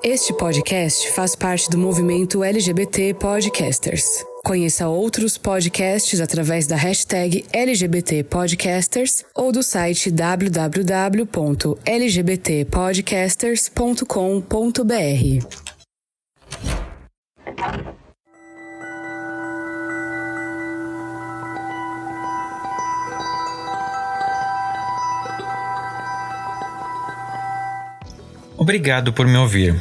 Este podcast faz parte do movimento LGBT Podcasters. Conheça outros podcasts através da hashtag LGBT Podcasters ou do site www.lgbtpodcasters.com.br. Obrigado por me ouvir.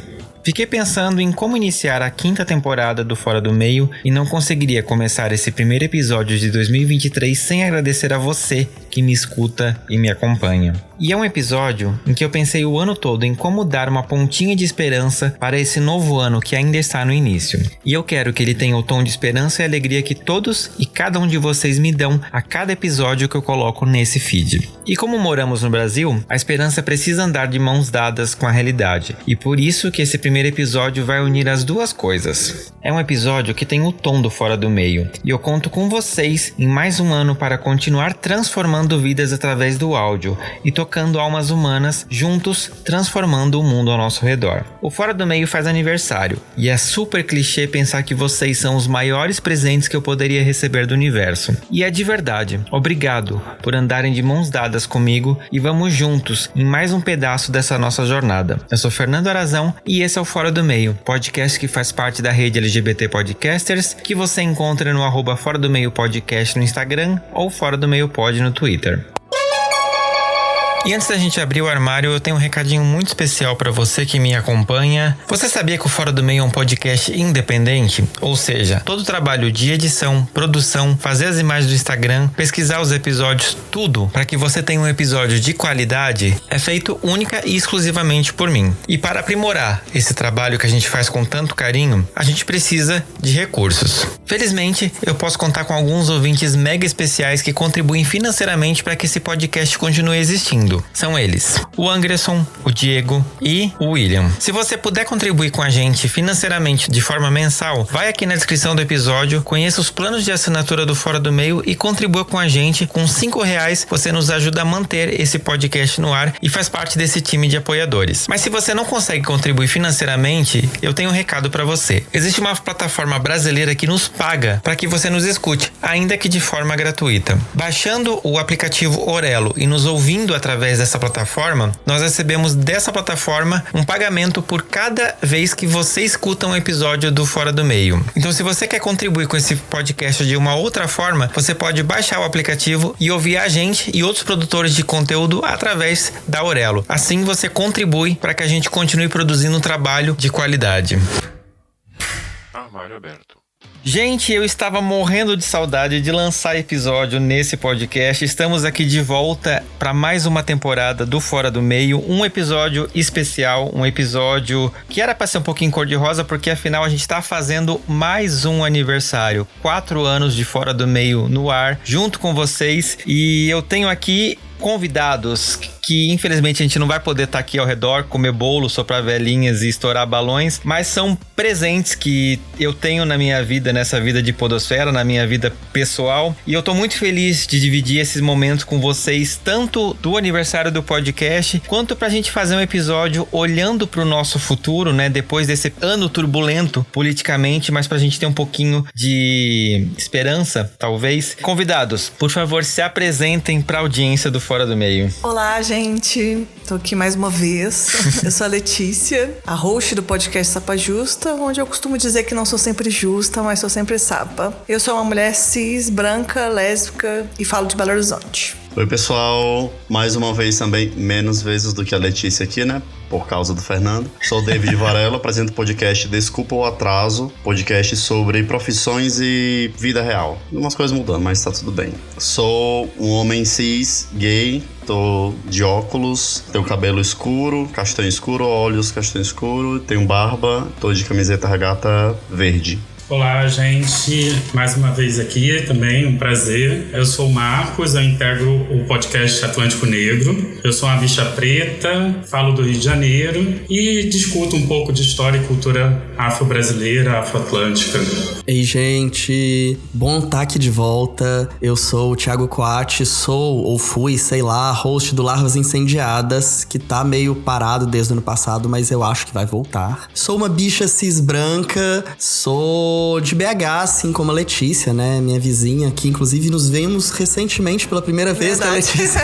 Fiquei pensando em como iniciar a 5ª temporada do Fora do Meio e não conseguiria começar esse primeiro episódio de 2023 sem agradecer a você que me escuta e me acompanha. E é um episódio em que eu pensei o ano todo em como dar uma pontinha de esperança para esse novo ano que ainda está no início. E eu quero que ele tenha o tom de esperança e alegria que todos e cada um de vocês me dão a cada episódio que eu coloco nesse feed. E como moramos no Brasil, a esperança precisa andar de mãos dadas com a realidade. E por isso que esse primeiro episódio vai unir as duas coisas. É um episódio que tem o tom do Fora do Meio. E eu conto com vocês em mais um ano para continuar transformando vidas através do áudio e tocando almas humanas, juntos transformando o mundo ao nosso redor. O Fora do Meio faz aniversário, e é super clichê pensar que vocês são os maiores presentes que eu poderia receber do universo. E é de verdade. Obrigado por andarem de mãos dadas comigo e vamos juntos em mais um pedaço dessa nossa jornada. Eu sou Fernando Arazão e esse é o Fora do Meio, podcast que faz parte da rede LGBT Podcasters, que você encontra no @Fora do Meio Podcast no Instagram ou Fora do Meio Pod no Twitter. E antes da gente abrir o armário, eu tenho um recadinho muito especial para você que me acompanha. Você sabia que o Fora do Meio é um podcast independente? Ou seja, todo o trabalho de edição, produção, fazer as imagens do Instagram, pesquisar os episódios, tudo para que você tenha um episódio de qualidade, é feito única e exclusivamente por mim. E para aprimorar esse trabalho que a gente faz com tanto carinho, a gente precisa de recursos. Felizmente, eu posso contar com alguns ouvintes mega especiais que contribuem financeiramente para que esse podcast continue existindo. São eles, o Anderson, o Diego e o William. Se você puder contribuir com a gente financeiramente de forma mensal, vai aqui na descrição do episódio, conheça os planos de assinatura do Fora do Meio e contribua com a gente. Com R$5 você nos ajuda a manter esse podcast no ar e faz parte desse time de apoiadores. Mas se você não consegue contribuir financeiramente, eu tenho um recado para você. Existe uma plataforma brasileira que nos paga para que você nos escute, ainda que de forma gratuita. Baixando o aplicativo Orelo e nos ouvindo através dessa plataforma, nós recebemos dessa plataforma um pagamento por cada vez que você escuta um episódio do Fora do Meio. Então, se você quer contribuir com esse podcast de uma outra forma, você pode baixar o aplicativo e ouvir a gente e outros produtores de conteúdo através da Orelo. Assim, você contribui para que a gente continue produzindo um trabalho de qualidade. Armário aberto. Gente, eu estava morrendo de saudade de lançar episódio nesse podcast. Estamos aqui de volta para mais uma temporada do Fora do Meio. Um episódio especial, um episódio que era para ser um pouquinho cor-de-rosa, porque afinal a gente está fazendo mais um aniversário. 4 anos de Fora do Meio no ar, junto com vocês. E eu tenho aqui convidados que infelizmente a gente não vai poder estar aqui ao redor, comer bolo, soprar velhinhas e estourar balões, mas são presentes que eu tenho na minha vida, nessa vida de podosfera, na minha vida pessoal, e eu tô muito feliz de dividir esses momentos com vocês, tanto do aniversário do podcast, quanto pra gente fazer um episódio olhando pro nosso futuro, né, depois desse ano turbulento politicamente, mas pra gente ter um pouquinho de esperança, talvez. Convidados, por favor, se apresentem pra audiência do Fora do Meio. Olá, gente. Tô aqui mais uma vez. Eu sou a Letícia, a host do podcast Sapa Justa, onde eu costumo dizer que não sou sempre justa, mas sou sempre sapa. Eu sou uma mulher cis, branca, lésbica e falo de Belo Horizonte. Oi, pessoal. Mais uma vez também, menos vezes do que a Letícia aqui, né? Por causa do Fernando. Sou o David Varela, apresento o podcast Desculpa o Atraso, podcast sobre profissões e vida real. Umas coisas mudando, mas tá tudo bem. Sou um homem cis, gay, tô de óculos, tenho cabelo escuro, castanho escuro, olhos castanho escuro, tenho barba, tô de camiseta regata verde. Olá, gente. Mais uma vez aqui também, um prazer. Eu sou o Marcos, eu integro o podcast Atlântico Negro. Eu sou uma bicha preta, falo do Rio de Janeiro e discuto um pouco de história e cultura afro-brasileira, afro-atlântica. Ei, gente. Bom estar aqui de volta. Eu sou o Thiago Coati, sou ou fui, sei lá, host do Larvas Incendiadas, que tá meio parado desde o ano passado, mas eu acho que vai voltar. Sou uma bicha cis branca, sou de BH, assim como a Letícia, né? Minha vizinha aqui. Inclusive, nos vemos recentemente pela primeira vez com a Letícia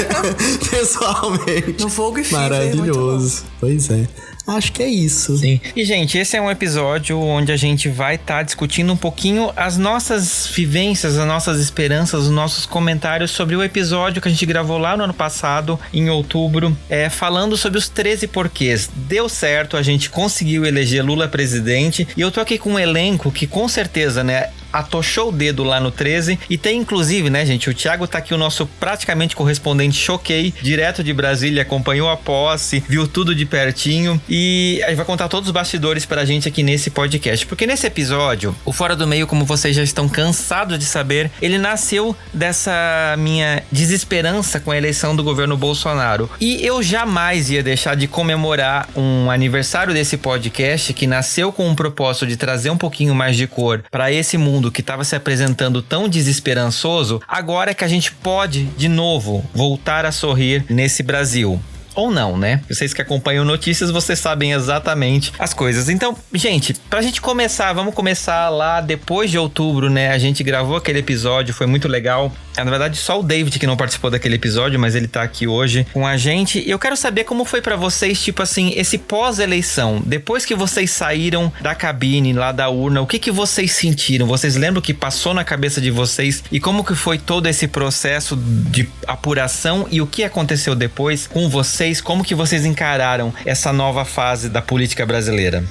pessoalmente. No Fogo e Fever. Maravilhoso. Pois é. Acho que é isso. Sim. E, gente, esse é um episódio onde a gente vai estar discutindo um pouquinho as nossas vivências, as nossas esperanças, os nossos comentários sobre o episódio que a gente gravou lá no ano passado, em outubro, falando sobre os 13 porquês. Deu certo, a gente conseguiu eleger Lula presidente, e eu tô aqui com um elenco que com certeza, né, atochou o dedo lá no 13, e tem inclusive, né, gente, o Thiago tá aqui, o nosso praticamente correspondente Choquei, direto de Brasília, acompanhou a posse, viu tudo de pertinho, e a gente vai contar todos os bastidores pra gente aqui nesse podcast, porque nesse episódio, o Fora do Meio, como vocês já estão cansados de saber, ele nasceu dessa minha desesperança com a eleição do governo Bolsonaro, e eu jamais ia deixar de comemorar um aniversário desse podcast, que nasceu com um propósito de trazer um pouquinho mais de cor pra esse mundo que estava se apresentando tão desesperançoso. Agora é que a gente pode, de novo, voltar a sorrir nesse Brasil. Ou não, né? Vocês que acompanham notícias, vocês sabem exatamente as coisas. Então, gente, pra gente começar, vamos começar lá depois de outubro, né? A gente gravou aquele episódio, foi muito legal. Na verdade, só o David que não participou daquele episódio, mas ele tá aqui hoje com a gente. E eu quero saber como foi pra vocês, tipo assim, esse pós-eleição. Depois que vocês saíram da cabine, lá da urna, o que vocês sentiram? Vocês lembram o que passou na cabeça de vocês? E como que foi todo esse processo de apuração? E o que aconteceu depois com vocês? Como que vocês encararam essa nova fase da política brasileira?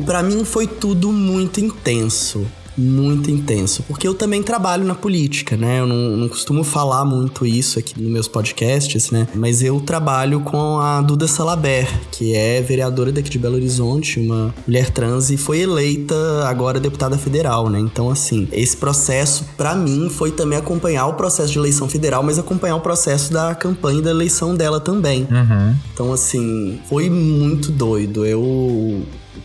Pra mim foi tudo muito intenso. Muito intenso, porque eu também trabalho na política, né? Eu não costumo falar muito isso aqui nos meus podcasts, né? Mas eu trabalho com a Duda Salabert, que é vereadora daqui de Belo Horizonte, uma mulher trans, e foi eleita agora deputada federal, né? Então, assim, esse processo, pra mim, foi também acompanhar o processo de eleição federal, mas acompanhar o processo da campanha e da eleição dela também. Então, assim, foi muito doido.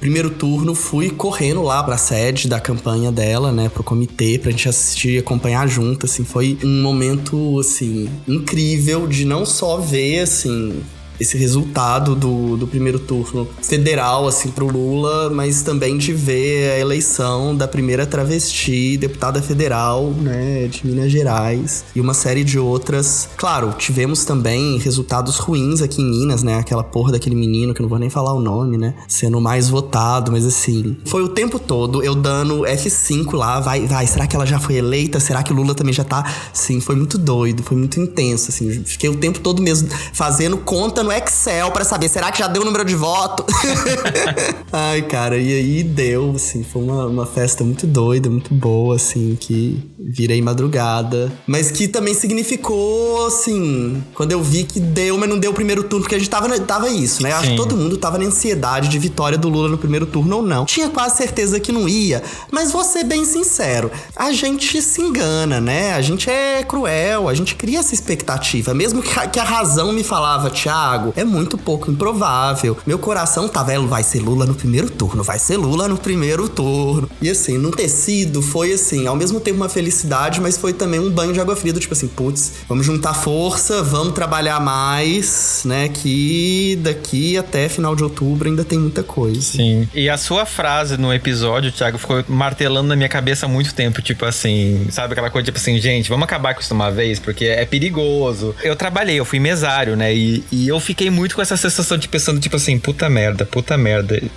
Primeiro turno, fui correndo lá pra sede da campanha dela, né, pro comitê, pra gente assistir e acompanhar junto, assim, foi um momento, assim, incrível de não só ver, assim, esse resultado do primeiro turno federal, assim, pro Lula, mas também de ver a eleição da primeira travesti deputada federal, né, de Minas Gerais, e uma série de outras. Claro, tivemos também resultados ruins aqui em Minas, né, aquela porra daquele menino, que eu não vou nem falar o nome, né, sendo mais votado, mas assim, foi o tempo todo eu dando F5 lá, vai, será que ela já foi eleita? Será que o Lula também já tá? Sim, foi muito doido, foi muito intenso, assim, fiquei o tempo todo mesmo fazendo conta no Excel pra saber, será que já deu o número de voto? Ai, cara, e aí deu, assim, foi uma festa muito doida, muito boa, assim, que virei madrugada, mas que também significou, assim, quando eu vi que deu, mas não deu o primeiro turno, porque a gente tava isso, né? Acho que todo mundo tava na ansiedade de vitória do Lula no primeiro turno ou não. Tinha quase certeza que não ia, mas vou ser bem sincero, a gente se engana, né? A gente é cruel, a gente cria essa expectativa, mesmo que a razão me falava, Thiago, é muito pouco improvável. Meu coração tava, vai ser Lula no primeiro turno, vai ser Lula no primeiro turno. E assim, não ter sido, foi assim, ao mesmo tempo uma felicidade, mas foi também um banho de água fria, tipo assim, putz, vamos juntar força, vamos trabalhar mais, né, que daqui até final de outubro ainda tem muita coisa. Sim. E a sua frase no episódio, Thiago, ficou martelando na minha cabeça há muito tempo, tipo assim, sabe aquela coisa, tipo assim, gente, vamos acabar com isso de uma vez, porque é perigoso. Eu trabalhei, eu fui mesário, né, e eu fiquei muito com essa sensação de pensando, tipo assim, puta merda.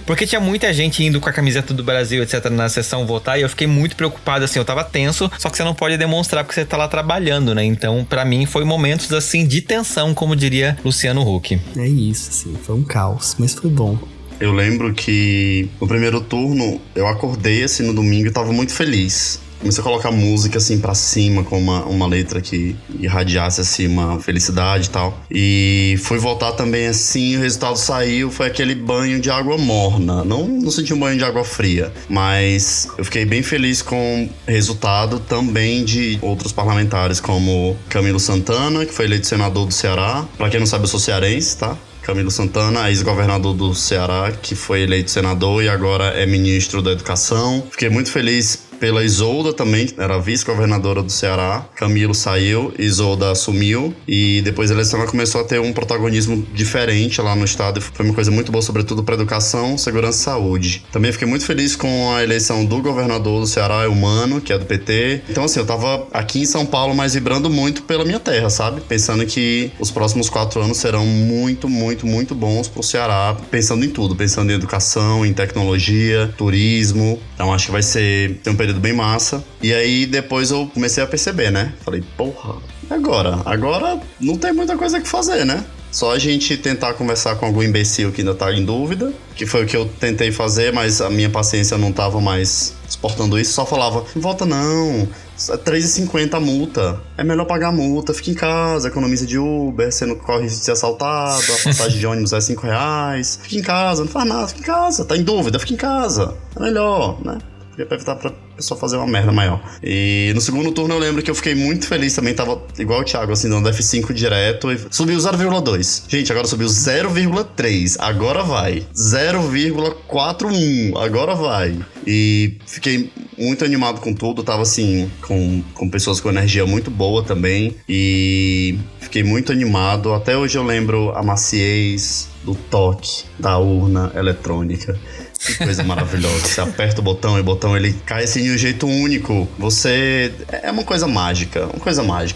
Porque tinha muita gente indo com a camiseta do Brasil, etc, na sessão votar, e eu fiquei muito preocupado, assim, eu tava tenso, só que você não pode demonstrar porque você tá lá trabalhando, né? Então, pra mim, foi momentos, assim, de tensão, como diria Luciano Huck. É isso, assim, foi um caos, mas foi bom. Eu lembro que no primeiro turno, eu acordei, assim, no domingo e tava muito feliz. comecei a colocar música assim pra cima, com uma letra que irradiasse assim uma felicidade e tal. E fui votar também assim, o resultado saiu, foi aquele banho de água morna. Não senti um banho de água fria, mas eu fiquei bem feliz com o resultado também de outros parlamentares, como Camilo Santana, que foi eleito senador do Ceará. Pra quem não sabe, eu sou cearense, tá? Camilo Santana, ex-governador do Ceará, que foi eleito senador e agora é ministro da Educação. Fiquei muito feliz pela Isolda também, que era vice-governadora do Ceará. Camilo saiu, Isolda assumiu e depois a eleição ela começou a ter um protagonismo diferente lá no estado. Foi uma coisa muito boa, sobretudo para educação, segurança e saúde. Também fiquei muito feliz com a eleição do governador do Ceará, Eumano, que é do PT. Então assim, eu tava aqui em São Paulo, mas vibrando muito pela minha terra, sabe? Pensando que os próximos 4 anos serão muito, muito, muito bons pro Ceará. Pensando em tudo, pensando em educação, em tecnologia, turismo. Então acho que vai ser um período bem massa. E aí depois eu comecei a perceber, né? Falei, porra, agora não tem muita coisa que fazer, né? Só a gente tentar conversar com algum imbecil que ainda tá em dúvida, que foi o que eu tentei fazer, mas a minha paciência não tava mais suportando isso. Só falava, não volta não, é R$3,50 a multa. É melhor pagar a multa, fica em casa, economiza de Uber, você não corre risco de ser assaltado, a passagem de ônibus é R$5. Fica em casa, não faz nada, fica em casa. Tá em dúvida, fica em casa. É melhor, né? Pra evitar pra pessoa fazer uma merda maior. E no segundo turno eu lembro que eu fiquei muito feliz também, tava igual o Thiago, assim, dando F5 direto e subiu 0,2. Gente, agora subiu 0,3. Agora vai. 0,41. Agora vai. E fiquei muito animado com tudo, tava assim, com pessoas com energia muito boa também. E fiquei muito animado. Até hoje eu lembro a maciez do toque da urna eletrônica. Que coisa maravilhosa. Você aperta o botão e o botão ele cai assim de um jeito único. Você... É uma coisa mágica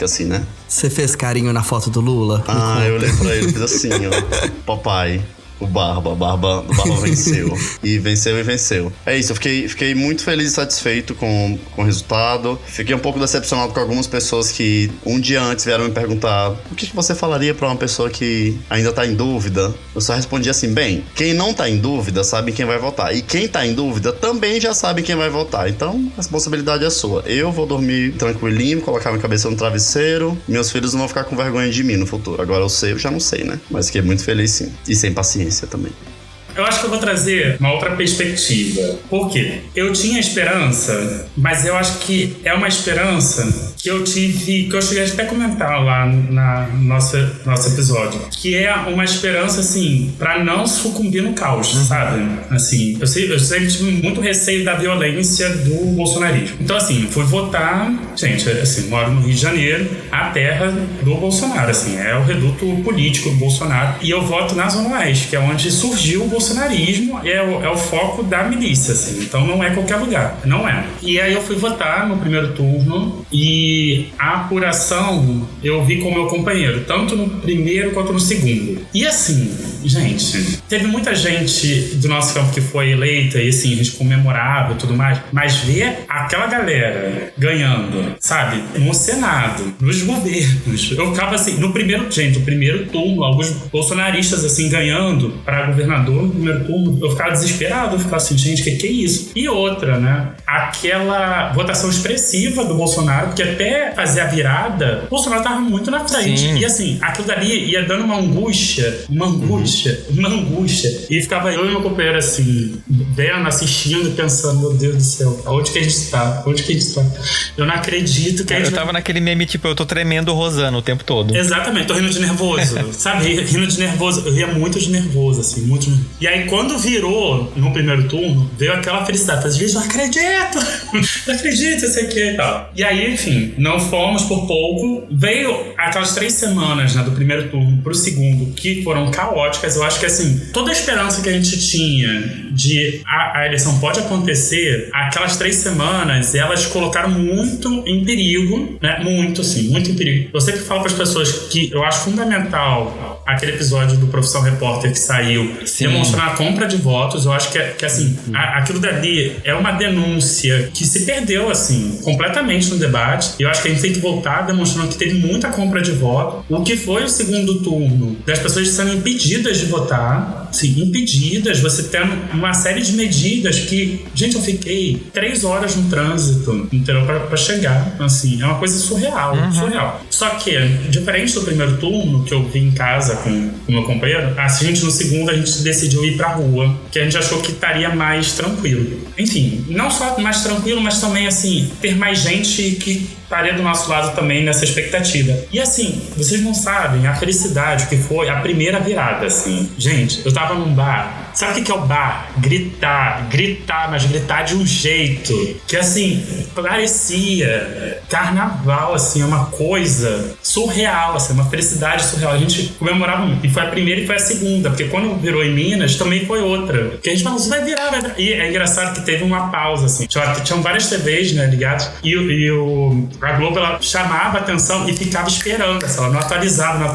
assim, né? Você fez carinho na foto do Lula? Ah, eu olhei pra ele e fiz assim, ó. Papai. O Barba venceu. E venceu. É isso, eu fiquei muito feliz e satisfeito com o resultado. Fiquei um pouco decepcionado com algumas pessoas que um dia antes vieram me perguntar o que você falaria pra uma pessoa que ainda tá em dúvida. Eu só respondi assim, bem, quem não tá em dúvida sabe quem vai votar. E quem tá em dúvida também já sabe quem vai votar. Então, a responsabilidade é sua. Eu vou dormir tranquilinho, colocar minha cabeça no travesseiro. Meus filhos não vão ficar com vergonha de mim no futuro. Agora eu já não sei, né? Mas fiquei muito feliz sim. E sem paciência também. Eu acho que eu vou trazer uma outra perspectiva. Por quê? Eu tinha esperança, mas eu acho que é uma esperança que eu tive, que eu cheguei até a comentar lá no nosso episódio, que é uma esperança, assim, pra não sucumbir no caos, sabe? Assim, eu sempre tive muito receio da violência do bolsonarismo. Então, assim, fui votar, gente, assim, moro no Rio de Janeiro, a terra do Bolsonaro, assim, é o reduto político do Bolsonaro, e eu voto na Zona Oeste, que é onde surgiu o bolsonarismo, é o foco da milícia, assim, então não é qualquer lugar, não é. E aí eu fui votar no primeiro turno, e a apuração eu vi com o meu companheiro, tanto no primeiro quanto no segundo. E assim, gente, teve muita gente do nosso campo que foi eleita e assim, a gente comemorava e tudo mais, mas ver aquela galera ganhando, sabe, no Senado, nos governos, eu ficava assim, no primeiro turno, alguns bolsonaristas assim ganhando para governador no primeiro turno, eu ficava desesperado, eu ficava assim, gente, que é isso? E outra, né, aquela votação expressiva do Bolsonaro, porque até fazer a virada, o Bolsonaro tava muito na frente. Sim. E assim, aquilo dali ia dando uma angústia. E ficava eu e meu companheiro assim, vendo, assistindo, pensando, meu Deus do céu, onde que a gente tá? Eu não acredito que a gente... Eu tava naquele meme, tipo, eu tô tremendo rosando o tempo todo. Exatamente, tô rindo de nervoso. Sabe, rindo de nervoso. Eu ria muito de nervoso, assim, muito. E aí, quando virou no primeiro turno, veio aquela felicidade. Às vezes, não acredito, eu sei o que e tal. E aí, enfim, não fomos por pouco. Veio aquelas 3 semanas, né, do primeiro turno pro segundo, que foram caóticas. Eu acho que, assim, toda a esperança que a gente tinha de a eleição pode acontecer, aquelas 3 semanas, elas colocaram muito em perigo, né? Muito em perigo. Eu sempre falo para as pessoas que eu acho fundamental aquele episódio do Profissão Repórter que saiu, demonstrando a compra de votos. Eu acho que assim, aquilo dali é uma denúncia que se perdeu, assim, completamente no debate. E eu acho que a gente tem que voltar demonstrando que teve muita compra de voto. O que foi o segundo turno das pessoas sendo impedidas de votar, sim, impedidas, você tendo uma série de medidas que, gente, eu fiquei 3 horas no trânsito, entendeu? Pra chegar, assim, é uma coisa surreal, surreal. Só que, diferente do primeiro turno, que eu vi em casa com o meu companheiro, a gente no segundo, a gente decidiu ir pra rua, que a gente achou que estaria mais tranquilo. Enfim, não só mais tranquilo, mas também, assim, ter mais gente que estaria do nosso lado também nessa expectativa. E assim, vocês não sabem a felicidade que foi a primeira virada, assim. Gente, eu tava num bar. Sabe o que é o bar? Gritar, mas gritar de um jeito que, assim, parecia carnaval, assim, é uma coisa surreal, assim, uma felicidade surreal. A gente comemorava muito. E foi a primeira e foi a segunda, porque quando virou em Minas, também foi outra. Porque a gente falou, vai virar. E é engraçado que teve uma pausa, assim. Tinham várias TVs, né, ligadas. A Globo, ela chamava a atenção e ficava esperando, assim, ela não atualizava,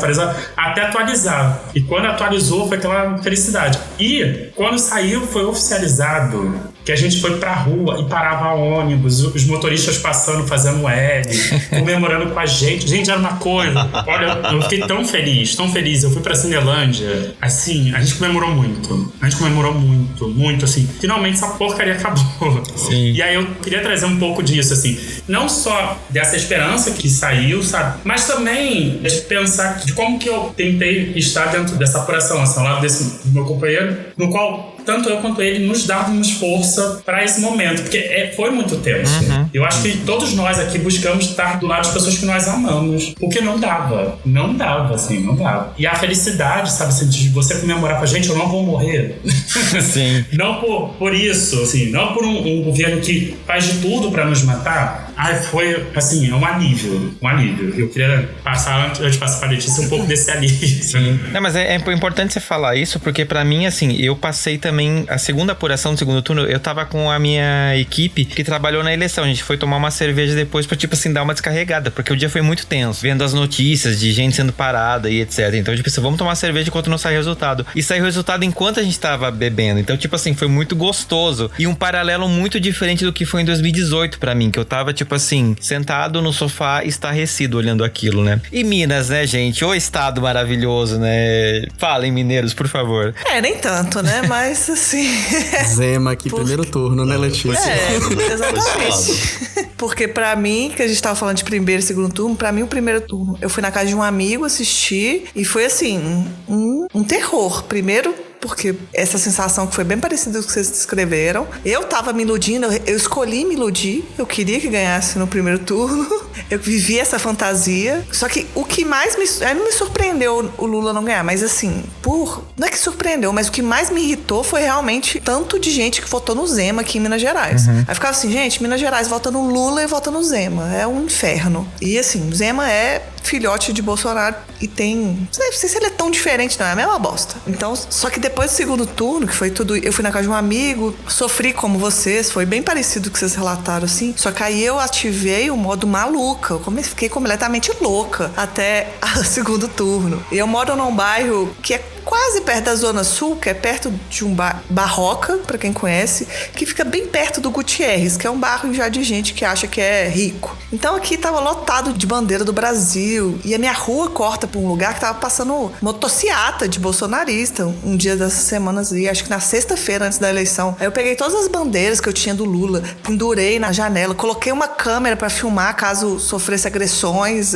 até atualizar. E quando atualizou, foi aquela felicidade. E quando saiu, foi oficializado que a gente foi pra rua e parava ônibus, os motoristas passando, fazendo L, comemorando com a gente. Gente, era uma coisa. Olha, eu fiquei tão feliz. Eu fui pra Cinelândia. Assim, a gente comemorou muito, assim. Finalmente essa porcaria acabou. Sim. E aí eu queria trazer um pouco disso, assim. Não só dessa esperança que saiu, sabe? Mas também de pensar de como que eu tentei estar dentro dessa apuração, assim, ao lado desse meu companheiro, no qual tanto eu quanto ele nos dávamos força para esse momento, porque foi muito tenso. Eu acho que todos nós aqui buscamos estar do lado das pessoas que nós amamos, porque não dava, assim, não dava. E a felicidade, sabe, assim, de você comemorar com a gente, eu não vou morrer. Sim. Não por isso, assim, não por um governo que faz de tudo para nos matar. Foi, assim, um alívio. Eu queria passar, antes de passar para a Letícia, um pouco desse alívio. Sim. Não, mas é importante você falar isso, porque pra mim, assim, eu passei também a segunda apuração do segundo turno, eu tava com a minha equipe que trabalhou na eleição. A gente foi tomar uma cerveja depois pra, tipo assim, dar uma descarregada, porque o dia foi muito tenso, vendo as notícias de gente sendo parada e etc. Então, tipo assim, vamos tomar cerveja enquanto não sai resultado. E saiu o resultado enquanto a gente tava bebendo. Então, tipo assim, foi muito gostoso. E um paralelo muito diferente do que foi em 2018 pra mim, que eu tava, tipo assim, sentado no sofá, estarrecido olhando aquilo, né? E Minas, né, gente? O estado maravilhoso, né? Falem, mineiros, por favor. Nem tanto, né? Mas, assim... Zema aqui, primeiro turno, né, Letícia? Exatamente. Porque pra mim, que a gente tava falando de primeiro e segundo turno, pra mim o primeiro turno, eu fui na casa de um amigo assistir e foi, assim, um terror. Primeiro... porque essa sensação que foi bem parecida com o que vocês descreveram. Eu tava me iludindo, eu escolhi me iludir, eu queria que ganhasse no primeiro turno, eu vivi essa fantasia, só que o que mais não me surpreendeu o Lula não ganhar, mas assim, não é que surpreendeu, mas o que mais me irritou foi realmente tanto de gente que votou no Zema aqui em Minas Gerais. Aí ficava assim, gente, Minas Gerais vota no Lula e vota no Zema, é um inferno. E assim, o Zema é filhote de Bolsonaro e tem... Não sei se ele é tão diferente, não, é a mesma bosta. Então, só que depois do segundo turno, que foi tudo... Eu fui na casa de um amigo, sofri como vocês, foi bem parecido com o que vocês relataram, assim. Só que aí eu ativei o modo maluca, eu fiquei completamente louca até o segundo turno. E eu moro num bairro que é quase perto da Zona Sul, que é perto de um Barroca, pra quem conhece, que fica bem perto do Gutierrez, que é um bairro já de gente que acha que é rico. Então aqui tava lotado de bandeira do Brasil, e a minha rua corta pra um lugar que tava passando motociata de bolsonarista um dia dessas semanas, e acho que na sexta-feira antes da eleição. Aí eu peguei todas as bandeiras que eu tinha do Lula, pendurei na janela, coloquei uma câmera pra filmar caso sofresse agressões,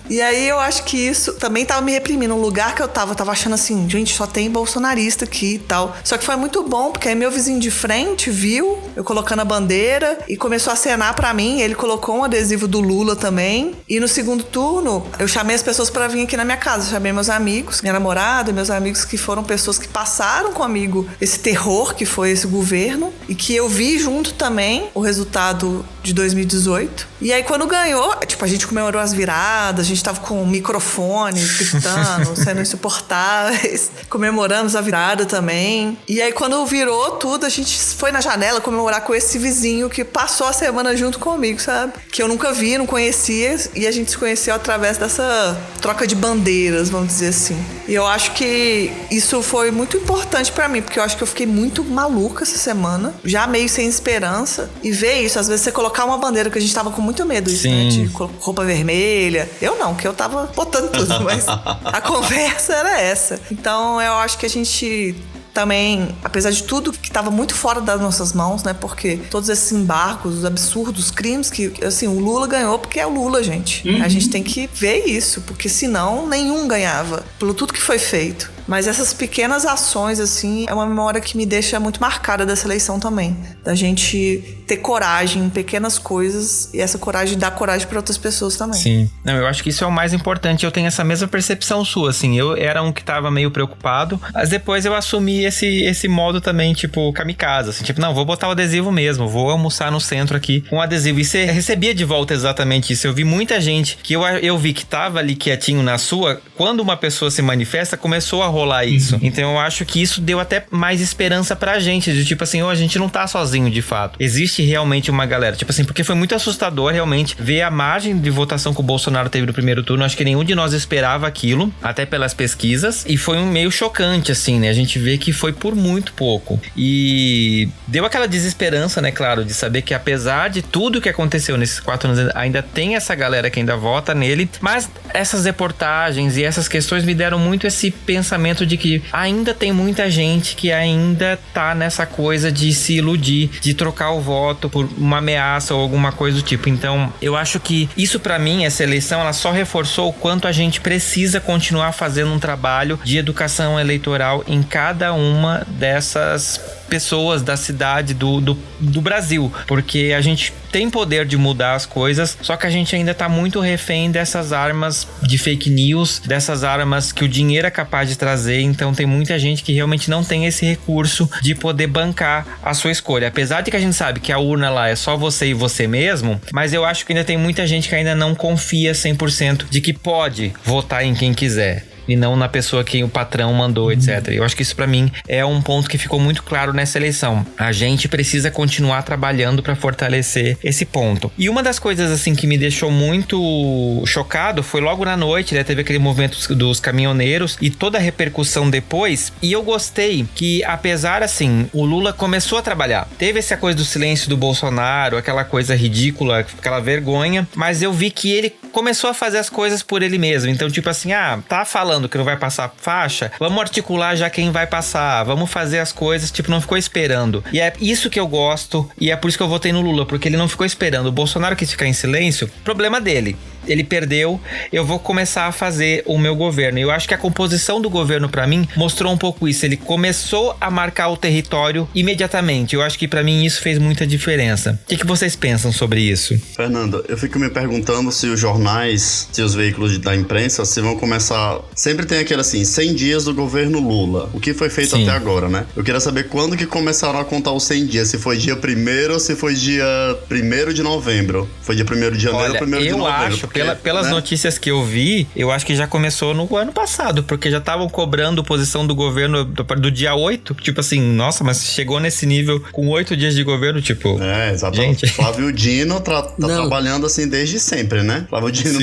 E aí eu acho que isso também tava me reprimindo. Um lugar que eu tava achando assim, gente, só tem bolsonarista aqui e tal. Só que foi muito bom, porque aí meu vizinho de frente viu eu colocando a bandeira e começou a acenar pra mim. Ele colocou um adesivo do Lula também. E no segundo turno, eu chamei as pessoas pra vir aqui na minha casa. Eu chamei meus amigos, minha namorada, meus amigos que foram pessoas que passaram comigo esse terror que foi esse governo. E que eu vi junto também o resultado de 2018. E aí quando ganhou, tipo, a gente comemorou as viradas, a gente gente tava com o microfone gritando, sendo insuportáveis. Comemoramos a virada também. E aí, quando virou tudo, a gente foi na janela comemorar com esse vizinho que passou a semana junto comigo, sabe? Que eu nunca vi, não conhecia. E a gente se conheceu através dessa troca de bandeiras, vamos dizer assim. E eu acho que isso foi muito importante pra mim, porque eu acho que eu fiquei muito maluca essa semana, já meio sem esperança. E ver isso, às vezes você colocar uma bandeira, que a gente tava com muito medo disso, né? De roupa vermelha. Eu não, que eu tava botando tudo, mas a conversa era essa. Então eu acho que a gente também, apesar de tudo que estava muito fora das nossas mãos, né? Porque todos esses embargos, os absurdos, os crimes que, assim, o Lula ganhou porque é o Lula, gente. A gente tem que ver isso, porque senão nenhum ganhava, pelo tudo que foi feito. Mas essas pequenas ações, assim, é uma memória que me deixa muito marcada dessa eleição também. Da gente ter coragem em pequenas coisas e essa coragem dá coragem para outras pessoas também. Sim. Não, eu acho que isso é o mais importante. Eu tenho essa mesma percepção sua, assim. Eu era um que tava meio preocupado, mas depois eu assumi esse modo também, tipo, kamikaze, assim. Tipo, não, vou botar o adesivo mesmo, vou almoçar no centro aqui com o adesivo. E você recebia de volta exatamente isso. Eu vi muita gente que eu vi que tava ali quietinho na sua, quando uma pessoa se manifesta, começou a rolar isso. Então eu acho que isso deu até mais esperança pra gente, de tipo assim, a gente não tá sozinho de fato. Existe realmente uma galera, tipo assim, porque foi muito assustador realmente ver a margem de votação que o Bolsonaro teve no primeiro turno. Acho que nenhum de nós esperava aquilo, até pelas pesquisas, e foi um meio chocante, assim, né? A gente vê que foi por muito pouco. E deu aquela desesperança, né, claro, de saber que apesar de tudo que aconteceu nesses 4 anos, ainda tem essa galera que ainda vota nele, mas essas reportagens e essas questões me deram muito esse pensamento de que ainda tem muita gente que ainda tá nessa coisa de se iludir, de trocar o voto por uma ameaça ou alguma coisa do tipo. Então, eu acho que isso pra mim, essa eleição, ela só reforçou o quanto a gente precisa continuar fazendo um trabalho de educação eleitoral em cada uma dessas pessoas da cidade do Brasil, porque a gente tem poder de mudar as coisas, só que a gente ainda tá muito refém dessas armas de fake news, dessas armas que o dinheiro é capaz de trazer. Então tem muita gente que realmente não tem esse recurso de poder bancar a sua escolha, apesar de que a gente sabe que a urna lá é só você e você mesmo, mas eu acho que ainda tem muita gente que ainda não confia 100% de que pode votar em quem quiser e não na pessoa que o patrão mandou, etc. Eu acho que isso pra mim é um ponto que ficou muito claro nessa eleição. A gente precisa continuar trabalhando pra fortalecer esse ponto. E uma das coisas, assim, que me deixou muito chocado foi logo na noite, né? Teve aquele movimento dos caminhoneiros e toda a repercussão depois. E eu gostei que, apesar, assim, o Lula começou a trabalhar. Teve essa coisa do silêncio do Bolsonaro, aquela coisa ridícula, aquela vergonha, mas eu vi que ele começou a fazer as coisas por ele mesmo. Então, tipo assim, tá falando que não vai passar faixa, vamos articular já quem vai passar, vamos fazer as coisas, tipo, não ficou esperando. E é isso que eu gosto, e é por isso que eu votei no Lula, porque ele não ficou esperando. O Bolsonaro quis ficar em silêncio, problema dele. Ele perdeu, eu vou começar a fazer o meu governo. E eu acho que a composição do governo, pra mim, mostrou um pouco isso. Ele começou a marcar o território imediatamente. Eu acho que pra mim isso fez muita diferença. O que vocês pensam sobre isso? Fernando, eu fico me perguntando se os jornais, se os veículos da imprensa, se vão começar... Sempre tem aquele assim, 100 dias do governo Lula. O que foi feito até agora, né? Eu queria saber quando que começaram a contar os 100 dias. Se foi dia 1º ou se foi dia 1º de novembro. Foi dia 1º de janeiro ou 1º de novembro. Eu acho, pelas notícias que eu vi, eu acho que já começou no ano passado, porque já estavam cobrando posição do governo do dia 8. Tipo assim, nossa, mas chegou nesse nível com 8 dias de governo, tipo... Exatamente. Gente. Flávio Dino tá trabalhando assim desde sempre, né? Flávio Dino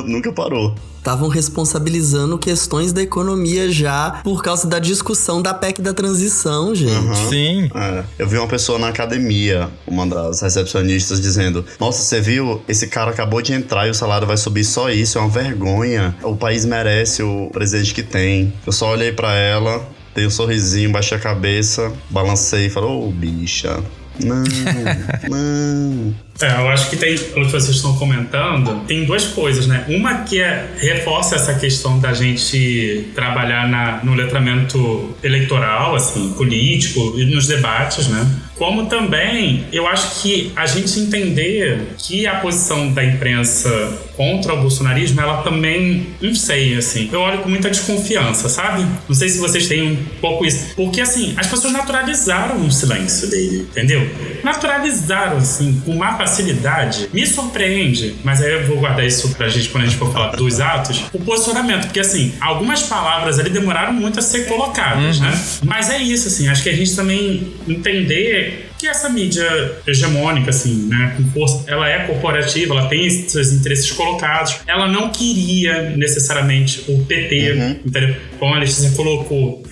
nunca parou. Estavam responsabilizando questões da economia já por causa da discussão da PEC da transição, gente. Sim. Eu vi uma pessoa na academia, uma das recepcionistas, dizendo: nossa, você viu? Esse cara acabou de entrar e o salário vai subir só isso, é uma vergonha. O país merece o presidente que tem. Eu só olhei pra ela, dei um sorrisinho, baixei a cabeça, balancei e falei: ô, bicha... Não. Eu acho que tem, pelo que vocês estão comentando, tem duas coisas, né? Uma que reforça essa questão da gente trabalhar no letramento eleitoral, assim, político e nos debates, né? como também eu acho que a gente entender que a posição da imprensa contra o bolsonarismo, ela também, não sei, assim, eu olho com muita desconfiança, sabe? Não sei se vocês têm um pouco isso. Porque, assim, as pessoas naturalizaram o silêncio dele, entendeu? Naturalizaram, assim, com uma facilidade. Me surpreende, mas aí eu vou guardar isso pra gente quando a gente for falar dos atos, o posicionamento, porque, assim, algumas palavras ali demoraram muito a ser colocadas, né? Mas é isso, assim, acho que a gente também entender que essa mídia hegemônica, assim, né, com força, ela é corporativa, ela tem seus interesses colocados, ela não queria necessariamente o PT, entendeu? Como a Letícia colocou,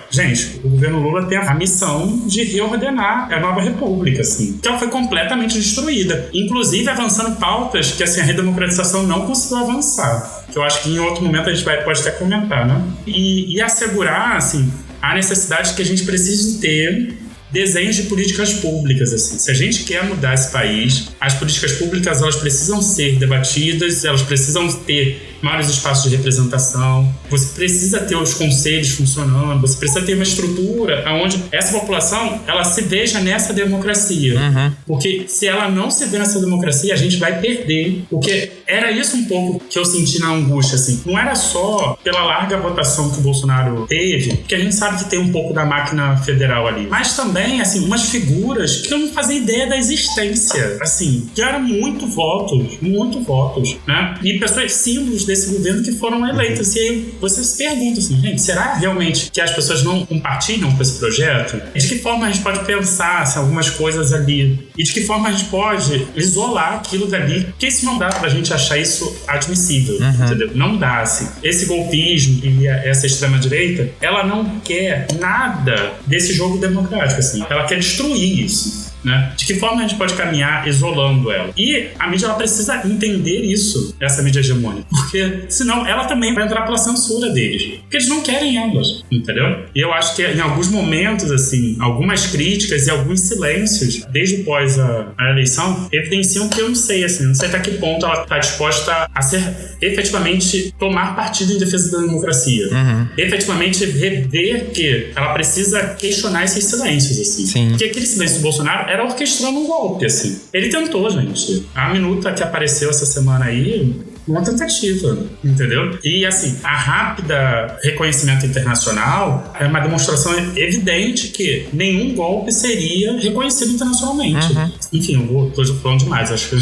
gente, o governo Lula tem a missão de reordenar a nova república, assim, que ela foi completamente destruída, inclusive avançando pautas que, assim, a redemocratização não conseguiu avançar, que eu acho que em outro momento a gente pode até comentar, né? E assegurar, assim, a necessidade que a gente precisa ter desenhos de políticas públicas, assim. Se a gente quer mudar esse país, as políticas públicas, elas precisam ser debatidas, elas precisam ter maiores espaços de representação, você precisa ter os conselhos funcionando, você precisa ter uma estrutura onde essa população, ela se veja nessa democracia. Porque se ela não se vê nessa democracia, a gente vai perder. Porque era isso um pouco que eu senti na angústia, assim. Não era só pela larga votação que o Bolsonaro teve, que a gente sabe que tem um pouco da máquina federal ali, mas também, assim, umas figuras que eu não fazia ideia da existência, assim, que eram muito votos, né? E pessoas, símbolos desse governo que foram eleitas. E aí você se pergunta assim, gente, será realmente que as pessoas não compartilham com esse projeto? De que forma a gente pode pensar assim, algumas coisas ali? E de que forma a gente pode isolar aquilo dali? Porque isso não dá pra gente achar isso admissível, entendeu? Não dá, assim. Esse golpismo e essa extrema-direita, ela não quer nada desse jogo democrático, assim. Ela quer destruir isso. Né? De que forma a gente pode caminhar isolando ela? E a mídia, ela precisa entender isso, essa mídia hegemônica, porque senão ela também vai entrar pela censura deles, porque eles não querem elas, entendeu? E eu acho que em alguns momentos, assim, algumas críticas e alguns silêncios, desde pós a eleição, evidenciam que eu não sei até que ponto ela está disposta a ser efetivamente tomar partido em defesa da democracia, efetivamente rever que ela precisa questionar esses silêncios, assim. Sim. Porque aquele silêncio do Bolsonaro era orquestrando um golpe, assim. Ele tentou, gente. A minuta que apareceu essa semana aí, uma tentativa, entendeu? E, assim, a rápida reconhecimento internacional é uma demonstração evidente que nenhum golpe seria reconhecido internacionalmente. Enfim, eu tô falando demais, acho que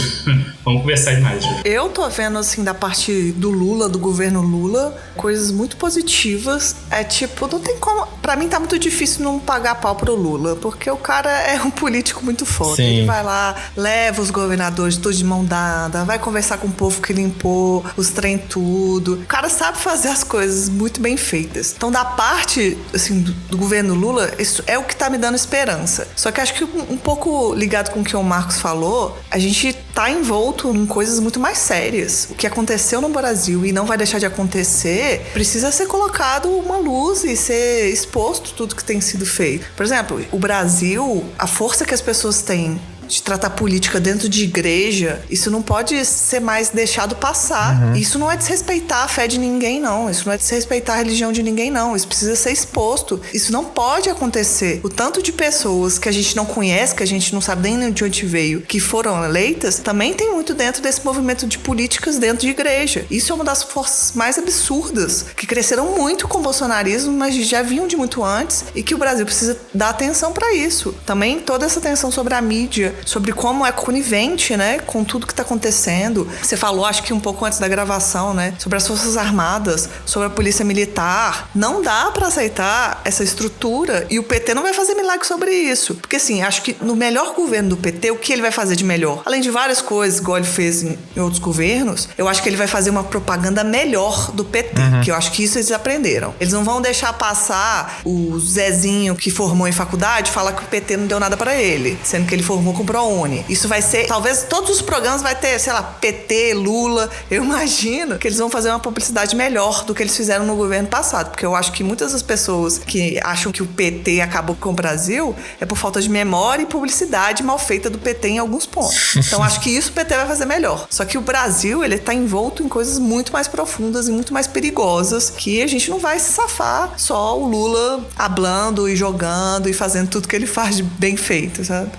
vamos conversar aí mais. Eu tô vendo, assim, da parte do Lula, do governo Lula, coisas muito positivas. É tipo, não tem como... Pra mim tá muito difícil não pagar pau pro Lula, porque o cara é um político muito foda. Sim. Ele vai lá, leva os governadores todos de mão dada, vai conversar com o povo que limpou os trem tudo. O cara sabe fazer as coisas muito bem feitas. Então, da parte, assim, do governo Lula, isso é o que tá me dando esperança. Só que acho que um pouco ligado com o que o Marcos falou, a gente tá envolto em coisas muito mais sérias. O que aconteceu no Brasil e não vai deixar de acontecer, precisa ser colocado uma luz e ser exposto tudo que tem sido feito. Por exemplo, o Brasil, a força que as pessoas têm de tratar política dentro de igreja, isso não pode ser mais deixado passar. Isso não é desrespeitar a fé de ninguém, não. Isso não é desrespeitar a religião de ninguém, não. Isso precisa ser exposto. Isso não pode acontecer. O tanto de pessoas que a gente não conhece, que a gente não sabe nem de onde veio, que foram eleitas, também tem muito dentro desse movimento de políticas dentro de igreja. Isso é uma das forças mais absurdas, que cresceram muito com o bolsonarismo, mas já vinham de muito antes, e que o Brasil precisa dar atenção para isso. Também toda essa atenção sobre a mídia, sobre como é conivente, né, com tudo que tá acontecendo. Você falou, acho que um pouco antes da gravação, né, sobre as Forças Armadas, sobre a Polícia Militar. Não dá pra aceitar essa estrutura e o PT não vai fazer milagre sobre isso. Porque, assim, acho que no melhor governo do PT, o que ele vai fazer de melhor? Além de várias coisas, igual ele fez em outros governos, eu acho que ele vai fazer uma propaganda melhor do PT, que eu acho que isso eles aprenderam. Eles não vão deixar passar o Zezinho que formou em faculdade falar que o PT não deu nada pra ele, sendo que ele formou com com o ProUni. Isso vai ser, talvez todos os programas vai ter, sei lá, PT, Lula. Eu imagino que eles vão fazer uma publicidade melhor do que eles fizeram no governo passado, porque eu acho que muitas das pessoas que acham que o PT acabou com o Brasil é por falta de memória e publicidade mal feita do PT em alguns pontos. Então acho que isso o PT vai fazer melhor. Só que o Brasil, ele tá envolto em coisas muito mais profundas e muito mais perigosas, que a gente não vai se safar só o Lula hablando e jogando e fazendo tudo que ele faz de bem feito, sabe?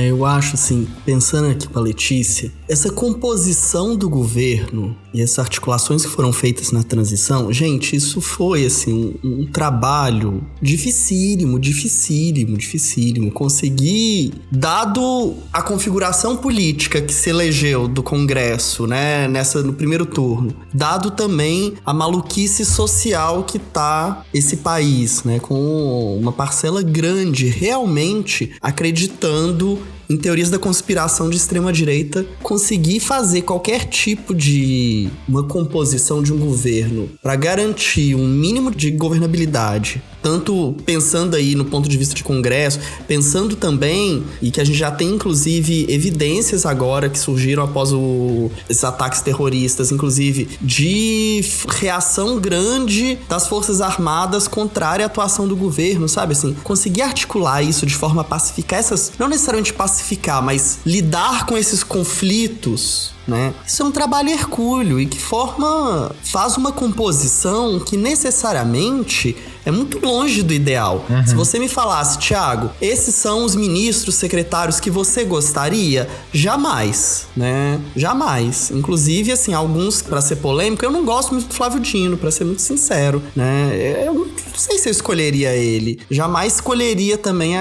Eu acho assim, pensando aqui pra Letícia, essa composição do governo e essas articulações que foram feitas na transição, gente, isso foi assim um trabalho dificílimo. Conseguir, dado a configuração política que se elegeu do Congresso, né, no primeiro turno, dado também a maluquice social que tá esse país, né, com uma parcela grande realmente acreditando em teorias da conspiração de extrema-direita, conseguir fazer qualquer tipo de uma composição de um governo para garantir um mínimo de governabilidade, tanto pensando aí no ponto de vista de Congresso, pensando também, e que a gente já tem inclusive evidências agora que surgiram após esses ataques terroristas, inclusive de reação grande das Forças Armadas contrária à atuação do governo, sabe assim? Conseguir articular isso de forma a pacificar não necessariamente pacificar, mas lidar com esses conflitos, né? Isso é um trabalho hercúleo e que faz uma composição que necessariamente é muito longe do ideal. Se você me falasse, Thiago, esses são os ministros, secretários que você gostaria, jamais, né? Jamais. Inclusive, assim, alguns, pra ser polêmico, eu não gosto muito do Flávio Dino, pra ser muito sincero, né? Eu não sei se eu escolheria ele. Jamais escolheria também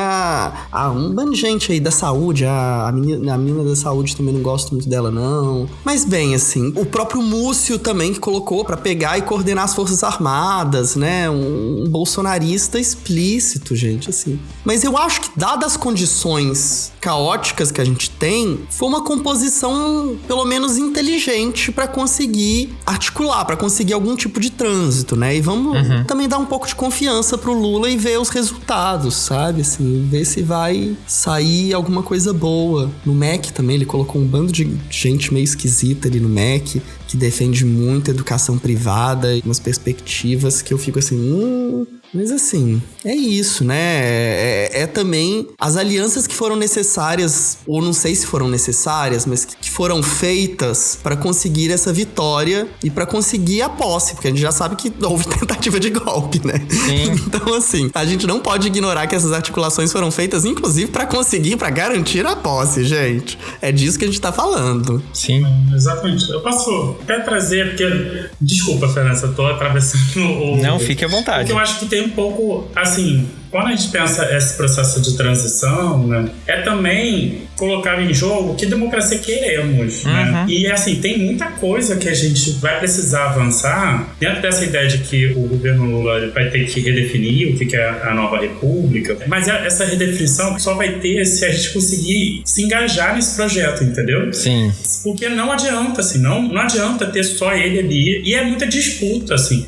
um bando de gente aí da saúde, a menina da saúde também não gosto muito dela, não. Mas bem, assim, o próprio Múcio também que colocou pra pegar e coordenar as Forças Armadas, né? Um bolsonarista explícito, gente, assim. Mas eu acho que, dadas as condições caóticas que a gente tem, foi uma composição, pelo menos, inteligente pra conseguir articular, pra conseguir algum tipo de trânsito, né? E vamos também dar um pouco de confiança pro Lula e ver os resultados, sabe? Assim, ver se vai sair alguma coisa boa. No MEC também, ele colocou um bando de gente meio esquisita ali no MEC, que defende muito a educação privada, umas perspectivas que eu fico assim, mas assim, é isso, né? É também as alianças que foram necessárias, ou não sei se foram necessárias, mas que foram feitas para conseguir essa vitória e para conseguir a posse, porque a gente já sabe que houve tentativa de golpe, né? Sim. Então, assim, a gente não pode ignorar que essas articulações foram feitas, inclusive, para garantir a posse, gente. É disso que a gente tá falando. Sim. Exatamente. Eu posso até trazer, porque... Desculpa, Fernanda, eu tô atravessando o... Não, fique à vontade. Porque eu acho que tem um pouco, assim... Quando a gente pensa esse processo de transição, né, é também colocar em jogo que democracia queremos, né? E assim, tem muita coisa que a gente vai precisar avançar dentro dessa ideia de que o governo Lula vai ter que redefinir o que é a nova república, mas essa redefinição só vai ter se a gente conseguir se engajar nesse projeto, entendeu? Sim. Porque não adianta, assim, não adianta ter só ele ali, e é muita disputa, assim,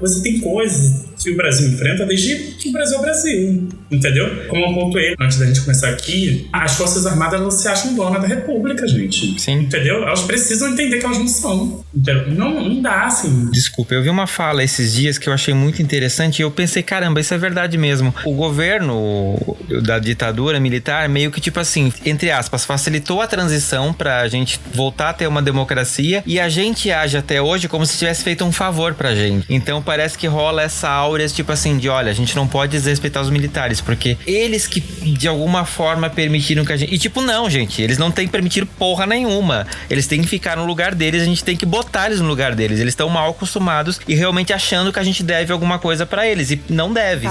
você tem coisas que o Brasil enfrenta desde que o Brasil é o Brasil, entendeu? Como eu pontuei antes da gente começar aqui, as Forças Armadas não se acham donas da República, gente. Sim. Entendeu? Elas precisam entender que elas não são. Entendeu? Não dá, assim. Desculpa, eu vi uma fala esses dias que eu achei muito interessante e eu pensei, caramba, isso é verdade mesmo. O governo da ditadura militar meio que, tipo assim, entre aspas, facilitou a transição pra gente voltar a ter uma democracia e a gente age até hoje como se tivesse feito um favor pra gente. Então parece que rola essa áurea, tipo assim, de olha, a gente não pode desrespeitar os militares, porque eles que de alguma forma permitiram que a gente... E tipo, não, gente, eles não têm permitido porra nenhuma. Eles têm que ficar no lugar deles, a gente tem que botar eles no lugar deles. Eles estão mal acostumados e realmente achando que a gente deve alguma coisa pra eles, e não deve.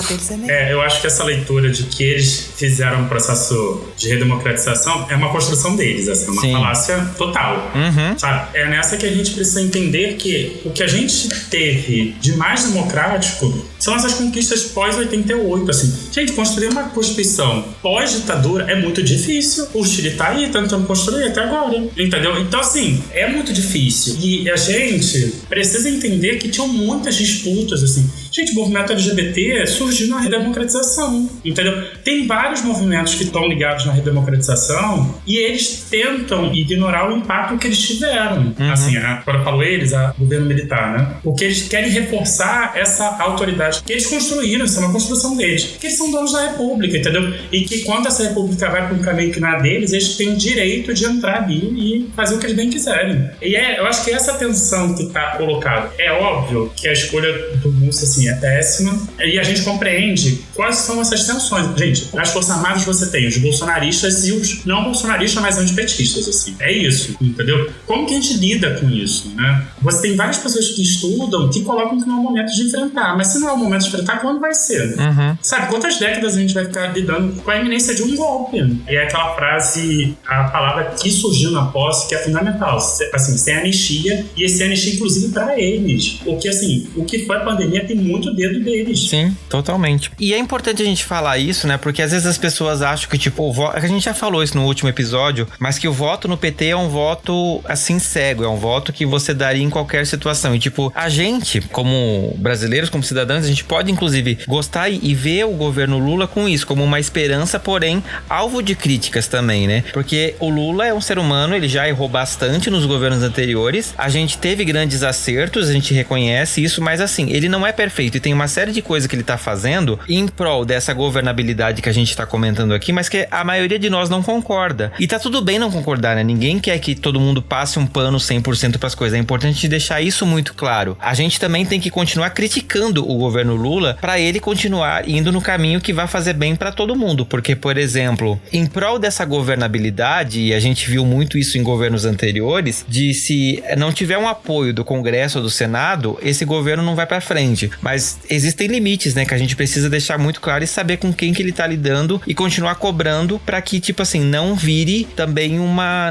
Eu acho que essa leitura de que eles fizeram um processo de redemocratização é uma construção deles, assim, é uma falácia total. Sabe? É nessa que a gente precisa entender que o que a gente teve de mais democrático são essas conquistas pós-88, assim. Gente, construir uma Constituição pós-ditadura é muito difícil. O Chile tá aí tentando construir até agora, entendeu? Então, assim, é muito difícil. E a gente precisa entender que tinham muitas disputas, assim. Gente, o movimento LGBT surgiu na redemocratização, entendeu? Tem vários movimentos que estão ligados na redemocratização e eles tentam ignorar o impacto que eles tiveram. Assim, quando eu falo eles, o governo militar, né? Porque eles querem reforçar essa autoridade que eles construíram, isso é uma construção deles. Que eles são donos da república, entendeu? E que quando essa república vai para um caminho que não é deles, eles têm o direito de entrar ali e fazer o que eles bem quiserem. E eu acho que essa tensão que está colocada, é óbvio que a escolha do Múcio, assim, é péssima, e a gente compreende quais são essas tensões. Gente, nas Forças Armadas você tem os bolsonaristas e os não bolsonaristas, mas antipetistas, assim. É isso, entendeu? Como que a gente lida com isso, né? Você tem várias pessoas que estudam que colocam que não é o momento de enfrentar, mas se não é o momento de enfrentar, quando vai ser? Sabe, quantas décadas a gente vai ficar lidando com a iminência de um golpe? E é aquela frase, a palavra que surgiu na posse, que é fundamental, assim, sem anistia, e esse anistia inclusive para eles, porque assim, o que foi a pandemia tem muito dedo deles. Sim, totalmente. E é importante a gente falar isso, né, porque às vezes as pessoas acham que, tipo, a gente já falou isso no último episódio, mas que o voto no PT é um voto, assim, cego, é um voto que você daria em qualquer situação, e tipo, a gente, como brasileiros, como cidadãos, a gente pode inclusive gostar e ver o governo Lula com isso, como uma esperança, porém, alvo de críticas também, né, porque o Lula é um ser humano, ele já errou bastante nos governos anteriores, a gente teve grandes acertos, a gente reconhece isso, mas assim, ele não é perfeito e tem uma série de coisas que ele tá fazendo em prol dessa governabilidade que a gente tá comentando aqui, mas que a maioria de nós não concorda. E tá tudo bem não concordar, né? Ninguém quer que todo mundo passe um pano 100% pras coisas. É importante deixar isso muito claro. A gente também tem que continuar criticando o governo Lula pra ele continuar indo no caminho que vai fazer bem pra todo mundo. Porque, por exemplo, em prol dessa governabilidade, e a gente viu muito isso em governos anteriores, de se não tiver um apoio do Congresso ou do Senado, esse governo não vai pra frente. Mas existem limites, né, que a gente precisa deixar muito claro e saber com quem que ele tá lidando e continuar cobrando pra que, tipo assim, não vire também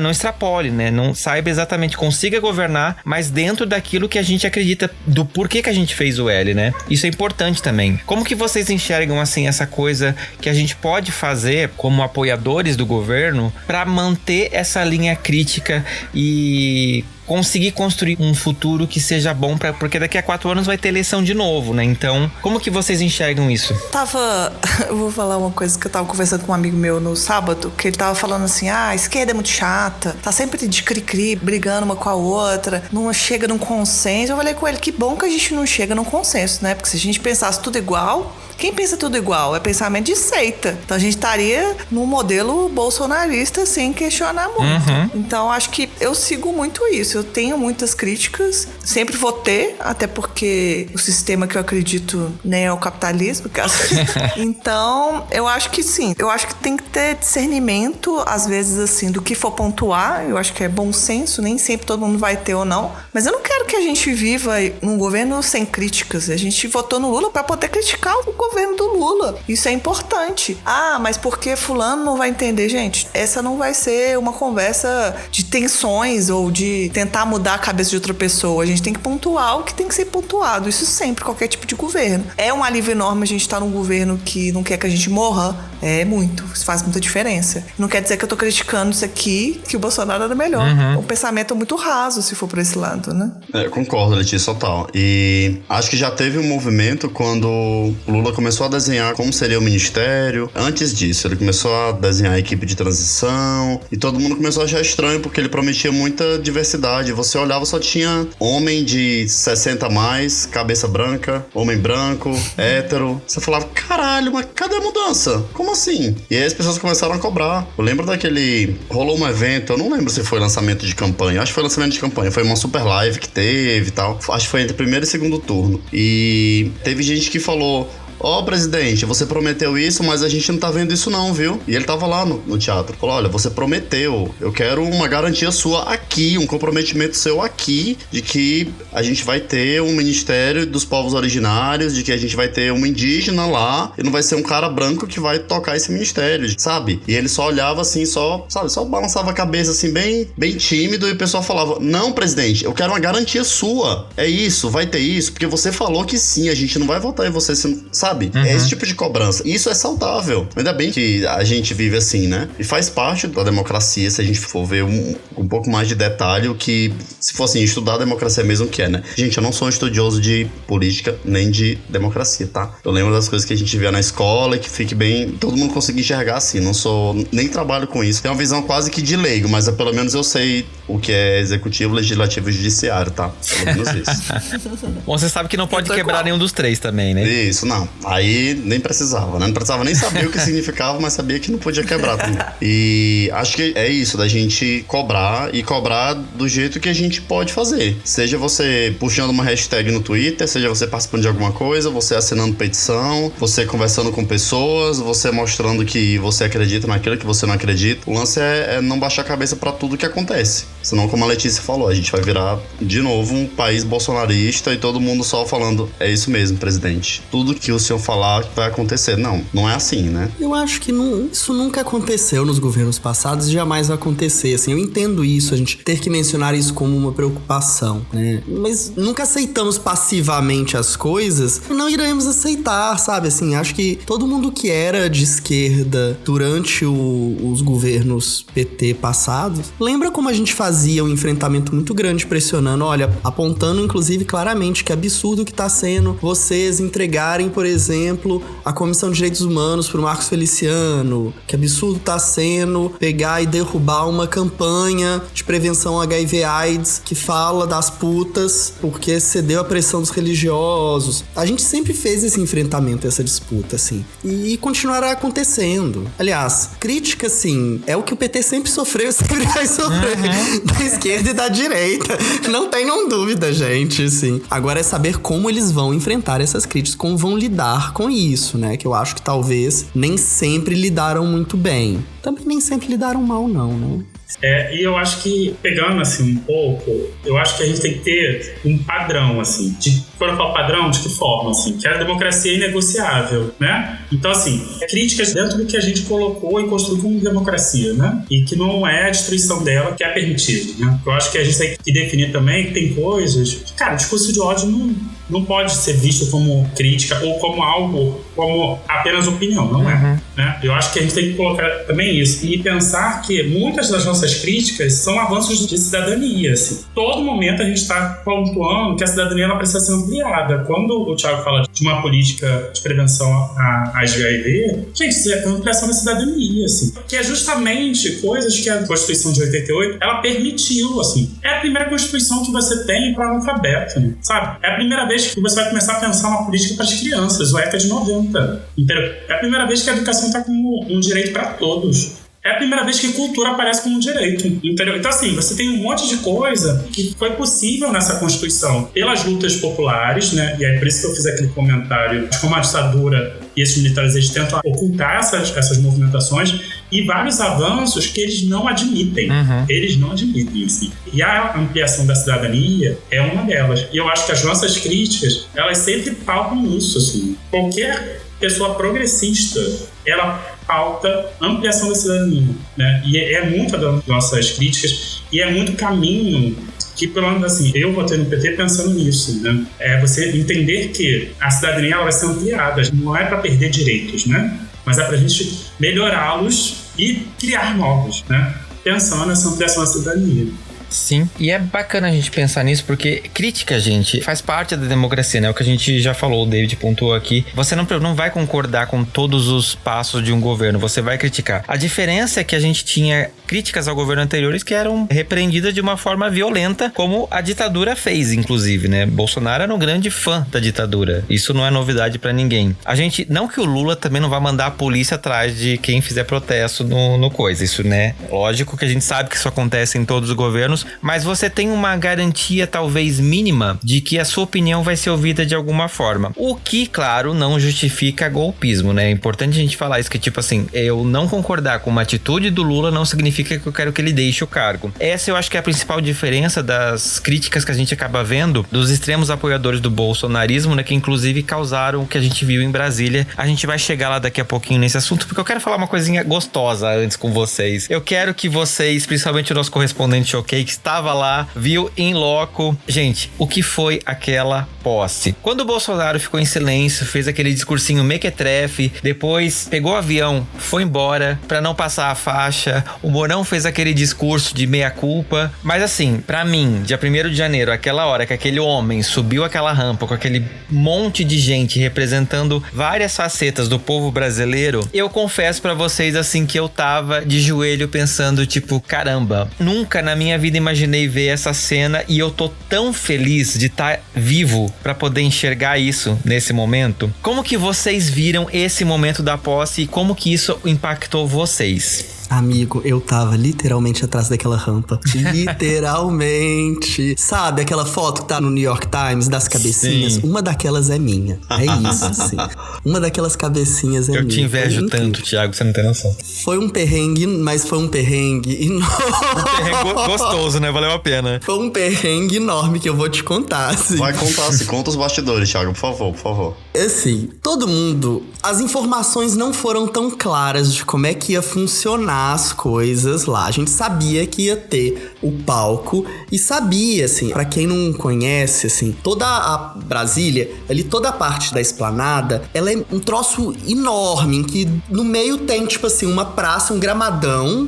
não extrapole, né, não saiba exatamente, consiga governar, mas dentro daquilo que a gente acredita, do porquê que a gente fez o L, né, isso é importante também. Como que vocês enxergam, assim, essa coisa que a gente pode fazer como apoiadores do governo pra manter essa linha crítica e conseguir construir um futuro que seja bom, porque daqui a 4 anos vai ter eleição de novo, né? Então, como que vocês enxergam isso? Eu vou falar uma coisa que eu tava conversando com um amigo meu no sábado, que ele tava falando assim, a esquerda é muito chata, tá sempre de cri-cri, brigando uma com a outra, não chega num consenso. Eu falei com ele, que bom que a gente não chega num consenso, né? Porque se a gente pensasse tudo igual, quem pensa tudo igual? É pensamento de seita. Então a gente estaria num modelo bolsonarista sem questionar muito. Então acho que eu sigo muito isso. Eu tenho muitas críticas, sempre vou ter, até porque o sistema que eu acredito nem é o capitalismo. Então eu acho que sim. Eu acho que tem que ter discernimento, às vezes, assim, do que for pontuar. Eu acho que é bom senso, nem sempre todo mundo vai ter ou não. Mas eu não quero que a gente viva num governo sem críticas. A gente votou no Lula para poder criticar o governo do Lula. Isso é importante. Mas por que fulano não vai entender? Gente, essa não vai ser uma conversa de tensões ou de tentar mudar a cabeça de outra pessoa. A gente tem que pontuar o que tem que ser pontuado. Isso sempre, qualquer tipo de governo. É um alívio enorme a gente estar num governo que não quer que a gente morra. É muito. Isso faz muita diferença. Não quer dizer que eu tô criticando isso aqui, que o Bolsonaro era melhor. O pensamento é muito raso, se for por esse lado, né? Concordo, Letícia, total. E acho que já teve um movimento quando o Lula começou a desenhar como seria o ministério. Antes disso, ele começou a desenhar a equipe de transição e todo mundo começou a achar estranho porque ele prometia muita diversidade. Você olhava, só tinha homem de 60 a mais, cabeça branca, homem branco, hétero. Você falava, caralho, mas cadê a mudança? Como assim? E aí as pessoas começaram a cobrar. Eu lembro rolou um evento, eu não lembro se foi lançamento de campanha, acho que foi lançamento de campanha, foi uma super live que teve e tal. Acho que foi entre primeiro e segundo turno. E teve gente que falou, presidente, você prometeu isso, mas a gente não tá vendo isso não, viu? E ele tava lá no teatro. Falou, olha, você prometeu. Eu quero uma garantia sua aqui, um comprometimento seu aqui, de que a gente vai ter um ministério dos povos originários, de que a gente vai ter um indígena lá, e não vai ser um cara branco que vai tocar esse ministério, sabe? E ele só olhava assim, só balançava a cabeça assim, bem tímido, e o pessoal falava, não, presidente, eu quero uma garantia sua. É isso, vai ter isso, porque você falou que sim, a gente não vai votar em você, sabe? sabe? É esse tipo de cobrança. E isso é saudável. Ainda bem que a gente vive assim, né? E faz parte da democracia, se a gente for ver um pouco mais de detalhe, o que, se for assim, estudar a democracia mesmo que é, né? Gente, eu não sou um estudioso de política, nem de democracia, tá? Eu lembro das coisas que a gente via na escola e que fique bem... Todo mundo conseguir enxergar assim. Não sou... Nem trabalho com isso. Tenho uma visão quase que de leigo, mas pelo menos eu sei o que é executivo, legislativo e judiciário, tá? Pelo menos isso. Bom, você sabe que não pode quebrar nenhum dos três também, né? Isso, não. Aí nem precisava, né? Não precisava nem saber o que significava, mas sabia que não podia quebrar também. E acho que é isso, da gente cobrar, e cobrar do jeito que a gente pode fazer. Seja você puxando uma hashtag no Twitter, seja você participando de alguma coisa, você assinando petição, você conversando com pessoas, você mostrando que você acredita naquilo que você não acredita. O lance é não baixar a cabeça pra tudo que acontece. Senão, como a Letícia falou, a gente vai virar de novo um país bolsonarista e todo mundo só falando, é isso mesmo, presidente. Tudo que o senhor falar vai acontecer. Não é assim, né? Eu acho que isso nunca aconteceu nos governos passados e jamais vai acontecer. Assim, eu entendo isso, a gente ter que mencionar isso como uma preocupação, né? Mas nunca aceitamos passivamente as coisas e não iremos aceitar, sabe? Assim, acho que todo mundo que era de esquerda durante os governos PT passados, lembra como a gente fazia um enfrentamento muito grande pressionando, olha, apontando inclusive claramente que absurdo que tá sendo vocês entregarem, por exemplo, a Comissão de Direitos Humanos pro Marcos Feliciano, que absurdo tá sendo pegar e derrubar uma campanha de prevenção HIV/AIDS que fala das putas porque cedeu à pressão dos religiosos. A gente sempre fez esse enfrentamento, essa disputa, assim, e continuará acontecendo. Aliás, crítica, assim, é o que o PT sempre sofreu e sempre vai sofrer, da esquerda e da direita. Não tenham dúvida, gente, assim. Agora é saber como eles vão enfrentar essas críticas, como vão lidar com isso, né? Que eu acho que talvez nem sempre lidaram muito bem. Também nem sempre lidaram mal, não, né? E eu acho que, pegando assim um pouco, eu acho que a gente tem que ter um padrão, assim, quando eu falo padrão, de que forma, assim, que a democracia é inegociável, né? Então, assim, críticas dentro do que a gente colocou e construiu como democracia, né? E que não é a destruição dela que é permitido, né? Eu acho que a gente tem que definir também que tem coisas... Cara, o discurso de ódio não pode ser visto como crítica ou como algo, como apenas opinião, não é, né? Eu acho que a gente tem que colocar também isso e pensar que muitas das nossas críticas são avanços de cidadania, assim. Todo momento a gente está pontuando que a cidadania ela precisa ser ampliada. Quando o Thiago fala de uma política de prevenção a HIV, gente, é ampliação da cidadania, assim. Que é justamente coisas que a Constituição de 88, ela permitiu, assim. É a primeira Constituição que você tem para analfabeto, né? Sabe? É a primeira vez que você vai começar a pensar uma política para as crianças, o ECA de 90. Entendeu? É a primeira vez que a educação está como um direito para todos. É a primeira vez que cultura aparece como um direito, entendeu? Então, assim, você tem um monte de coisa que foi possível nessa Constituição pelas lutas populares, né? E é por isso que eu fiz aquele comentário de como a ditadura e esses militares, eles tentam ocultar essas movimentações e vários avanços que eles não admitem. Eles não admitem, assim. E a ampliação da cidadania é uma delas. E eu acho que as nossas críticas, elas sempre pautam isso, assim. Qualquer pessoa progressista, ela pauta ampliação da cidadania, né? E é muita das nossas críticas e é muito caminho que, pelo menos assim, eu votei no PT pensando nisso, né? É você entender que a cidadania ela vai ser ampliada, não é para perder direitos, né? Mas é para a gente melhorá-los e criar novos, né? Pensando nessa ampliação da cidadania. Sim, e é bacana a gente pensar nisso porque crítica, gente, faz parte da democracia, né? O que a gente já falou, o David pontuou aqui. Você não vai concordar com todos os passos de um governo, você vai criticar. A diferença é que a gente tinha críticas ao governo anteriores que eram repreendidas de uma forma violenta, como a ditadura fez, inclusive, né? Bolsonaro era um grande fã da ditadura. Isso não é novidade pra ninguém. A gente, não que o Lula também não vai mandar a polícia atrás de quem fizer protesto no coisa, isso, né? Lógico que a gente sabe que isso acontece em todos os governos, mas você tem uma garantia talvez mínima de que a sua opinião vai ser ouvida de alguma forma. O que, claro, não justifica golpismo, né? É importante a gente falar isso, que tipo assim, eu não concordar com uma atitude do Lula não significa significa que eu quero que ele deixe o cargo. Essa eu acho que é a principal diferença das críticas que a gente acaba vendo dos extremos apoiadores do bolsonarismo, né, que inclusive causaram o que a gente viu em Brasília. A gente vai chegar lá daqui a pouquinho nesse assunto, porque eu quero falar uma coisinha gostosa antes com vocês. Eu quero que vocês, principalmente o nosso correspondente OK, que estava lá, viu em loco. Gente, o que foi aquela posse? Quando o Bolsonaro ficou em silêncio, fez aquele discursinho mequetrefe, depois pegou o avião, foi embora pra não passar a faixa, o Mourão fez aquele discurso de meia-culpa, mas assim, pra mim, dia 1º de janeiro, aquela hora que aquele homem subiu aquela rampa com aquele monte de gente representando várias facetas do povo brasileiro, eu confesso pra vocês assim que eu tava de joelho pensando tipo, caramba, nunca na minha vida imaginei ver essa cena e eu tô tão feliz de estar vivo pra poder enxergar isso nesse momento. Como que vocês viram esse momento da posse e como que isso impactou vocês? Amigo, eu tava literalmente atrás daquela rampa. Literalmente. Sabe aquela foto que tá no New York Times das cabecinhas? Sim. Uma daquelas é minha. É isso, assim. Uma daquelas cabecinhas é minha. Eu te invejo tanto, Thiago, você não tem noção. Foi um perrengue, mas foi um perrengue enorme. Um perrengue gostoso, né? Valeu a pena. Foi um perrengue enorme que eu vou te contar, assim. Vai contar, se conta os bastidores, Thiago, por favor, por favor. Assim, todo mundo... As informações não foram tão claras de como é que ia funcionar as coisas lá. A gente sabia que ia ter o palco e sabia, assim, pra quem não conhece, assim, toda a Brasília, ali toda a parte da esplanada, ela é um troço enorme, em que no meio tem, tipo assim, uma praça, um gramadão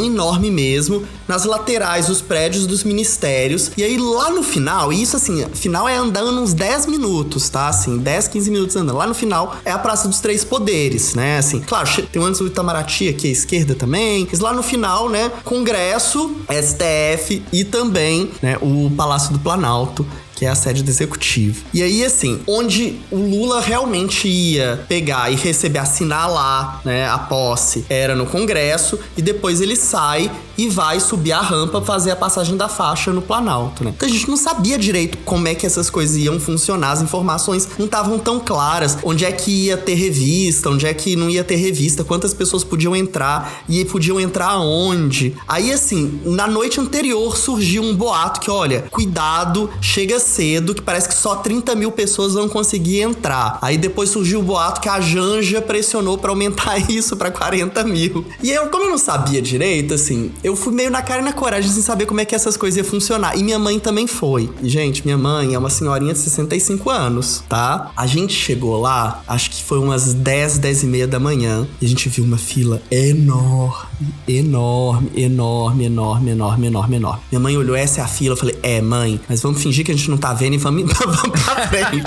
enorme mesmo, nas laterais os prédios dos ministérios, e aí lá no final, e isso assim, final é andando uns 10 minutos, tá? Assim, 10, 15 minutos andando. Lá no final é a Praça dos Três Poderes, né? Assim, claro, tem antes o Itamaraty aqui à esquerda também, mas lá no final, né, Congresso, STF e também, né, o Palácio do Planalto, que é a sede do executivo. E aí, assim, onde o Lula realmente ia pegar e receber, assinar lá, né, a posse, era no Congresso, e depois ele sai e vai subir a rampa, fazer a passagem da faixa no Planalto, né? Então a gente não sabia direito como é que essas coisas iam funcionar, as informações não estavam tão claras, onde é que ia ter revista, onde é que não ia ter revista, quantas pessoas podiam entrar e podiam entrar aonde. Aí, assim, na noite anterior surgiu um boato que, olha, cuidado, chega cedo, que parece que só 30 mil pessoas vão conseguir entrar. Aí depois surgiu o boato que a Janja pressionou pra aumentar isso pra 40 mil. E eu, como eu não sabia direito, assim, eu fui meio na cara e na coragem sem saber como é que essas coisas iam funcionar. E minha mãe também foi. E, gente, minha mãe é uma senhorinha de 65 anos, tá? A gente chegou lá, acho que foi umas 10, 10 e meia da manhã, e a gente viu uma fila enorme. Minha mãe olhou, essa é a fila. Eu falei, mãe, mas vamos fingir que a gente não tá vendo e vamos pra frente.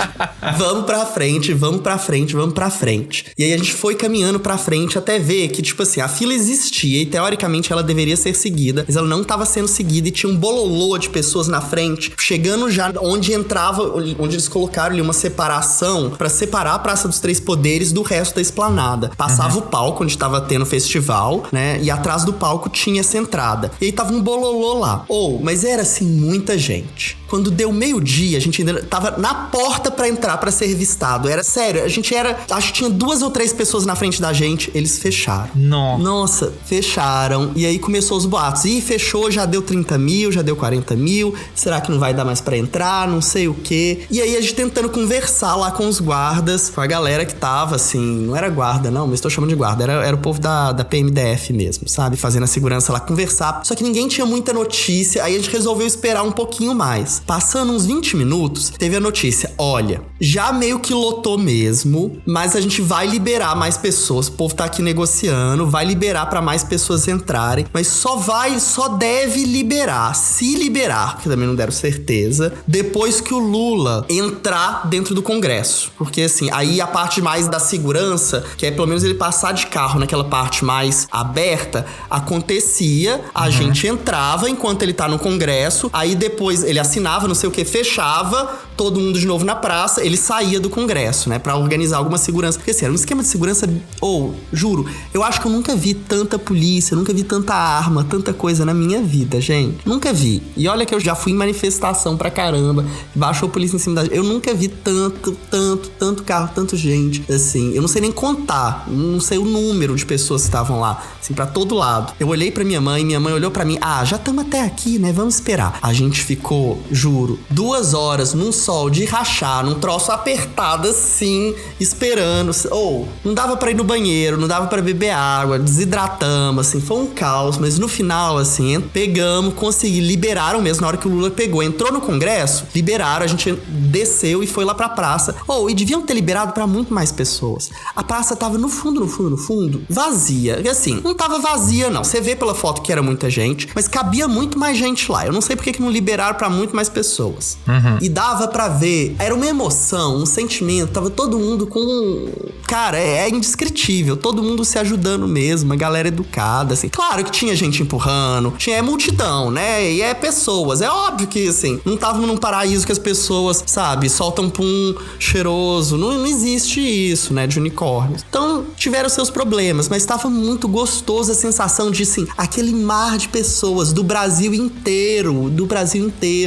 vamos pra frente. E aí a gente foi caminhando pra frente até ver que, tipo assim, a fila existia e teoricamente ela deveria ser seguida, mas ela não tava sendo seguida e tinha um bololô de pessoas na frente, chegando já onde entrava, onde eles colocaram ali uma separação pra separar a Praça dos Três Poderes do resto da esplanada. Passava o palco onde tava tendo festival, né? E atrás do palco tinha essa entrada. E aí tava um bololô lá. Mas era assim, muita gente. Quando deu meio-dia, a gente ainda tava na porta pra entrar, pra ser revistado. Era sério, acho que tinha 2 ou 3 pessoas na frente da gente, eles fecharam. Nossa, fecharam. E aí começou os boatos. Ih, fechou, já deu 30 mil, já deu 40 mil. Será que não vai dar mais pra entrar? Não sei o quê. E aí a gente tentando conversar lá com os guardas, com a galera que tava, assim, não era guarda não, mas tô chamando de guarda. Era o povo da PMDF mesmo, sabe? Fazendo a segurança lá, conversar. Só que ninguém tinha muita notícia. Aí a gente resolveu esperar um pouquinho mais. Passando uns 20 minutos, teve a notícia, olha, já meio que lotou mesmo, mas a gente vai liberar mais pessoas, o povo tá aqui negociando, vai liberar pra mais pessoas entrarem, mas só deve liberar, se liberar, porque também não deram certeza, depois que o Lula entrar dentro do Congresso, porque assim, aí a parte mais da segurança, que é pelo menos ele passar de carro naquela parte mais aberta, acontecia, a gente entrava enquanto ele tá no Congresso, aí depois ele assinava, não sei o que, fechava, todo mundo de novo na praça, ele saía do Congresso, né? Pra organizar alguma segurança. Porque assim, era um esquema de segurança... juro, eu acho que eu nunca vi tanta polícia, nunca vi tanta arma, tanta coisa na minha vida, gente. Nunca vi. E olha que eu já fui em manifestação pra caramba, baixou a polícia em cima da gente. Eu nunca vi tanto carro, tanta gente, assim. Eu não sei nem contar, não sei o número de pessoas que estavam lá, assim, pra todo lado. Eu olhei pra minha mãe olhou pra mim, já estamos até aqui, né? Vamos esperar. A gente ficou, juro, 2 horas num sol de rachar, num troço apertado assim, esperando. Não dava pra ir no banheiro, não dava pra beber água, desidratamos, assim, foi um caos, mas no final, assim, pegamos, liberaram mesmo, na hora que o Lula pegou, entrou no Congresso, liberaram, a gente desceu e foi lá pra praça. E deviam ter liberado pra muito mais pessoas. A praça tava no fundo, vazia. E assim, não tava vazia, não. Você vê pela foto que era muita gente, mas cabia muito mais gente lá. Eu não sei por que não liberaram pra muito mais pessoas. E dava pra ver, era uma emoção, um sentimento, tava todo mundo com... Cara, é indescritível, todo mundo se ajudando mesmo, a galera educada, assim. Claro que tinha gente empurrando, tinha multidão, né? E pessoas, é óbvio que, assim, não tava num paraíso que as pessoas, sabe, soltam pum cheiroso, não existe isso, né, de unicórnios. Então, tiveram seus problemas, mas tava muito gostoso a sensação de, assim, aquele mar de pessoas do Brasil inteiro,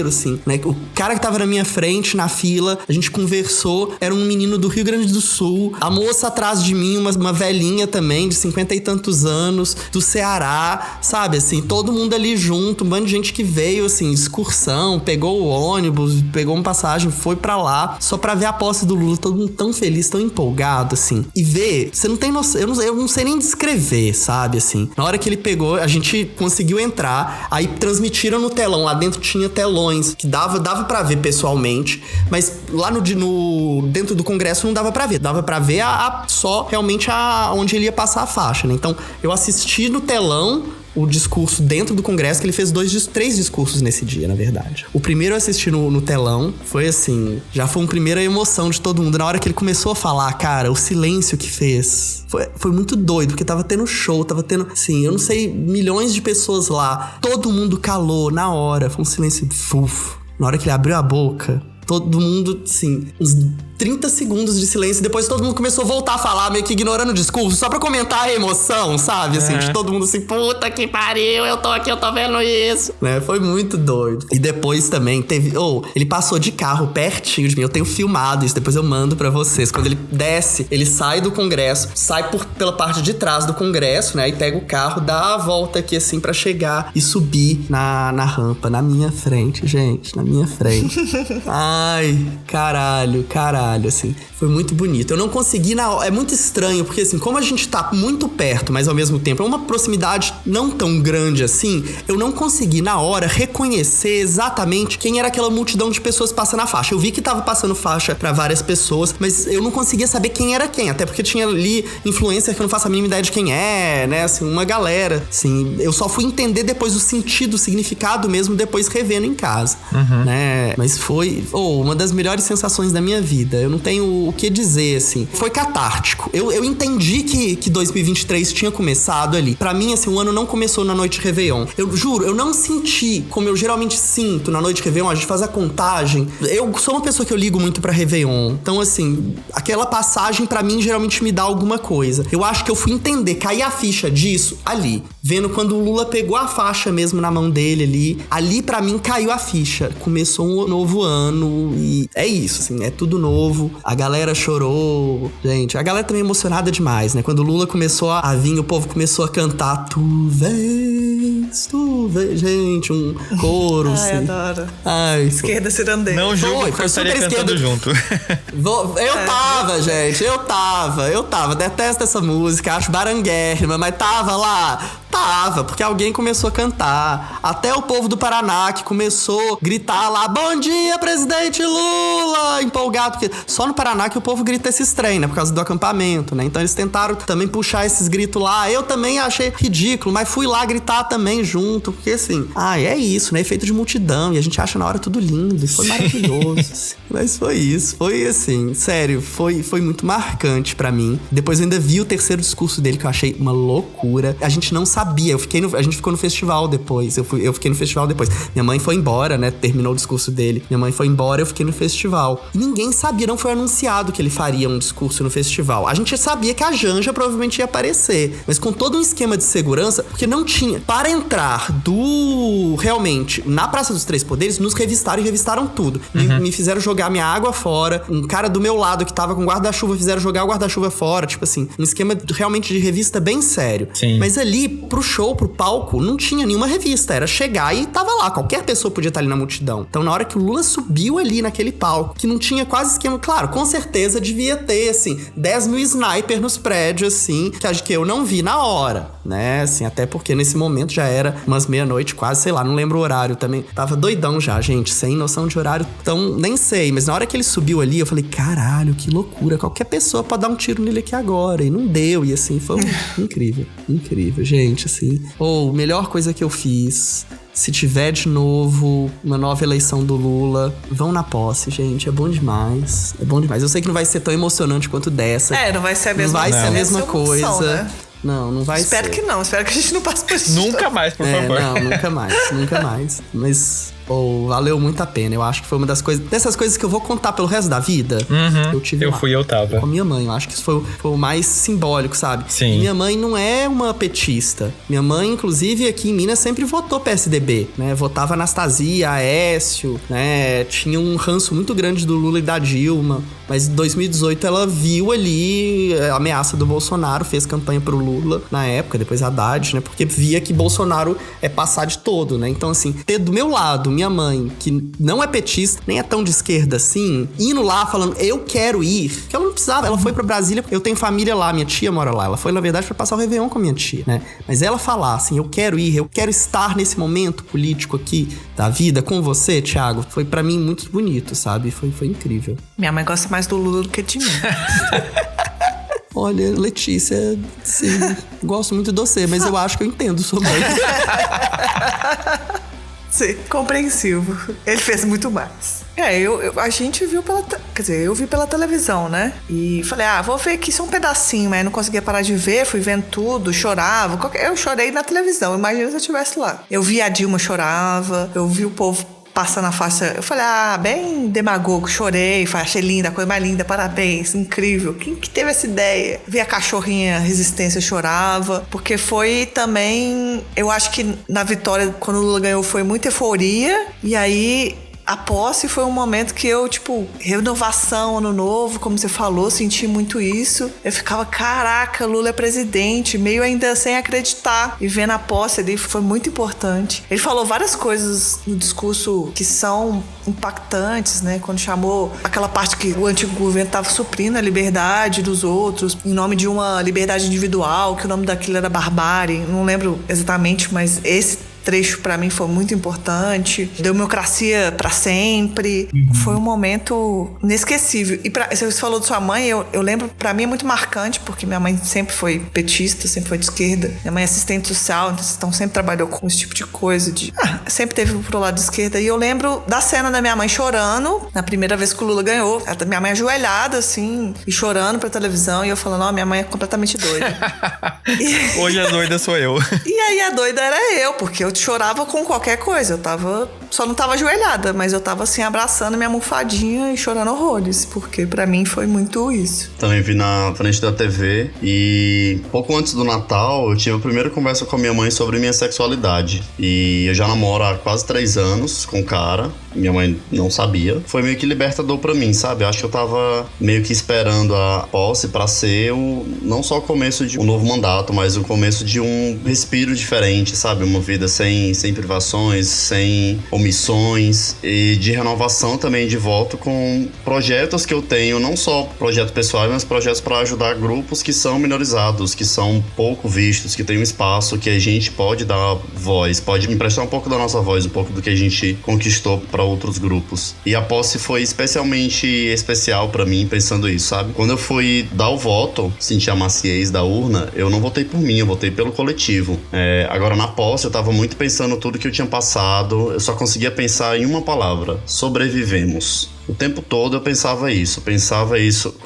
assim, né? O cara que tava na minha frente, na fila, a gente conversou, era um menino do Rio Grande do Sul, a moça atrás de mim, uma velhinha também, de 50 e tantos anos, do Ceará, sabe, assim, todo mundo ali junto, um bando de gente que veio, assim, excursão, pegou o ônibus, pegou uma passagem, foi pra lá, só pra ver a posse do Lula, todo mundo tão feliz, tão empolgado, assim, e ver, você não tem noção, eu não sei nem descrever, sabe, assim, na hora que ele pegou, a gente conseguiu entrar, aí transmitiram no telão, lá dentro tinha telões, que dava pra ver pessoalmente, mas lá dentro do Congresso não dava pra ver só realmente onde ele ia passar a faixa, né, então eu assisti no telão o discurso dentro do Congresso, que ele fez 3 discursos nesse dia, na verdade. O primeiro eu assisti no telão, foi assim, já foi uma primeira emoção de todo mundo. Na hora que ele começou a falar, cara, o silêncio que fez, foi muito doido, porque tava tendo show, tava tendo, assim, eu não sei, milhões de pessoas lá, todo mundo calou na hora, foi um silêncio fufo. Na hora que ele abriu a boca, todo mundo, assim, uns 30 segundos de silêncio, e depois todo mundo começou a voltar a falar, meio que ignorando o discurso, só pra comentar a emoção, sabe? Assim, de todo mundo assim, puta que pariu, eu tô aqui, eu tô vendo isso. Né? Foi muito doido. E depois também teve... ele passou de carro pertinho de mim, eu tenho filmado isso, depois eu mando pra vocês. Quando ele desce, ele sai do Congresso, sai pela parte de trás do Congresso, né? E pega o carro, dá a volta aqui, assim, pra chegar e subir na rampa, na minha frente, gente, na minha frente. Ai, caralho, assim, foi muito bonito. Eu não consegui é muito estranho, porque assim, como a gente tá muito perto, mas ao mesmo tempo é uma proximidade não tão grande assim, eu não consegui na hora reconhecer exatamente quem era aquela multidão de pessoas passando a faixa. Eu vi que tava passando faixa pra várias pessoas, mas eu não conseguia saber quem era quem, até porque tinha ali influencer que eu não faço a mínima ideia de quem é, né, assim, uma galera, assim, eu só fui entender depois o sentido, o significado mesmo, depois revendo em casa, né, mas foi, uma das melhores sensações da minha vida. Eu não tenho o que dizer, assim. Foi catártico. Eu entendi que 2023 tinha começado ali. Pra mim, assim, o ano não começou na noite de Réveillon. Eu juro, eu não senti como eu geralmente sinto na noite de Réveillon, a gente faz a contagem. Eu sou uma pessoa que eu ligo muito pra Réveillon. Então, assim, aquela passagem pra mim geralmente me dá alguma coisa. Eu acho que eu fui entender, cair a ficha disso ali. Vendo quando o Lula pegou a faixa mesmo na mão dele ali. Ali, pra mim, caiu a ficha. Começou um novo ano e é isso, assim, é tudo novo. A galera chorou. Gente, a galera também emocionada demais, né? Quando o Lula começou a vir, o povo começou a cantar Tu vens, gente, um coro. Ai, assim. Adoro. Ai, esquerda cirandeira. Não julgo que eu estaria cantando junto. Eu tava, gente, eu tava. Detesto essa música, acho baranguérrima, mas tava lá. Tava, porque alguém começou a cantar. Até o povo do Paraná que começou a gritar lá, bom dia, presidente Lula! Empolgado, porque só no Paraná que o povo grita esses trem, né? Por causa do acampamento, né? Então eles tentaram também puxar esses gritos lá. Eu também achei ridículo, mas fui lá gritar também junto, porque assim, é isso, né? Efeito de multidão, e a gente acha na hora tudo lindo, e foi maravilhoso. Assim. Mas foi isso. Foi assim, sério, foi muito marcante pra mim. Depois eu ainda vi o terceiro discurso dele, que eu achei uma loucura. A gente não sabia. A gente ficou no festival depois. Eu fiquei no festival depois. Minha mãe foi embora, né? Terminou o discurso dele. Minha mãe foi embora, eu fiquei no festival. E ninguém sabia, não foi anunciado que ele faria um discurso no festival. A gente sabia que a Janja provavelmente ia aparecer. Mas com todo um esquema de segurança, porque não tinha. Para entrar realmente, na Praça dos Três Poderes, nos revistaram e revistaram tudo. Me fizeram jogar minha água fora. Um cara do meu lado que tava com guarda-chuva, fizeram jogar o guarda-chuva fora. Tipo assim, um esquema realmente de revista bem sério. Sim. Mas ali, pro show, pro palco, não tinha nenhuma revista. Era chegar e tava lá. Qualquer pessoa podia estar ali na multidão. Então, na hora que o Lula subiu ali naquele palco, que não tinha quase esquema... Claro, com certeza devia ter, assim, 10 mil sniper nos prédios, assim, que eu não vi na hora, né? Assim, até porque nesse momento já era umas meia-noite quase, sei lá, não lembro o horário também. Tava doidão já, gente, sem noção de horário. Então, nem sei. Mas na hora que ele subiu ali, eu falei, caralho, que loucura. Qualquer pessoa pode dar um tiro nele aqui agora. E não deu. E assim, foi incrível. Incrível, gente, assim. Melhor coisa que eu fiz... Se tiver de novo uma nova eleição do Lula, vão na posse, gente. É bom demais. É bom demais. Eu sei que não vai ser tão emocionante quanto dessa. Não vai ser a mesma coisa. Não vai ser a mesma coisa. Emoção, né? Não vai ser. Espero que não. Espero que a gente não passe por isso. Nunca mais, por favor. Não, nunca mais. Nunca mais. Mas... valeu muito a pena. Eu acho que foi uma das coisas... Dessas coisas que eu vou contar pelo resto da vida. Eu tava. Com a minha mãe. Eu acho que isso foi o mais simbólico, sabe? Sim. E minha mãe não é uma petista. Minha mãe, inclusive, aqui em Minas, sempre votou PSDB, né? Votava Anastasia, Aécio, né? Tinha um ranço muito grande do Lula e da Dilma. Mas em 2018 ela viu ali a ameaça do Bolsonaro, fez campanha pro Lula na época, depois Haddad, né? Porque via que Bolsonaro é passar de todo, né? Então, assim, ter do meu lado minha mãe, que não é petista, nem é tão de esquerda assim, indo lá falando, eu quero ir, que ela não precisava, ela foi pra Brasília, eu tenho família lá, minha tia mora lá, ela foi, na verdade, pra passar o Réveillon com a minha tia, né? Mas ela falar assim, eu quero ir, eu quero estar nesse momento político aqui da vida com você, Thiago, foi pra mim muito bonito, sabe? Foi incrível. Minha mãe gosta mais do Lula do que de mim. Olha, Letícia, sim, gosto muito de você, mas eu acho que eu entendo sua mãe. Sim, compreensivo. Ele fez muito mais. A gente viu eu vi pela televisão, né? E falei, vou ver aqui só um pedacinho, mas não conseguia parar de ver, fui vendo tudo, chorava. Eu chorei na televisão, imagina se eu estivesse lá. Eu vi a Dilma, chorava, eu vi o povo passando a faixa, eu falei, bem demagogo, chorei, achei linda, a coisa mais linda, parabéns, incrível. Quem que teve essa ideia? Vi a cachorrinha Resistência, chorava, porque foi também, eu acho que na vitória, quando o Lula ganhou, foi muita euforia, e aí a posse foi um momento que eu, renovação, ano novo, como você falou, senti muito isso. Eu ficava, caraca, Lula é presidente, meio ainda sem acreditar. E vendo a posse dele foi muito importante. Ele falou várias coisas no discurso que são impactantes, né? Quando chamou aquela parte que o antigo governo estava suprindo a liberdade dos outros, em nome de uma liberdade individual, que o nome daquilo era barbárie. Não lembro exatamente, mas esse trecho pra mim foi muito importante. Democracia pra sempre. Foi um momento inesquecível. E você falou de sua mãe, eu lembro, pra mim é muito marcante, porque minha mãe sempre foi petista, sempre foi de esquerda. Minha mãe é assistente social, então sempre trabalhou com esse tipo de coisa. Sempre teve pro lado de esquerda. E eu lembro da cena da minha mãe chorando, na primeira vez que o Lula ganhou. Minha mãe ajoelhada, assim, e chorando pra televisão. E eu falando, minha mãe é completamente doida. Hoje a doida sou eu. E aí a doida era eu, porque eu chorava com qualquer coisa. Só não tava ajoelhada, mas eu tava assim, abraçando minha almofadinha e chorando horrores, porque pra mim foi muito isso. Também vi na frente da TV e pouco antes do Natal eu tive a primeira conversa com a minha mãe sobre minha sexualidade. E eu já namoro há quase 3 anos com um cara, minha mãe não sabia. Foi meio que libertador pra mim, sabe? Acho que eu tava meio que esperando a posse pra ser não só o começo de um novo mandato, mas o começo de um respiro diferente, sabe? Uma vida sem privações, sem omissões e de renovação também de voto com projetos que eu tenho, não só projetos pessoais, mas projetos para ajudar grupos que são minorizados, que são pouco vistos, que tem um espaço que a gente pode dar voz, pode emprestar um pouco da nossa voz, um pouco do que a gente conquistou para outros grupos. E a posse foi especialmente especial para mim, pensando isso, sabe? Quando eu fui dar o voto, senti a maciez da urna, eu não votei por mim, eu votei pelo coletivo. Agora na posse eu tava muito pensando tudo que eu tinha passado, eu só conseguia pensar em uma palavra: sobrevivemos. O tempo todo eu pensava isso.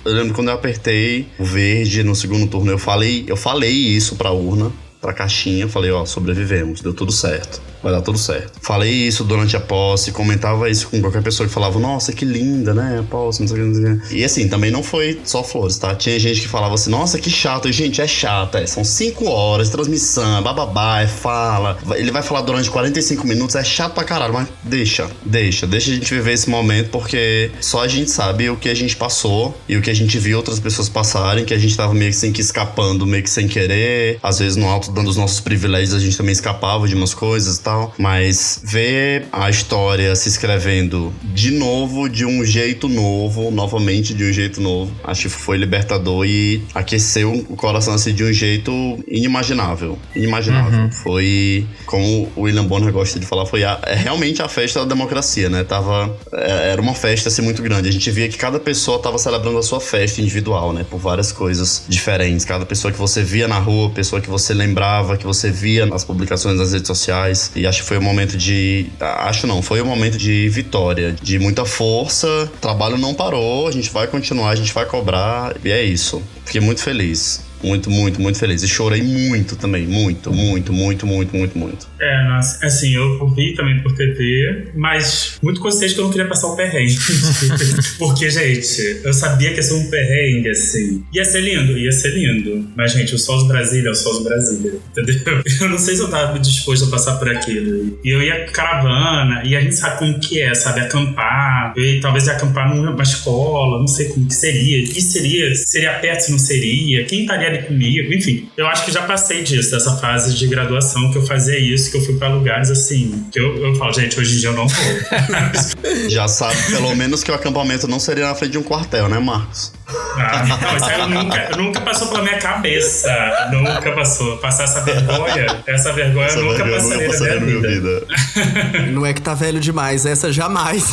Eu lembro quando eu apertei o verde no segundo turno, eu falei isso pra urna, pra caixinha, eu falei, sobrevivemos, deu tudo certo. Vai dar tudo certo. Falei isso durante a posse, comentava isso com qualquer pessoa que falava, nossa, que linda, né, a posse, não sei o que. E assim, também não foi só flores, tá? Tinha gente que falava assim, nossa, que chato. E, gente, é chato, são 5 horas de transmissão, bababá, fala. Ele vai falar durante 45 minutos, é chato pra caralho, mas deixa a gente viver esse momento, porque só a gente sabe o que a gente passou e o que a gente viu outras pessoas passarem, que a gente tava meio que escapando, meio que sem querer. Às vezes, no alto dando os nossos privilégios, a gente também escapava de umas coisas e tal. Mas ver a história se escrevendo de novo, de um jeito novo, novamente de um jeito novo, acho que foi libertador e aqueceu o coração assim de um jeito inimaginável. Foi, como o William Bonner gosta de falar, foi realmente a festa da democracia, né? Era uma festa assim muito grande. A gente via que cada pessoa tava celebrando a sua festa individual, né? Por várias coisas diferentes. Cada pessoa que você via na rua, pessoa que você lembrava, que você via nas publicações nas redes sociais. E acho que foi um momento foi um momento de vitória, de muita força. O trabalho não parou, a gente vai continuar, a gente vai cobrar. E é isso. Fiquei muito feliz. Muito, muito, muito feliz. E chorei muito também. Muito. Nossa, assim, eu vi também por TV, mas muito consciente que eu não queria passar o perrengue. Porque, gente, eu sabia que ia ser um perrengue, assim. Ia ser lindo. Mas, gente, o Sol de Brasília é o Sol de Brasília, entendeu? Eu não sei se eu tava disposto a passar por aquilo. E eu ia caravana, e a gente sabe como que é, sabe? Acampar. Talvez ia acampar numa escola, não sei como que seria. O que seria? Seria perto, se não seria? Quem estaria ali comigo? Enfim, eu acho que já passei disso, dessa fase de graduação, que eu fazia isso, que eu fui pra lugares assim, que eu falo, gente, hoje em dia eu não vou. Já sabe, pelo menos, que o acampamento não seria na frente de um quartel, né, Marcos? Não, isso aí nunca passou pela minha cabeça. Nunca passou. Passar essa vergonha eu nunca passaria na minha vida. Não é que tá velho demais, essa jamais.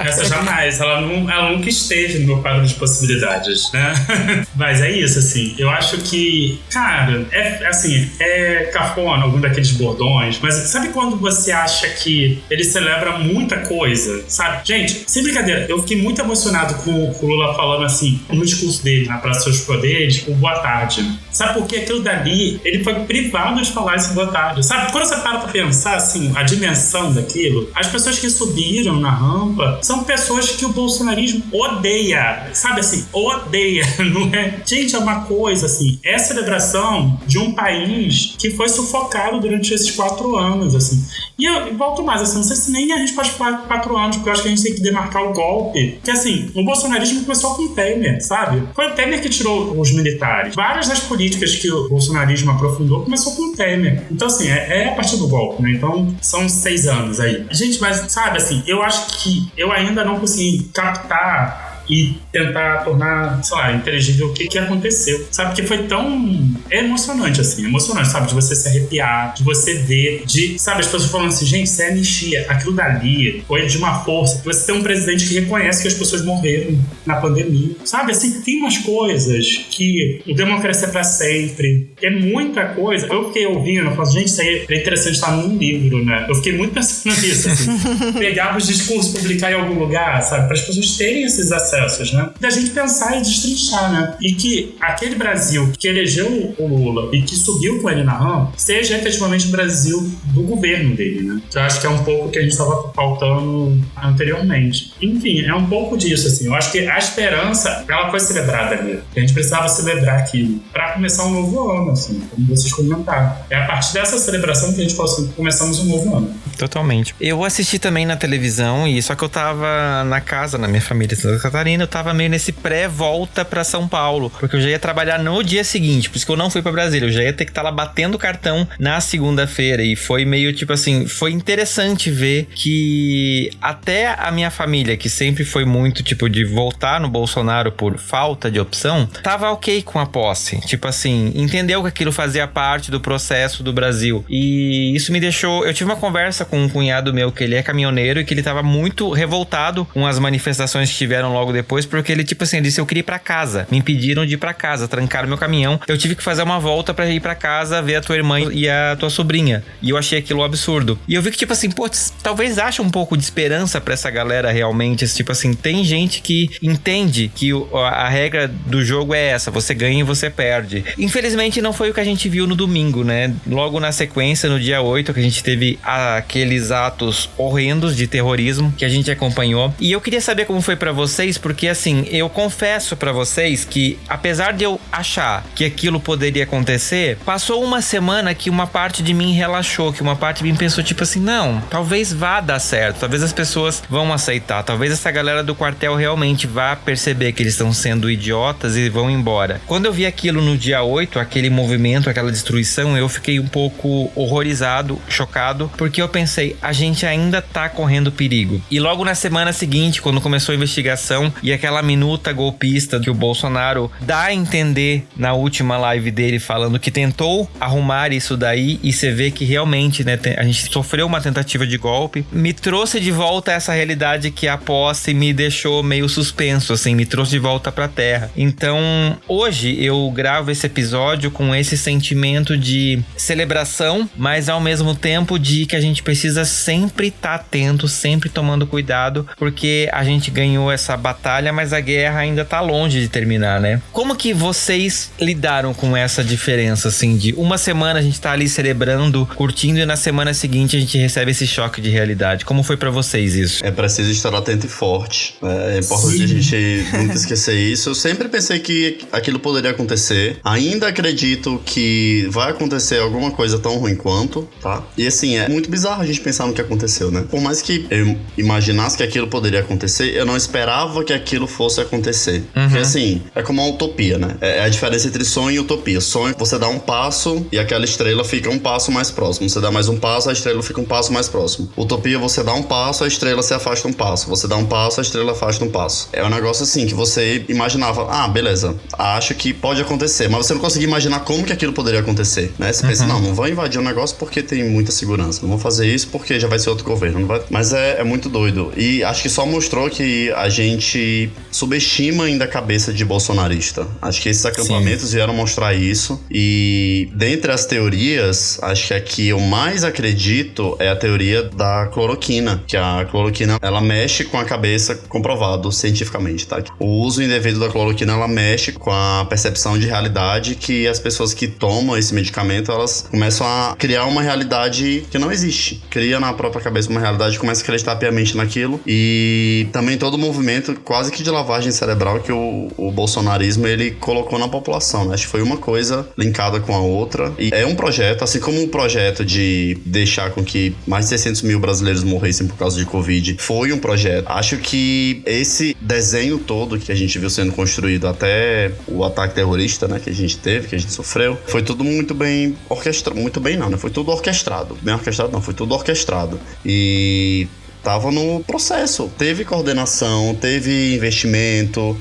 Essa jamais. Ela nunca esteve no meu quadro de possibilidades, né? Mas é isso, assim. Eu acho que, cara, é cafona algum daqueles bordões, mas sabe quando você acha que ele celebra muita coisa, sabe? Gente, sem brincadeira, eu fiquei muito emocionado com o Lula falando assim, no discurso dele na Praça dos Poderes, o boa tarde. Sabe por que aquilo dali, ele foi privado de falar esse boa tarde? Sabe, quando você para pra pensar, assim, a dimensão daquilo, as pessoas que subiram na rampa são pessoas que o bolsonarismo odeia, sabe assim, odeia, não é? Gente, é uma coisa, assim, é a celebração de um país que foi sufocado durante esses 4 anos, assim. E eu volto mais, assim, não sei se nem a gente pode falar 4 anos, porque eu acho que a gente tem que demarcar o golpe. Porque, assim, o bolsonarismo começou com o Temer, sabe? Foi o Temer que tirou os militares. Várias das políticas que o bolsonarismo aprofundou começou com o Temer. Então, assim, é a partir do golpe, né? Então, são 6 anos aí. Gente, mas, sabe, assim, eu acho que eu ainda não consegui captar e tentar tornar, sei lá, inteligível o que aconteceu, sabe? Que foi tão emocionante, assim, sabe? De você se arrepiar, de você ver, sabe? As pessoas falando assim, gente, isso é anistia, aquilo dali foi de uma força. Você tem um presidente que reconhece que as pessoas morreram na pandemia, sabe? Assim, tem umas coisas que o democracia é pra sempre, é muita coisa. Eu fiquei ouvindo, eu falo, gente, isso aí é interessante estar num livro, né? Eu fiquei muito pensando nisso, assim. Pegar os discursos, publicar em algum lugar, sabe? Para as pessoas terem esses acessos, né? Da gente pensar e destrinchar, né? E que aquele Brasil que elegeu o Lula e que subiu com ele na rampa seja efetivamente o Brasil do governo dele, né? Eu acho que é um pouco o que a gente estava pautando anteriormente. Enfim, é um pouco disso, assim. Eu acho que a esperança, ela foi celebrada ali. A gente precisava celebrar aquilo para começar um novo ano, assim, como vocês comentaram. É a partir dessa celebração que a gente falou assim, começamos um novo ano. Totalmente. Eu assisti também na televisão, só que eu tava na casa, na minha família em Santa Catarina, eu tava meio nesse pré-volta pra São Paulo, porque eu já ia trabalhar no dia seguinte, por isso que eu não fui pra Brasília, eu já ia ter que estar lá batendo cartão na segunda-feira, e foi meio tipo assim, foi interessante ver que até a minha família, que sempre foi muito tipo de votar no Bolsonaro por falta de opção, tava ok com a posse, tipo assim, entendeu que aquilo fazia parte do processo do Brasil, e isso me deixou, eu tive uma conversa com um cunhado meu que ele é caminhoneiro e que ele tava muito revoltado com as manifestações que tiveram logo depois, porque ele, tipo assim, ele disse, eu queria ir pra casa. Me impediram de ir pra casa, trancaram meu caminhão. Eu tive que fazer uma volta pra ir pra casa, ver a tua irmã e a tua sobrinha. E eu achei aquilo um absurdo. E eu vi que, tipo assim, pô, talvez ache um pouco de esperança pra essa galera realmente. Tipo assim, tem gente que entende que a regra do jogo é essa, você ganha e você perde. Infelizmente não foi o que a gente viu no domingo, né? Logo na sequência, no dia 8, que a gente teve aqueles atos horrendos de terrorismo que a gente acompanhou. E eu queria saber como foi pra vocês, porque assim, eu confesso pra vocês que, apesar de eu achar que aquilo poderia acontecer, passou uma semana que uma parte de mim relaxou, que uma parte de mim pensou tipo assim, não, talvez vá dar certo, talvez as pessoas vão aceitar, talvez essa galera do quartel realmente vá perceber que eles estão sendo idiotas e vão embora. Quando eu vi aquilo no dia 8, aquele movimento, aquela destruição, eu fiquei um pouco horrorizado, chocado, porque eu pensei, a gente ainda tá correndo perigo. E logo na semana seguinte, quando começou a investigação e aquela minuta golpista que o Bolsonaro dá a entender na última live dele, falando que tentou arrumar isso daí, e você vê que realmente, né, a gente sofreu uma tentativa de golpe, me trouxe de volta essa realidade que a posse me deixou meio suspenso, assim, me trouxe de volta pra terra. Então, hoje eu gravo esse episódio com esse sentimento de celebração, mas ao mesmo tempo de que a gente precisa sempre estar atento, sempre tomando cuidado, porque a gente ganhou essa batalha, mas a guerra ainda tá longe de terminar, né? Como que vocês lidaram com essa diferença, assim, de uma semana a gente tá ali celebrando, curtindo, e na semana seguinte a gente recebe esse choque de realidade? Como foi pra vocês isso? É preciso estar atento e forte. É importante a gente nunca esquecer isso. Eu sempre pensei que aquilo poderia acontecer. Ainda acredito que vai acontecer alguma coisa tão ruim quanto, tá? E assim, é muito bizarro a gente pensar no que aconteceu, né? Por mais que eu imaginasse que aquilo poderia acontecer, eu não esperava que aquilo fosse acontecer. Porque assim, é como uma utopia, né? É a diferença entre sonho e utopia. Sonho, você dá um passo e aquela estrela fica um passo mais próximo. Você dá mais um passo, a estrela fica um passo mais próximo. Utopia, você dá um passo, a estrela se afasta um passo. Você dá um passo, a estrela afasta um passo. É um negócio assim, que você imaginava, ah, beleza, acho que pode acontecer, mas você não conseguia imaginar como que aquilo poderia acontecer, né? Você pensa, não vou invadir um negócio porque tem muita segurança, não vou fazer isso porque já vai ser outro governo, não vai... Mas é muito doido. E acho que só mostrou que a gente subestima ainda a cabeça de bolsonarista. Acho que esses acampamentos vieram mostrar isso. E dentre as teorias, acho que a que eu mais acredito é a teoria da cloroquina, que a cloroquina, ela mexe com a cabeça, comprovado cientificamente, tá? O uso indevido da cloroquina, ela mexe com a percepção de realidade, que as pessoas que tomam esse medicamento, elas começam a criar uma realidade que não existe. Cria na própria cabeça uma realidade, começa a acreditar piamente naquilo. E também todo o movimento quase que de lavagem cerebral que o bolsonarismo, ele colocou na população, né? Acho que foi uma coisa linkada com a outra. E é um projeto, assim como o projeto de deixar com que mais de 600 mil brasileiros morressem por causa de Covid, foi um projeto. Acho que esse desenho todo que a gente viu sendo construído até o ataque terrorista, né, que a gente teve, que a gente sofreu, foi tudo muito bem orquestrado. Muito bem não, né? Foi tudo orquestrado. Bem orquestrado não, foi tudo orquestrado. E tava no processo. Teve coordenação, teve investimento,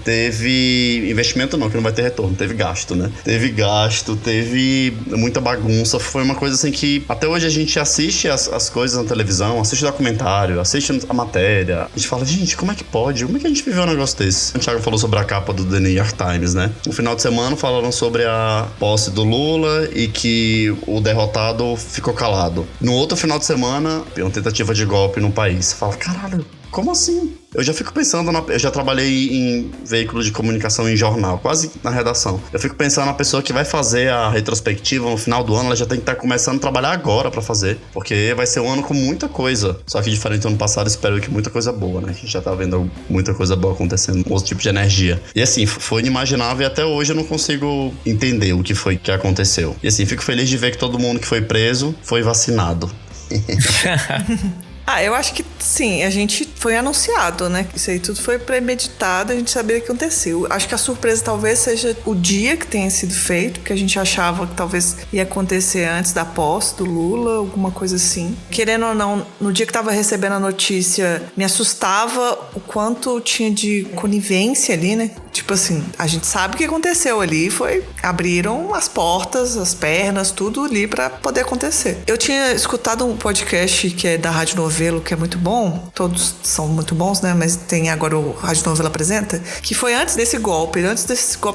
não, que não vai ter retorno, teve gasto, né? Teve gasto, teve muita bagunça. Foi uma coisa assim que até hoje a gente assiste as coisas na televisão, assiste o documentário, assiste a matéria. A gente fala, gente, como é que pode? Como é que a gente viveu um negócio desse? O Thiago falou sobre a capa do The New York Times, né? No final de semana falaram sobre a posse do Lula e que o derrotado ficou calado. No outro final de semana, uma tentativa de golpe no país. Fala, caralho, como assim? Eu já fico pensando, eu já trabalhei em veículo de comunicação em jornal, quase na redação. Eu fico pensando na pessoa que vai fazer a retrospectiva no final do ano, ela já tem que estar começando a trabalhar agora pra fazer, porque vai ser um ano com muita coisa. Só que diferente do ano passado, espero que muita coisa boa, né? A gente já tá vendo muita coisa boa acontecendo, outro tipo de energia. E assim, foi inimaginável e até hoje eu não consigo entender o que foi que aconteceu. E assim, fico feliz de ver que todo mundo que foi preso foi vacinado. Eu acho que sim, a gente foi anunciado, né? Isso aí tudo foi premeditado, a gente sabia o que aconteceu. Acho que a surpresa talvez seja o dia que tenha sido feito, porque a gente achava que talvez ia acontecer antes da posse do Lula, alguma coisa assim. Querendo ou não, no dia que tava recebendo a notícia, me assustava o quanto tinha de conivência ali, né? Tipo assim, a gente sabe o que aconteceu ali, abriram as portas, as pernas, tudo ali pra poder acontecer. Eu tinha escutado um podcast que é da Rádio Novelo, que é muito bom, todos são muito bons, né, mas tem agora o Rádio Novelo Apresenta, que foi antes desse golpe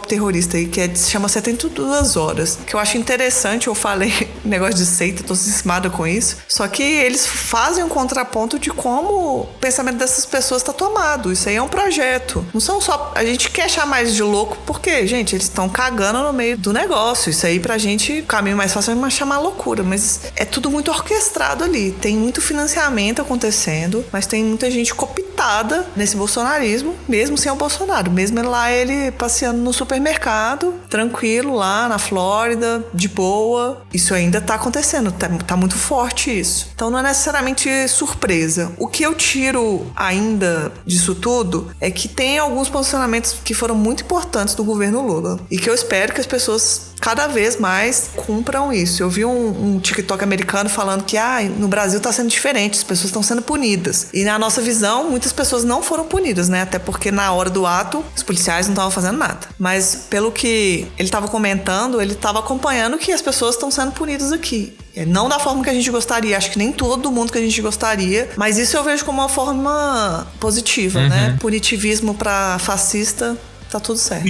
terrorista aí, que se chama 72 Horas, que eu acho interessante. Eu falei negócio de seita, tô cismada com isso, só que eles fazem um contraponto de como o pensamento dessas pessoas tá tomado. Isso aí é um projeto, não são só, a gente quer achar mais de louco, porque, gente, eles estão cagando no meio do negócio. Isso aí pra gente, o caminho mais fácil é chamar loucura, mas é tudo muito orquestrado ali, tem muito financiamento acontecendo, mas tem muita gente cooptada nesse bolsonarismo, mesmo sem o Bolsonaro, mesmo ele passeando no supermercado, tranquilo lá na Flórida, de boa. Isso ainda tá acontecendo, tá muito forte isso. Então não é necessariamente surpresa. O que eu tiro ainda disso tudo é que tem alguns posicionamentos que foram muito importantes do governo Lula e que eu espero que as pessoas cada vez mais cumpram isso. Eu vi um TikTok americano falando que no Brasil tá sendo diferente, as pessoas estão sendo punidas. E na nossa visão, muitas pessoas não foram punidas, né? Até porque na hora do ato, os policiais não estavam fazendo nada. Mas pelo que ele estava comentando, ele estava acompanhando que as pessoas estão sendo punidas aqui. Não da forma que a gente gostaria, acho que nem todo mundo que a gente gostaria, mas isso eu vejo como uma forma positiva, né? Punitivismo pra fascista, tá tudo certo.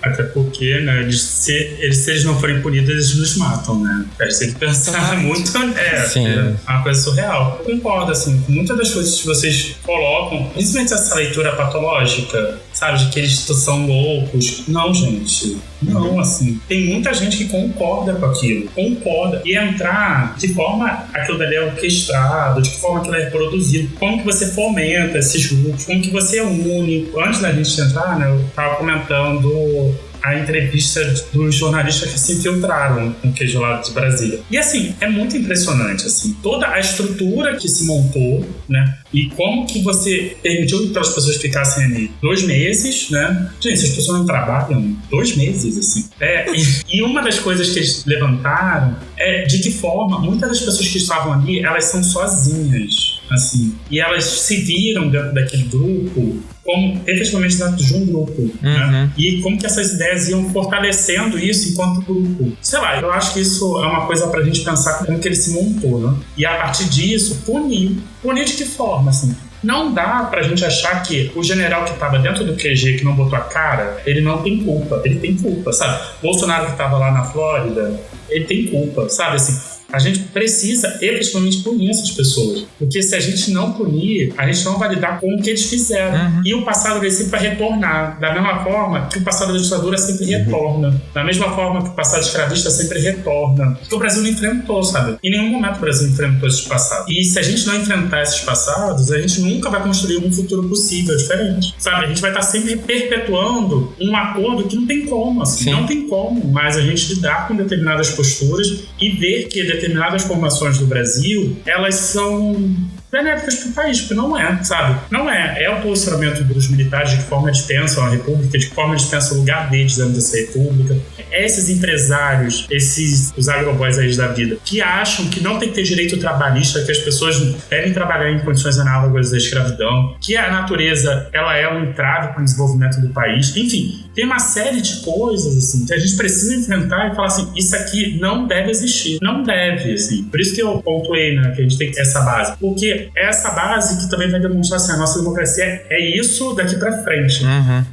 Até porque, né, se eles não forem punidos, eles nos matam, né? A gente tem que pensar muito, é uma coisa surreal. Eu concordo, assim, com muitas das coisas que vocês colocam, principalmente essa leitura patológica, sabe, de que eles são loucos. Não, gente. Não, assim, tem muita gente que concorda com aquilo, e entrar de forma aquilo dali é orquestrado, de que forma aquilo é produzido, como que você fomenta esses grupos, como que você une. Antes da gente entrar, né, eu tava comentando a entrevista dos jornalistas que se infiltraram no Queijo lá de Brasília. E assim, é muito impressionante, assim, toda a estrutura que se montou, né? E como que você permitiu que as pessoas ficassem ali 2 meses, né? Gente, as pessoas não trabalham 2 meses, assim. E uma das coisas que eles levantaram é de que forma muitas das pessoas que estavam ali, elas são sozinhas, assim. E elas se viram dentro daquele grupo como efetivamente dentro de um grupo, né? E como que essas ideias iam fortalecendo isso enquanto grupo. Sei lá, eu acho que isso é uma coisa pra gente pensar como que ele se montou, né? E a partir disso, punir de que forma, assim? Não dá pra gente achar que o general que tava dentro do QG, que não botou a cara, ele não tem culpa. Ele tem culpa, sabe? Bolsonaro que tava lá na Flórida, ele tem culpa, sabe? Assim, a gente precisa efetivamente punir essas pessoas. Porque se a gente não punir, a gente não vai lidar com o que eles fizeram. E o passado dele sempre vai retornar. Da mesma forma que o passado da ditadura sempre retorna. Da mesma forma que o passado escravista sempre retorna. Porque o Brasil não enfrentou, sabe? Em nenhum momento o Brasil enfrentou esses passados. E se a gente não enfrentar esses passados, a gente nunca vai construir um futuro possível diferente. Sabe? A gente vai estar sempre perpetuando um acordo que não tem como, assim. Não tem como mais a gente lidar com determinadas posturas e ver que determinadas formações do Brasil, elas são benéficas para o país, porque não é, sabe? Não é. É o posicionamento dos militares de que forma eles pensam a república, de que forma eles pensam o lugar deles dentro dessa república. É esses empresários, os agroboys aí da vida, que acham que não tem que ter direito trabalhista, que as pessoas devem trabalhar em condições análogas à escravidão, que a natureza, ela é um entrave para o desenvolvimento do país. Enfim, tem uma série de coisas, assim, que a gente precisa enfrentar e falar assim, isso aqui não deve existir. Não deve, assim. Por isso que eu pontuei, né, que a gente tem que ter essa base. Porque é essa base que também vai demonstrar assim, a nossa democracia é isso daqui pra frente.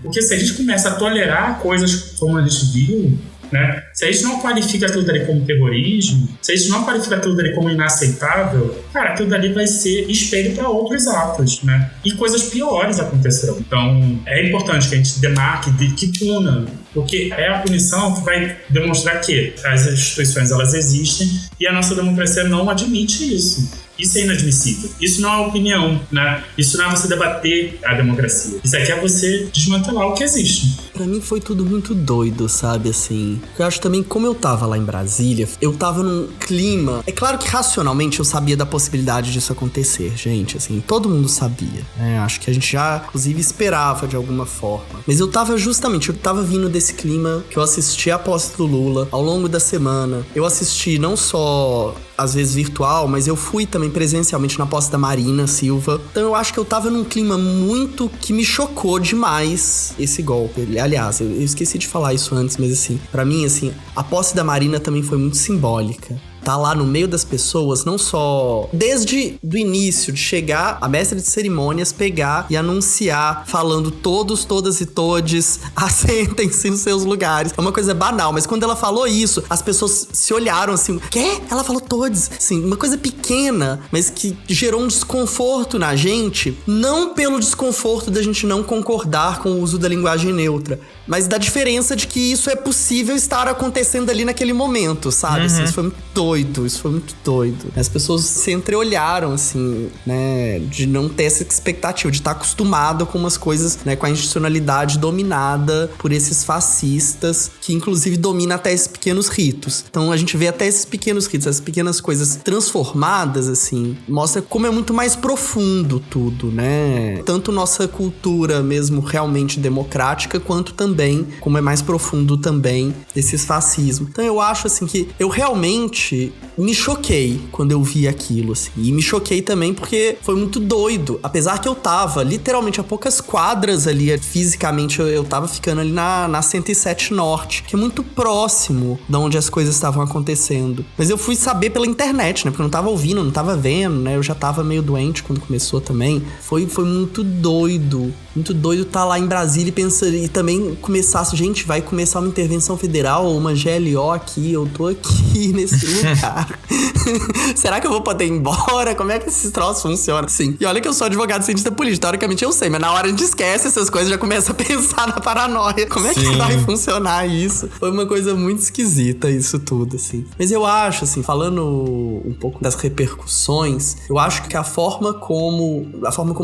Porque se a gente começa a tolerar coisas como a gente viu, né? Se a gente não qualifica aquilo dali como terrorismo, se a gente não qualifica aquilo dali como inaceitável, cara, aquilo dali vai ser espelho para outros atos, né? E coisas piores acontecerão. Então, é importante que a gente demarque, que puna, porque é a punição que vai demonstrar que as instituições, elas existem e a nossa democracia não admite isso. Isso é inadmissível. Isso não é opinião, né? Isso não é você debater a democracia. Isso aqui é você desmantelar o que existe. Pra mim foi tudo muito doido, sabe, assim. Eu acho também, como eu tava lá em Brasília, eu tava num clima... É claro que racionalmente eu sabia da possibilidade disso acontecer, gente, assim, todo mundo sabia, né? Acho que a gente já, inclusive, esperava de alguma forma. Mas eu tava vindo desse clima que eu assisti a posse do Lula ao longo da semana. Eu assisti não só... às vezes virtual, mas eu fui também presencialmente na posse da Marina Silva. Então eu acho que eu tava num clima muito que me chocou demais esse golpe. Aliás, eu esqueci de falar isso antes, mas assim, pra mim, assim, a posse da Marina também foi muito simbólica. Tá lá no meio das pessoas, não só desde o início de chegar, a mestra de cerimônias pegar e anunciar, falando todos, todas e todes, assentem-se nos seus lugares. É uma coisa banal, mas quando ela falou isso, as pessoas se olharam assim, quê? Ela falou todes. Assim, uma coisa pequena, mas que gerou um desconforto na gente, não pelo desconforto da gente não concordar com o uso da linguagem neutra, mas da diferença de que isso é possível estar acontecendo ali naquele momento, sabe? Assim, isso foi muito doido. As pessoas se entreolharam, assim, né? De não ter essa expectativa, de estar acostumado com umas coisas, né? Com a institucionalidade dominada por esses fascistas, que inclusive domina até esses pequenos ritos. Então a gente vê até esses pequenos ritos, essas pequenas coisas transformadas, assim, mostra como é muito mais profundo tudo, né? Tanto nossa cultura mesmo realmente democrática, quanto também como é mais profundo também esses fascismos. Então eu acho, assim, que eu realmente me choquei quando eu vi aquilo, assim. E me choquei também porque foi muito doido. Apesar que eu tava literalmente a poucas quadras ali, fisicamente, eu tava ficando ali na 107 Norte, que é muito próximo de onde as coisas estavam acontecendo. Mas eu fui saber pela internet, né? Porque eu não tava ouvindo, não tava vendo, né? Eu já tava meio doente quando começou também. Foi muito doido. Muito doido estar lá em Brasília e pensar, e também começasse, gente, vai começar uma intervenção federal, uma GLO aqui, eu tô aqui nesse lugar. Será que eu vou poder ir embora? Como é que esses troços funcionam? Sim. E olha que eu sou advogado cientista político, teoricamente eu sei, mas na hora a gente esquece essas coisas, já começa a pensar na paranoia. Como é que vai funcionar isso? Foi uma coisa muito esquisita isso tudo, assim. Mas eu acho, assim, falando um pouco das repercussões, eu acho que a forma como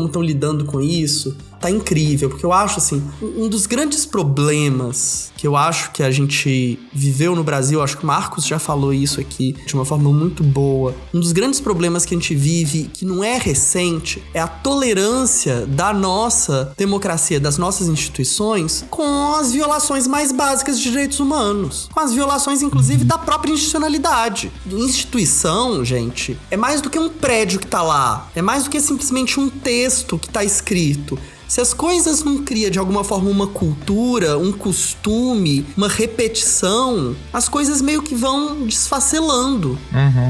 estão lidando com isso tá incrível, porque eu acho, assim, um dos grandes problemas que eu acho que a gente viveu no Brasil, acho que o Marcos já falou isso aqui de uma forma muito boa, um dos grandes problemas que a gente vive, que não é recente, é a tolerância da nossa democracia, das nossas instituições, com as violações mais básicas de direitos humanos, com as violações, inclusive, da própria institucionalidade. Instituição, gente, é mais do que um prédio que tá lá, é mais do que simplesmente um texto que tá escrito. Se as coisas não criam de alguma forma uma cultura, um costume, uma repetição, as coisas meio que vão desfacelando.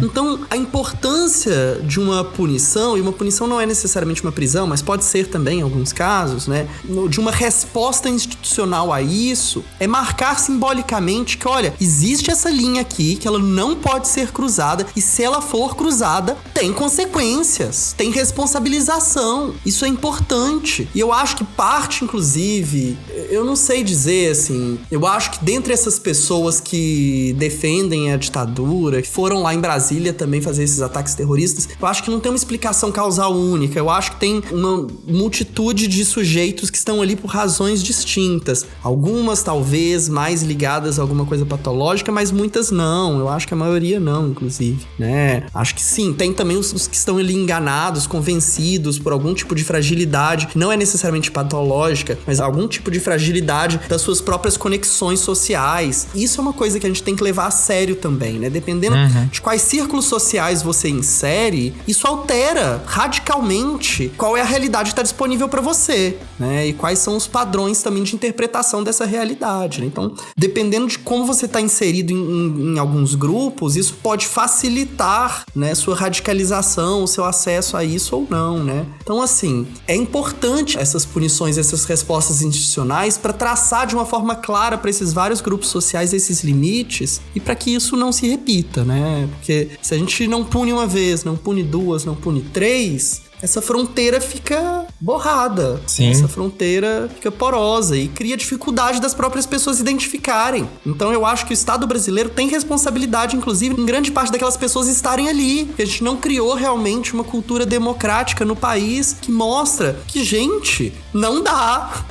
Então, a importância de uma punição, e uma punição não é necessariamente uma prisão, mas pode ser também em alguns casos, né? De uma resposta institucional a isso, é marcar simbolicamente que, olha, existe essa linha aqui, que ela não pode ser cruzada, e se ela for cruzada, tem consequências, tem responsabilização. Isso é importante. E eu acho que parte, inclusive, eu não sei dizer, assim, eu acho que dentre essas pessoas que defendem a ditadura, que foram lá em Brasília também fazer esses ataques terroristas, eu acho que não tem uma explicação causal única, eu acho que tem uma multitude de sujeitos que estão ali por razões distintas, algumas talvez mais ligadas a alguma coisa patológica, mas muitas não, eu acho que a maioria não, inclusive, né? Acho que sim, tem também os que estão ali enganados, convencidos por algum tipo de fragilidade, que não é necessariamente patológica, mas algum tipo de fragilidade das suas próprias conexões sociais. Isso é uma coisa que a gente tem que levar a sério também, né? Dependendo de quais círculos sociais você insere, isso altera radicalmente qual é a realidade que está disponível para você, né? E quais são os padrões também de interpretação dessa realidade, né? Então, dependendo de como você está inserido em alguns grupos, isso pode facilitar, né, sua radicalização, o seu acesso a isso ou não, né? Então, assim, é importante essas punições, essas respostas institucionais para traçar de uma forma clara para esses vários grupos sociais esses limites e para que isso não se repita, né? Porque se a gente não pune uma vez, não pune duas, não pune três, essa fronteira fica borrada. Sim. Essa fronteira fica porosa e cria dificuldade das próprias pessoas identificarem. Então eu acho que o Estado brasileiro tem responsabilidade, inclusive, em grande parte daquelas pessoas estarem ali. Porque a gente não criou realmente uma cultura democrática no país que mostra que, gente, não dá.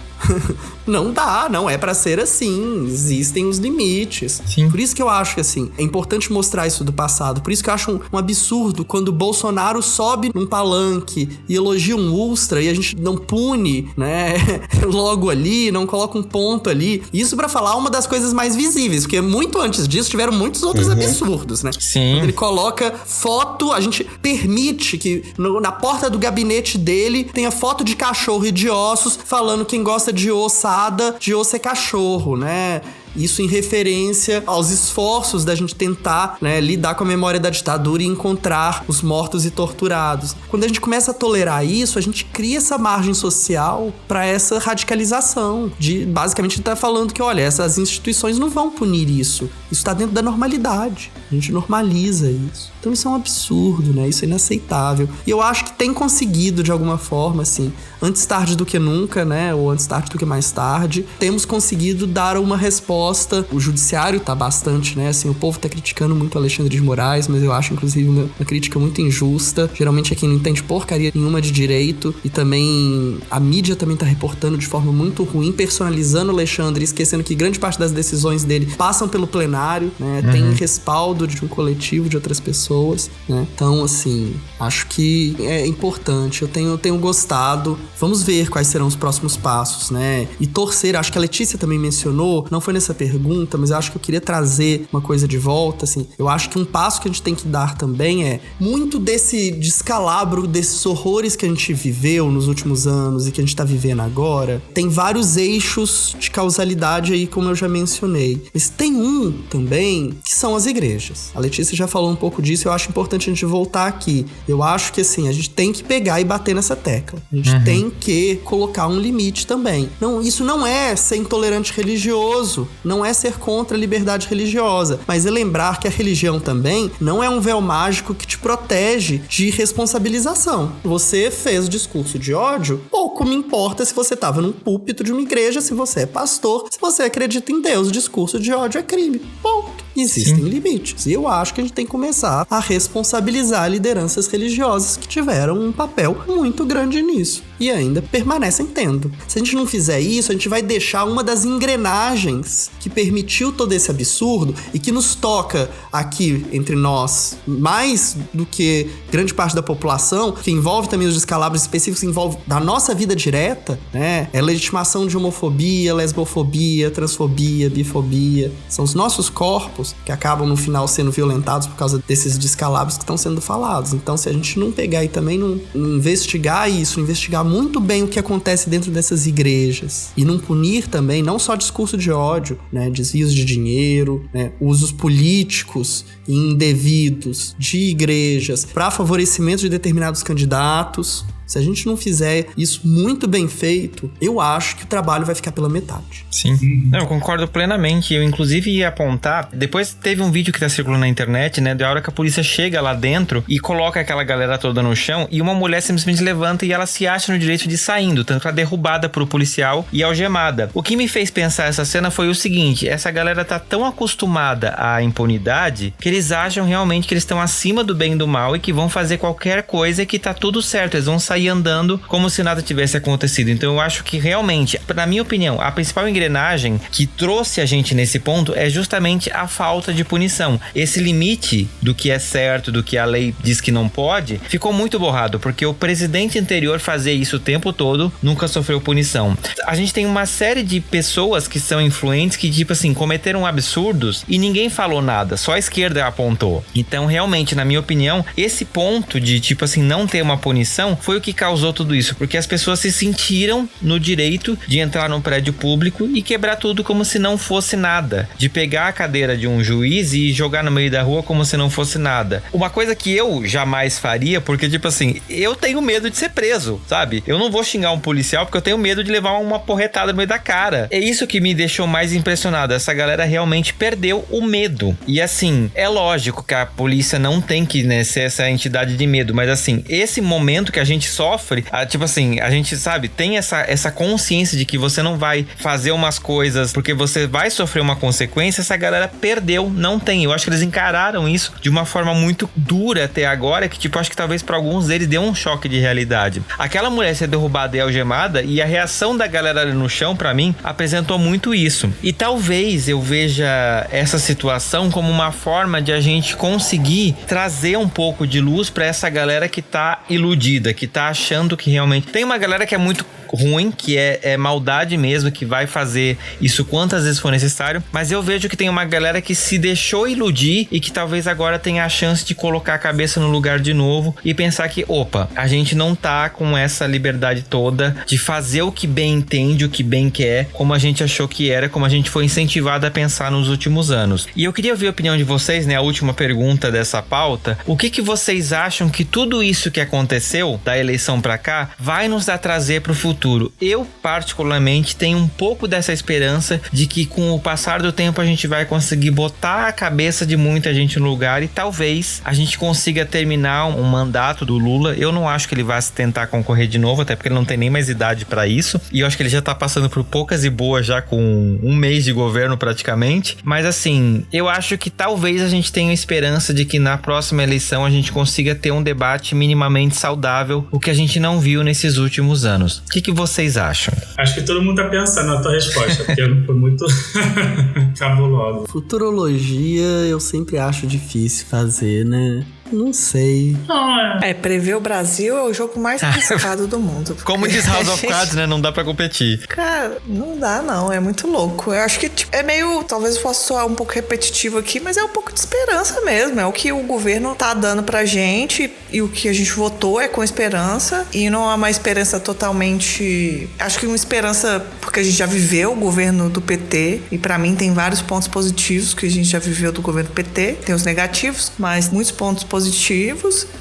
Não dá, não é pra ser assim. Existem os limites. Sim. Por isso que eu acho que, assim, é importante mostrar isso do passado. Por isso que eu acho um absurdo quando o Bolsonaro sobe num palanque e elogia um Ustra e a gente não pune, né, logo ali, não coloca um ponto ali. Isso pra falar uma das coisas mais visíveis, porque muito antes disso tiveram muitos outros absurdos, né? Sim. Quando ele coloca foto, a gente permite que na porta do gabinete dele tenha foto de cachorro e de ossos, falando quem gosta de ossada, de osso é cachorro, né? Isso em referência aos esforços da gente tentar, né, lidar com a memória da ditadura e encontrar os mortos e torturados. Quando a gente começa a tolerar isso, a gente cria essa margem social para essa radicalização. Basicamente, tá falando que, olha, essas instituições não vão punir isso. Isso está dentro da normalidade. A gente normaliza isso. Então isso é um absurdo, né? Isso é inaceitável. E eu acho que tem conseguido, de alguma forma, assim, antes tarde do que nunca, né? Ou antes tarde do que mais tarde, temos conseguido dar uma resposta. O judiciário tá bastante, né? Assim, o povo tá criticando muito o Alexandre de Moraes, mas eu acho, inclusive, uma crítica muito injusta. Geralmente é quem não entende porcaria nenhuma de direito. E também a mídia também tá reportando de forma muito ruim, personalizando o Alexandre, esquecendo que grande parte das decisões dele passam pelo plenário, né? Tem respaldo de um coletivo, de outras pessoas, né? Então, assim, acho que é importante. Eu tenho gostado. Vamos ver quais serão os próximos passos, né? E torcer, acho que a Letícia também mencionou, não foi nessa pergunta, mas eu acho que eu queria trazer uma coisa de volta, assim. Eu acho que um passo que a gente tem que dar também é muito desse descalabro, desses horrores que a gente viveu nos últimos anos e que a gente tá vivendo agora, tem vários eixos de causalidade aí, como eu já mencionei. Mas tem um também, que são as igrejas. A Letícia já falou um pouco disso, eu acho importante a gente voltar aqui. Eu acho que, assim, a gente tem que pegar e bater nessa tecla. A gente tem que colocar um limite também. Não, isso não é ser intolerante religioso, não é ser contra a liberdade religiosa, mas é lembrar que a religião também não é um véu mágico que te protege de responsabilização. Você fez discurso de ódio, pouco me importa se você estava num púlpito de uma igreja, se você é pastor, se você acredita em Deus, discurso de ódio é crime. Ponto. Existem limites. E eu acho que a gente tem que começar a responsabilizar lideranças religiosas que tiveram um papel muito grande nisso. E ainda permanecem tendo. Se a gente não fizer isso, a gente vai deixar uma das engrenagens que permitiu todo esse absurdo e que nos toca aqui entre nós, mais do que grande parte da população, que envolve também os descalabros específicos, envolve da nossa vida direta, né? É legitimação de homofobia, lesbofobia, transfobia, bifobia. São os nossos corpos que acabam no final sendo violentados por causa desses descalabros que estão sendo falados. Então, se a gente não pegar e também não investigar isso, investigar muito bem o que acontece dentro dessas igrejas e não punir também, não só discurso de ódio, né, desvios de dinheiro, né, usos políticos indevidos de igrejas para favorecimento de determinados candidatos. Se a gente não fizer isso muito bem feito, eu acho que o trabalho vai ficar pela metade. Sim. Não, eu concordo plenamente. Eu, inclusive, ia apontar... Depois teve um vídeo que tá circulando na internet, né? Da hora que a polícia chega lá dentro e coloca aquela galera toda no chão e uma mulher simplesmente levanta e ela se acha no direito de ir saindo. Tanto que ela é derrubada por o policial e algemada. O que me fez pensar essa cena foi o seguinte. Essa galera tá tão acostumada à impunidade que eles acham realmente que eles estão acima do bem e do mal e que vão fazer qualquer coisa e que tá tudo certo. Eles vão sair andando como se nada tivesse acontecido. Então eu acho que realmente, na minha opinião, a principal engrenagem que trouxe a gente nesse ponto é justamente a falta de punição. Esse limite do que é certo, do que a lei diz que não pode, ficou muito borrado, porque o presidente anterior fazia isso o tempo todo, nunca sofreu punição. A gente tem uma série de pessoas que são influentes que, tipo assim, cometeram absurdos e ninguém falou nada, só a esquerda apontou. Então, realmente, na minha opinião, esse ponto de, tipo assim, não ter uma punição foi o que causou tudo isso, porque as pessoas se sentiram no direito de entrar num prédio público e quebrar tudo como se não fosse nada, de pegar a cadeira de um juiz e jogar no meio da rua como se não fosse nada. Uma coisa que eu jamais faria, porque tipo assim, eu tenho medo de ser preso, sabe? Eu não vou xingar um policial porque eu tenho medo de levar uma porretada no meio da cara. É isso que me deixou mais impressionado, essa galera realmente perdeu o medo. E assim, é lógico que a polícia não tem que, né, ser essa entidade de medo, mas assim, esse momento que a gente sofre, tipo assim, a gente sabe, tem essa consciência de que você não vai fazer umas coisas porque você vai sofrer uma consequência. Essa galera perdeu, não tem. Eu acho que eles encararam isso de uma forma muito dura até agora, que tipo, acho que talvez pra alguns deles deu um choque de realidade. Aquela mulher ser derrubada e algemada, e a reação da galera ali no chão, pra mim, apresentou muito isso. E talvez eu veja essa situação como uma forma de a gente conseguir trazer um pouco de luz pra essa galera que tá iludida, que tá achando que realmente... Tem uma galera que é muito ruim, que é maldade mesmo, que vai fazer isso quantas vezes for necessário, mas eu vejo que tem uma galera que se deixou iludir e que talvez agora tenha a chance de colocar a cabeça no lugar de novo e pensar que, opa, a gente não tá com essa liberdade toda de fazer o que bem entende, o que bem quer, como a gente achou que era, como a gente foi incentivado a pensar nos últimos anos. E eu queria ouvir a opinião de vocês, né, a última pergunta dessa pauta, o que vocês acham que tudo isso que aconteceu da eleição pra cá vai nos trazer pro futuro? Eu, particularmente, tenho um pouco dessa esperança de que com o passar do tempo a gente vai conseguir botar a cabeça de muita gente no lugar e talvez a gente consiga terminar um mandato do Lula. Eu não acho que ele vai tentar concorrer de novo, até porque ele não tem nem mais idade pra isso, e eu acho que ele já tá passando por poucas e boas já com um mês de governo praticamente, mas assim, eu acho que talvez a gente tenha esperança de que na próxima eleição a gente consiga ter um debate minimamente saudável, o que a gente não viu nesses últimos anos. O que vocês acham? Acho que todo mundo tá pensando na tua resposta, porque foi muito cabuloso. Futurologia eu sempre acho difícil fazer, né? Não sei. Prever o Brasil é o jogo mais arriscado do mundo. Como diz House of Cards, né? Não dá pra competir. Cara, não dá não, é muito louco. Eu acho que é meio, talvez eu possa soar um pouco repetitivo aqui, mas é um pouco de esperança mesmo. É o que o governo tá dando pra gente e o que a gente votou é com esperança. E não é uma esperança totalmente... Acho que uma esperança porque a gente já viveu o governo do PT e pra mim tem vários pontos positivos que a gente já viveu do governo PT. Tem os negativos, mas muitos pontos positivos.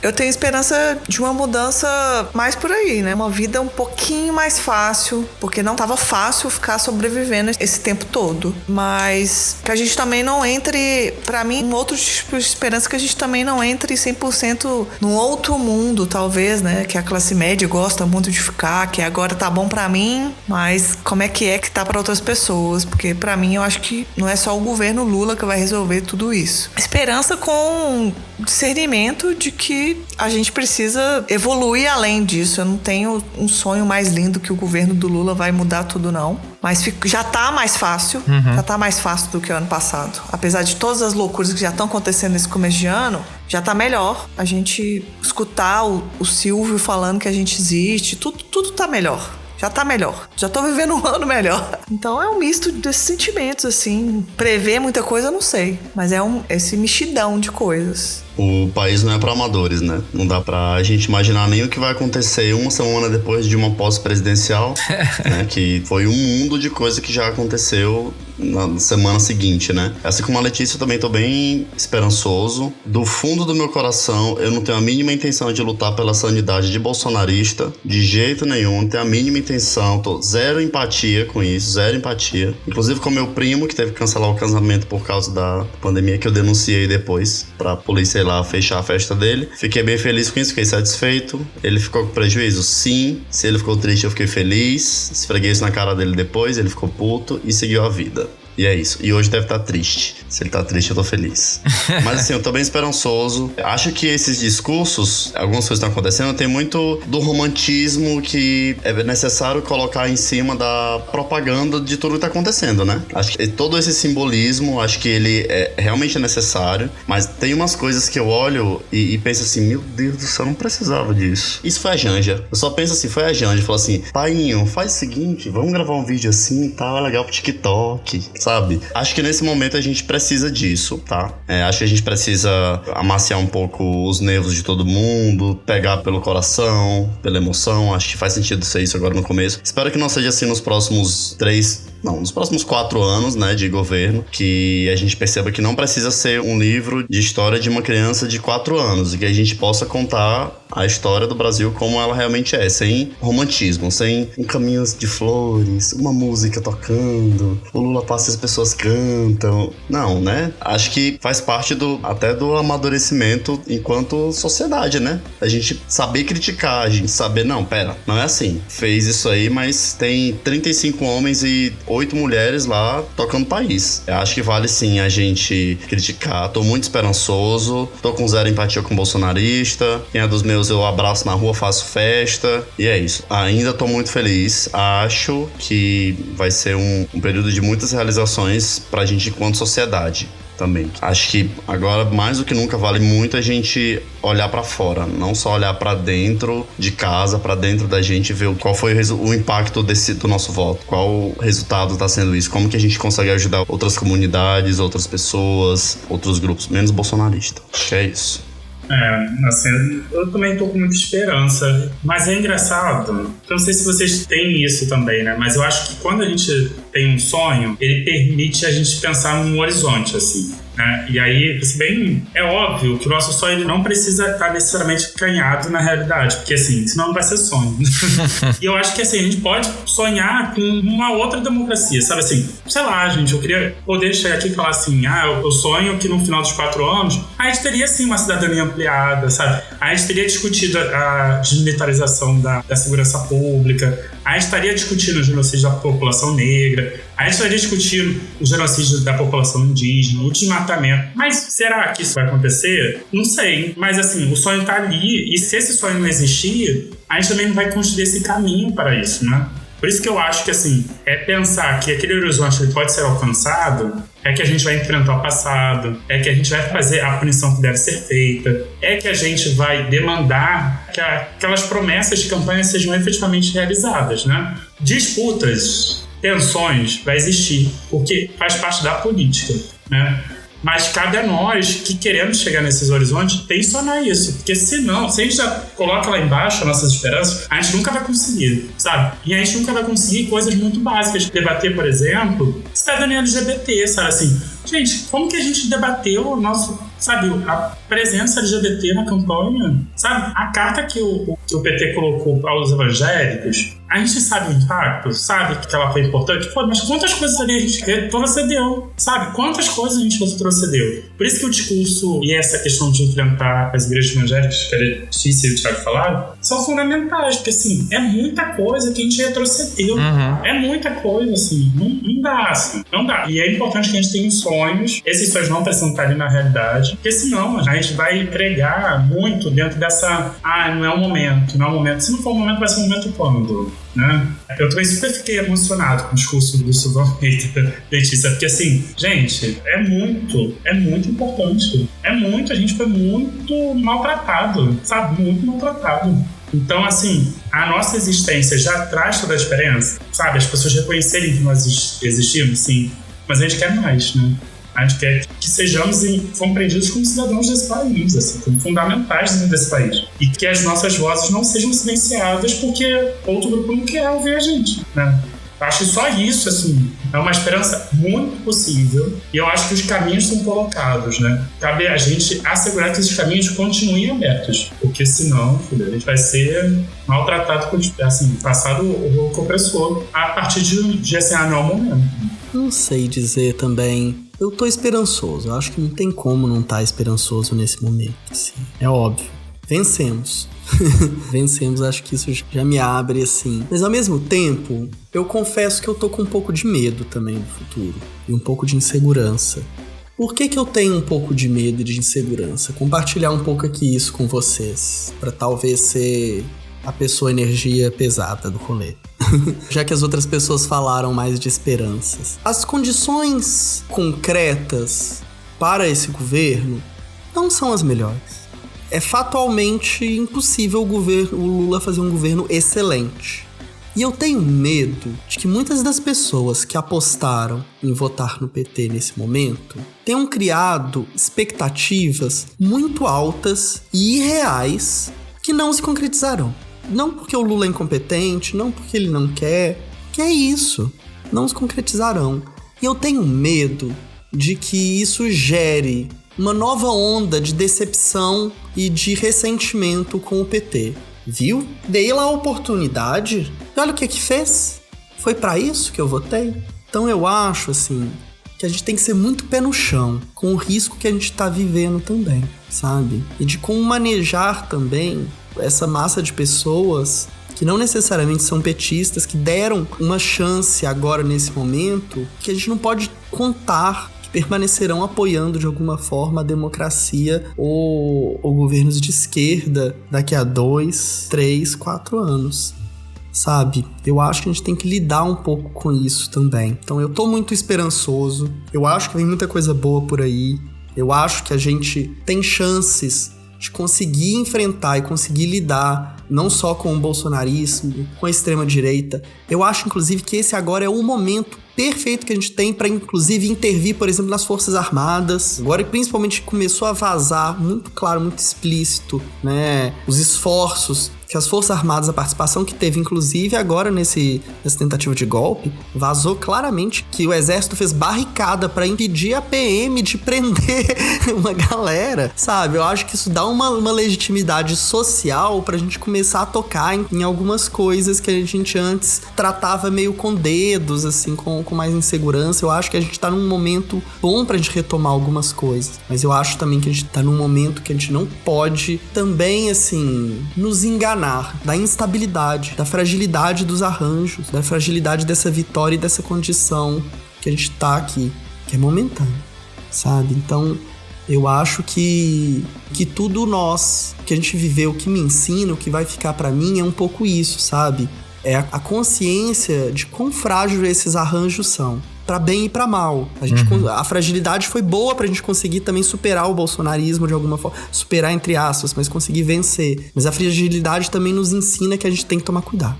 Eu tenho esperança de uma mudança mais por aí, né? Uma vida um pouquinho mais fácil, porque não estava fácil ficar sobrevivendo esse tempo todo. Mas que a gente também não entre, pra mim, um outro tipo de esperança, que a gente também não entre 100% num outro mundo, talvez, né? Que a classe média gosta muito de ficar, que agora tá bom pra mim, mas como é que tá pra outras pessoas? Porque pra mim, eu acho que não é só o governo Lula que vai resolver tudo isso. Esperança com discernimento de que a gente precisa evoluir além disso. Eu não tenho um sonho mais lindo que o governo do Lula vai mudar tudo, não. Mas já tá mais fácil. Já tá mais fácil do que o ano passado. Apesar de todas as loucuras que já estão acontecendo nesse começo de ano, já tá melhor. A gente escutar o Silvio falando que a gente existe, tudo tá melhor. Já tá melhor. Já tô vivendo um ano melhor. Então é um misto desses sentimentos, assim. Prever muita coisa, eu não sei. Mas é esse mexidão de coisas. O país não é pra amadores, né? Não dá pra gente imaginar nem o que vai acontecer uma semana depois de uma posse-presidencial, né? Que foi um mundo de coisa que já aconteceu na semana seguinte, né? Assim como a Letícia, eu também tô bem esperançoso. Do fundo do meu coração, eu não tenho a mínima intenção de lutar pela sanidade de bolsonarista, de jeito nenhum. Não tenho a mínima intenção, tô zero empatia com isso, zero empatia. Inclusive com meu primo, que teve que cancelar o casamento por causa da pandemia, que eu denunciei depois pra polícia lá fechar a festa dele. Fiquei bem feliz com isso, fiquei satisfeito. Ele ficou com prejuízo? Sim. Se ele ficou triste, eu fiquei feliz. Esfreguei isso na cara dele depois, ele ficou puto e seguiu a vida. E é isso. E hoje deve estar triste. Se ele tá triste, eu tô feliz. Mas assim, eu tô bem esperançoso. Acho que esses discursos, algumas coisas estão acontecendo, tem muito do romantismo que é necessário colocar em cima da propaganda de tudo que tá acontecendo, né? Acho que todo esse simbolismo, acho que ele é realmente necessário. Mas tem umas coisas que eu olho e penso assim, meu Deus do céu, eu não precisava disso. Isso foi a Janja. Eu só penso assim, foi a Janja. Falou assim, paiinho, faz o seguinte, vamos gravar um vídeo assim e tal, é legal pro TikTok, sabe? Acho que nesse momento a gente precisa disso, tá? Acho que a gente precisa amaciar um pouco os nervos de todo mundo, pegar pelo coração, pela emoção. Acho que faz sentido ser isso agora no começo. Espero que não seja assim nos próximos 3, nos próximos 4 anos, né, de governo, que a gente perceba que não precisa ser um livro de história de uma criança de 4 anos, e que a gente possa contar a história do Brasil como ela realmente é, sem romantismo, sem um caminho de flores, uma música tocando, o Lula passa e as pessoas cantam. Não, né? Acho que faz parte até do amadurecimento enquanto sociedade, né? A gente saber criticar, a gente saber, não é assim. Fez isso aí, mas tem 35 homens e 8 mulheres lá tocando o país. Eu acho que vale sim a gente criticar. Tô muito esperançoso, tô com zero empatia com o bolsonarista. Quem é dos meus eu abraço na rua, faço festa. E é isso. Ainda tô muito feliz. Acho que vai ser um período de muitas realizações pra gente enquanto sociedade também. Acho que agora, mais do que nunca, vale muito a gente olhar pra fora, não só olhar pra dentro de casa, pra dentro da gente, ver qual foi o impacto do nosso voto, qual o resultado tá sendo isso, como que a gente consegue ajudar outras comunidades, outras pessoas, outros grupos, menos bolsonarista. Acho que é isso. Assim, eu também tô com muita esperança, mas é engraçado, eu não sei se vocês têm isso também, né, mas eu acho que quando a gente tem um sonho, ele permite a gente pensar num horizonte, assim, né, e aí, bem, é óbvio que o nosso sonho ele não precisa estar necessariamente canhado na realidade, porque assim, senão não vai ser sonho. E eu acho que assim, a gente pode sonhar com uma outra democracia, sabe assim, sei lá, gente, eu queria poder chegar aqui e falar assim, eu sonho que no final dos 4 anos a gente teria sim uma cidadania ampliada, sabe, a gente teria discutido a desmilitarização da segurança pública, a gente estaria discutindo o genocídio da população negra, a gente estaria discutindo o genocídio da população indígena, o desmatamento. Mas será que isso vai acontecer? Não sei. Mas assim, o sonho tá ali, e se esse sonho não existir, a gente também não vai construir esse caminho para isso, né? Por isso que eu acho que assim, é pensar que aquele horizonte pode ser alcançado, é que a gente vai enfrentar o passado, é que a gente vai fazer a punição que deve ser feita, é que a gente vai demandar que aquelas promessas de campanha sejam efetivamente realizadas, né? Disputas, tensões vai existir, porque faz parte da política, né? Mas cabe a nós que queremos chegar nesses horizontes tensionar isso, porque senão, se a gente já coloca lá embaixo as nossas esperanças, a gente nunca vai conseguir, sabe? E a gente nunca vai conseguir coisas muito básicas. Debater, por exemplo, cidadania LGBT, sabe assim? Gente, como que a gente debateu o nosso, sabe, a presença LGBT na campanha? Sabe? A carta que o PT colocou aos evangélicos, a gente sabe o impacto, sabe que ela foi importante, mas quantas coisas ali a gente retrocedeu, sabe? Quantas coisas a gente retrocedeu? Por isso que o discurso e essa questão de enfrentar as igrejas evangélicas, que a Letícia e o Thiago falaram, são fundamentais, porque assim, é muita coisa que a gente retrocedeu. É muita coisa, assim, não dá, assim, não dá. E é importante que a gente tenha sonhos, esses sonhos não precisam estar ali na realidade, porque senão a gente vai pregar muito dentro dessa, não é o momento, não é o momento. Se não for o momento, vai ser o momento quando, né? Eu também super fiquei emocionado com o discurso do Silvão e da Letícia, porque assim, gente, é muito importante. A gente foi muito maltratado, sabe? Muito maltratado. Então, assim, a nossa existência já traz toda a diferença, sabe? As pessoas reconhecerem que nós existimos, sim, mas a gente quer mais, né? A gente quer que sejamos compreendidos como cidadãos desse país, assim, como fundamentais dentro desse país. E que as nossas vozes não sejam silenciadas porque outro grupo não quer ouvir a gente, né? Eu acho que só isso, assim, é uma esperança muito possível. E eu acho que os caminhos são colocados, né? Cabe a gente assegurar que esses caminhos continuem abertos. Porque senão, filho, a gente vai ser maltratado, assim, passado o opressor a partir de assim, não é o momento. Não sei dizer também. Eu tô esperançoso. Eu acho que não tem como não estar esperançoso nesse momento, assim. É óbvio. Vencemos. Vencemos, acho que isso já me abre, assim. Mas ao mesmo tempo, eu confesso que eu tô com um pouco de medo também do futuro. E um pouco de insegurança. Por que eu tenho um pouco de medo e de insegurança? Compartilhar um pouco aqui isso com vocês. Pra talvez ser a pessoa energia pesada do rolê. Já que as outras pessoas falaram mais de esperanças. As condições concretas para esse governo não são as melhores. É fatalmente impossível o Lula fazer um governo excelente. E eu tenho medo de que muitas das pessoas que apostaram em votar no PT nesse momento tenham criado expectativas muito altas e irreais que não se concretizarão. Não porque o Lula é incompetente, não porque ele não quer, que é isso. não se concretizarão. E eu tenho medo de que isso gere uma nova onda de decepção e de ressentimento com o PT. Viu? Dei lá a oportunidade e olha o que fez. Foi pra isso que eu votei. Então eu acho, assim, que a gente tem que ser muito pé no chão com o risco que a gente tá vivendo também, sabe? E de como manejar também essa massa de pessoas que não necessariamente são petistas, que deram uma chance agora nesse momento, que a gente não pode contar que permanecerão apoiando de alguma forma a democracia ou governos de esquerda daqui a 2, 3, 4 anos. Sabe? Eu acho que a gente tem que lidar um pouco com isso também. Então eu tô muito esperançoso, eu acho que vem muita coisa boa por aí, eu acho que a gente tem chances de conseguir enfrentar e conseguir lidar não só com o bolsonarismo, com a extrema-direita. Eu acho, inclusive, que esse agora é o momento perfeito que a gente tem para, inclusive, intervir, por exemplo, nas Forças Armadas. Agora, principalmente, começou a vazar muito claro, muito explícito, né, os esforços que as Forças Armadas, a participação que teve, inclusive, agora nessa tentativa de golpe, vazou claramente que o Exército fez barricada para impedir a PM de prender uma galera, sabe? Eu acho que isso dá uma legitimidade social pra gente começar a tocar em algumas coisas que a gente antes tratava meio com dedos, assim, com mais insegurança. Eu acho que a gente tá num momento bom pra gente retomar algumas coisas, mas eu acho também que a gente tá num momento que a gente não pode também, assim, nos enganar da instabilidade, da fragilidade dos arranjos, da fragilidade dessa vitória e dessa condição que a gente tá aqui, que é momentânea, sabe? Então, eu acho que tudo nós, que a gente viveu, o que me ensina, o que vai ficar pra mim é um pouco isso, sabe? É a consciência de quão frágil esses arranjos são. Pra bem e pra mal. A fragilidade foi boa pra gente conseguir também superar o bolsonarismo de alguma forma. Superar entre aspas, mas conseguir vencer. Mas a fragilidade também nos ensina que a gente tem que tomar cuidado.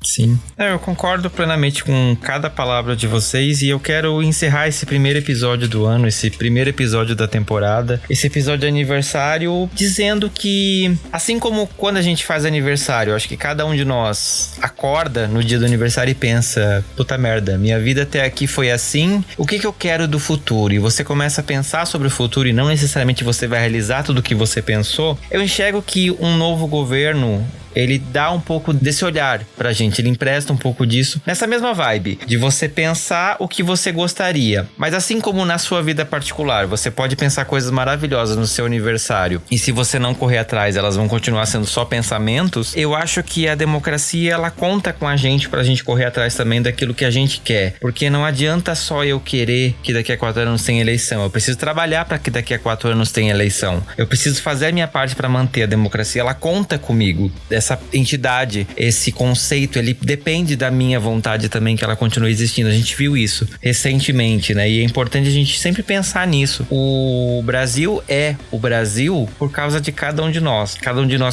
Sim. Eu concordo plenamente com cada palavra de vocês e eu quero encerrar esse primeiro episódio do ano, esse primeiro episódio da temporada, esse episódio de aniversário, dizendo que, assim como quando a gente faz aniversário, eu acho que cada um de nós acorda no dia do aniversário e pensa, puta merda, minha vida até aqui foi assim, o que eu quero do futuro? E você começa a pensar sobre o futuro e não necessariamente você vai realizar tudo o que você pensou. Eu enxergo que um novo governo, ele dá um pouco desse olhar pra gente, ele empresta um pouco disso, nessa mesma vibe, de você pensar o que você gostaria. Mas assim como na sua vida particular, você pode pensar coisas maravilhosas no seu aniversário, e se você não correr atrás, elas vão continuar sendo só pensamentos. Eu acho que a democracia, ela conta com a gente pra gente correr atrás também daquilo que a gente quer, porque não adianta só eu querer que daqui a 4 anos tenha eleição, eu preciso trabalhar pra que daqui a 4 anos tenha eleição, eu preciso fazer a minha parte pra manter a democracia, ela conta comigo. Essa entidade, esse conceito, ele depende da minha vontade também que ela continue existindo. A gente viu isso recentemente, né? E é importante a gente sempre pensar nisso. O Brasil é o Brasil por causa de cada um de nós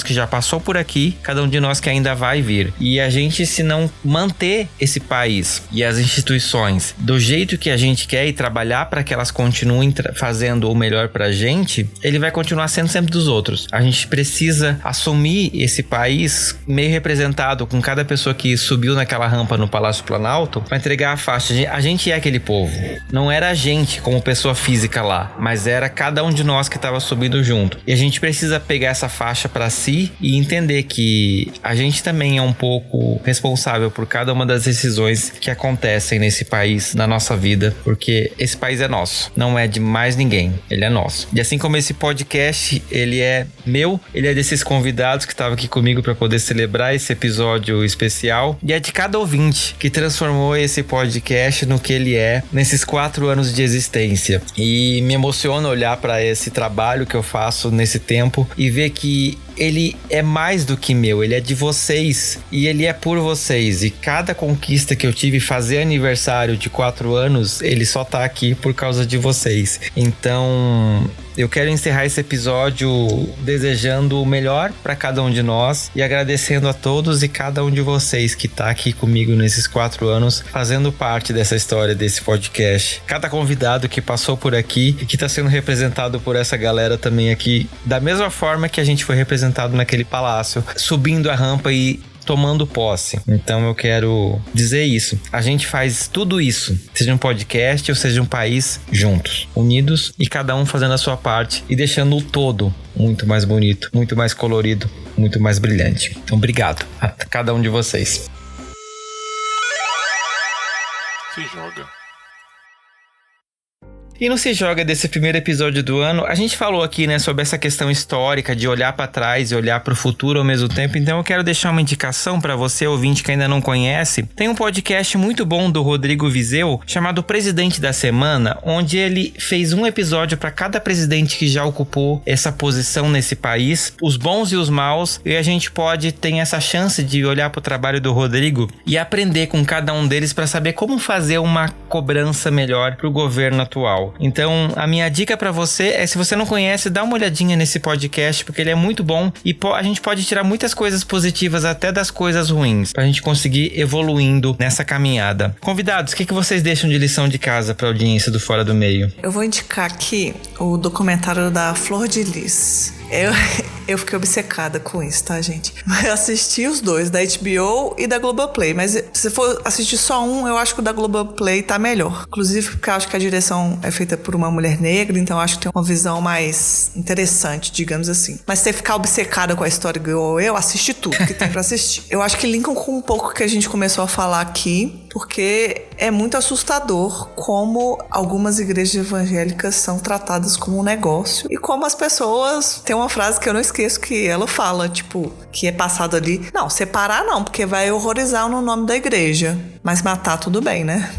que já passou por aqui, cada um de nós que ainda vai vir. E a gente, se não manter esse país e as instituições do jeito que a gente quer e trabalhar para que elas continuem fazendo o melhor pra gente, ele vai continuar sendo sempre dos outros. A gente precisa assumir esse país meio representado com cada pessoa que subiu naquela rampa no Palácio Planalto para entregar a faixa. A gente é aquele povo. Não era a gente como pessoa física lá, mas era cada um de nós que estava subindo junto. E a gente precisa pegar essa faixa para si e entender que a gente também é um pouco responsável por cada uma das decisões que acontecem nesse país, na nossa vida, porque esse país é nosso, não é de mais ninguém, ele é nosso. E assim como esse podcast, ele é meu, ele é desses convidados que estavam aqui comigo para poder celebrar esse episódio especial, e é de cada ouvinte que transformou esse podcast no que ele é nesses 4 anos de existência. E me emociona olhar para esse trabalho que eu faço nesse tempo e ver que ele é mais do que meu, ele é de vocês e ele é por vocês. E cada conquista que eu tive, fazer aniversário de 4 anos, ele só tá aqui por causa de vocês. Então eu quero encerrar esse episódio desejando o melhor para cada um de nós e agradecendo a todos e cada um de vocês que tá aqui comigo nesses 4 anos, fazendo parte dessa história, desse podcast. Cada convidado que passou por aqui e que tá sendo representado por essa galera também aqui, da mesma forma que a gente foi representado naquele palácio, subindo a rampa e tomando posse. Então eu quero dizer isso. A gente faz tudo isso, seja um podcast ou seja um país, juntos, unidos e cada um fazendo a sua parte e deixando o todo muito mais bonito, muito mais colorido, muito mais brilhante. Então obrigado a cada um de vocês. Se joga. E no Se Joga desse primeiro episódio do ano, a gente falou aqui, né, sobre essa questão histórica de olhar para trás e olhar para o futuro ao mesmo tempo. Então eu quero deixar uma indicação para você, ouvinte que ainda não conhece. Tem um podcast muito bom do Rodrigo Vizeu, chamado Presidente da Semana, onde ele fez um episódio para cada presidente que já ocupou essa posição nesse país, os bons e os maus, e a gente ter essa chance de olhar para o trabalho do Rodrigo e aprender com cada um deles para saber como fazer uma cobrança melhor para o governo atual. Então, a minha dica pra você é, se você não conhece, dá uma olhadinha nesse podcast, porque ele é muito bom e a gente pode tirar muitas coisas positivas até das coisas ruins, pra gente conseguir evoluindo nessa caminhada. Convidados, o que vocês deixam de lição de casa pra audiência do Fora do Meio? Eu vou indicar aqui o documentário da Flor de Lis. Eu fiquei obcecada com isso, tá, gente? Eu assisti os dois, da HBO e da Globoplay, mas se for assistir só um, eu acho que o da Globoplay tá melhor. Inclusive porque eu acho que a direção é feita por uma mulher negra, então eu acho que tem uma visão mais interessante, digamos assim. Mas se você ficar obcecada com a história igual eu, assiste tudo que tem pra assistir. Eu acho que linkam com um pouco que a gente começou a falar aqui, porque é muito assustador como algumas igrejas evangélicas são tratadas como um negócio e como as pessoas... Tem uma frase que eu não esqueço que ela fala, tipo, que é passado ali. Não, separar não, porque vai horrorizar no nome da igreja. Mas matar tudo bem, né?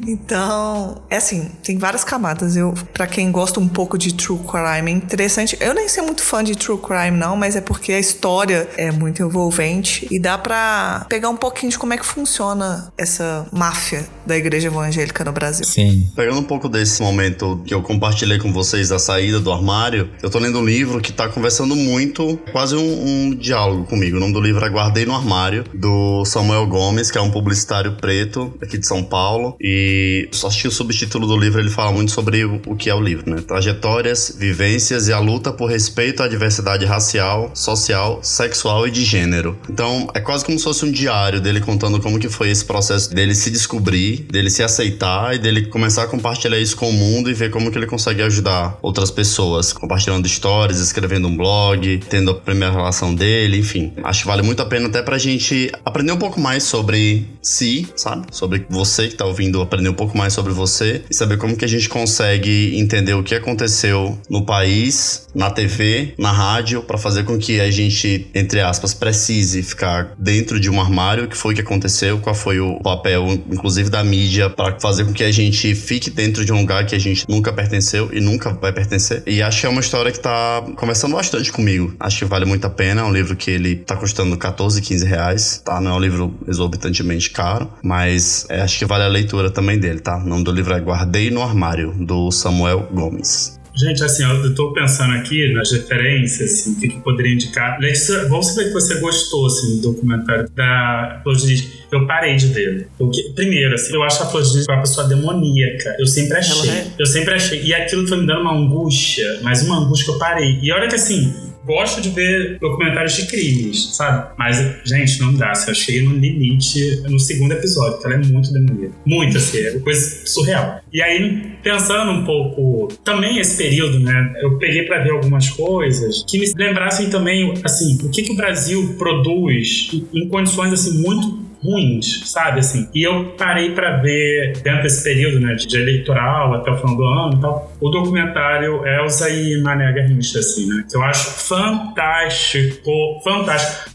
Então, é assim, tem várias camadas. Pra quem gosta um pouco de true crime, é interessante. Eu nem sou muito fã de true crime, não, mas é porque a história é muito envolvente e dá pra pegar um pouquinho de como é que funciona essa máfia da igreja evangélica no Brasil. Sim. Pegando um pouco desse momento que eu compartilhei com vocês da saída do armário, eu tô lendo um livro que tá conversando muito, quase um diálogo comigo. O nome do livro é Guardei no Armário, do Samuel Gomes, que é um publicitário preto aqui de São Paulo. E só assisti o subtítulo do livro, ele fala muito sobre o que é o livro, né? Trajetórias, vivências e a luta por respeito à diversidade racial, social, sexual e de gênero. Então, é quase como se fosse um diário dele contando como que foi esse processo dele se descobrir, dele se aceitar e dele começar a compartilhar isso com o mundo e ver como que ele consegue ajudar outras pessoas, compartilhando histórias, escrevendo um blog, tendo a primeira relação dele, enfim. Acho que vale muito a pena até pra gente aprender um pouco mais sobre si, sabe? Sobre você que tá ouvindo, aprender um pouco mais sobre você e saber como que a gente consegue entender o que aconteceu no país, na TV, na rádio, pra fazer com que a gente, entre aspas, precise ficar dentro de um armário, o que foi que aconteceu, qual foi o papel, inclusive da mídia, pra fazer com que a gente fique dentro de um lugar que a gente nunca pertenceu e nunca vai pertencer. E acho que é uma história que tá conversando bastante comigo. Acho que vale muito a pena, é um livro que ele tá custando 14, 15 reais, tá? Não é um livro exorbitantemente caro, mas acho que vale a leitura também dele, tá? O nome do livro é Guardei no Armário, do Samuel Gomes. Gente, assim, eu tô pensando aqui nas referências, assim, o que eu poderia indicar. Letícia, vamos saber que você gostou, assim, do documentário da Flor de Lis. Eu parei de ver. Primeiro, assim, eu acho a Flor de Lis uma pessoa demoníaca. Eu sempre achei. E aquilo foi me dando uma angústia, mas uma angústia que eu parei. E olha que, assim, gosto de ver documentários de crimes, sabe? Mas, gente, não dá. Eu cheguei no limite no segundo episódio, porque ela é muito demoníaca. Muito, assim, é coisa surreal. E aí, pensando um pouco, também esse período, né? Eu peguei pra ver algumas coisas que me lembrassem também, assim, o que o Brasil produz em condições, assim, muito ruins, sabe, assim. E eu parei pra ver, dentro desse período, né, de eleitoral até o final do ano e tal, o documentário Elza e Mané Garrincha, assim, né, que eu acho fantástico,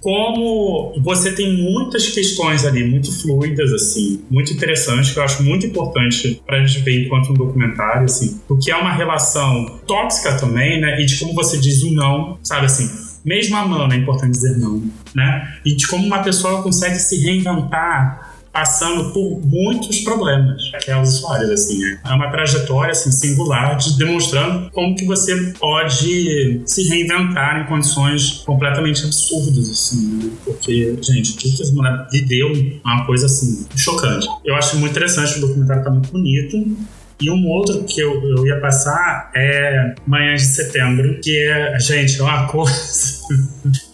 como você tem muitas questões ali, muito fluidas, assim, muito interessantes, que eu acho muito importante pra gente ver enquanto um documentário, assim, porque é uma relação tóxica também, né, e de como você diz o não, sabe, assim, mesmo amando, é importante dizer não, né? E de como uma pessoa consegue se reinventar passando por muitos problemas. Aquelas histórias, assim, né? É uma trajetória, assim, singular, demonstrando como que você pode se reinventar em condições completamente absurdas, assim, né? Porque, gente, o que essa mulher viveu é uma coisa, assim, chocante. Eu acho muito interessante, o documentário tá muito bonito. E um outro que eu ia passar é Manhãs de Setembro, que é, gente, é uma coisa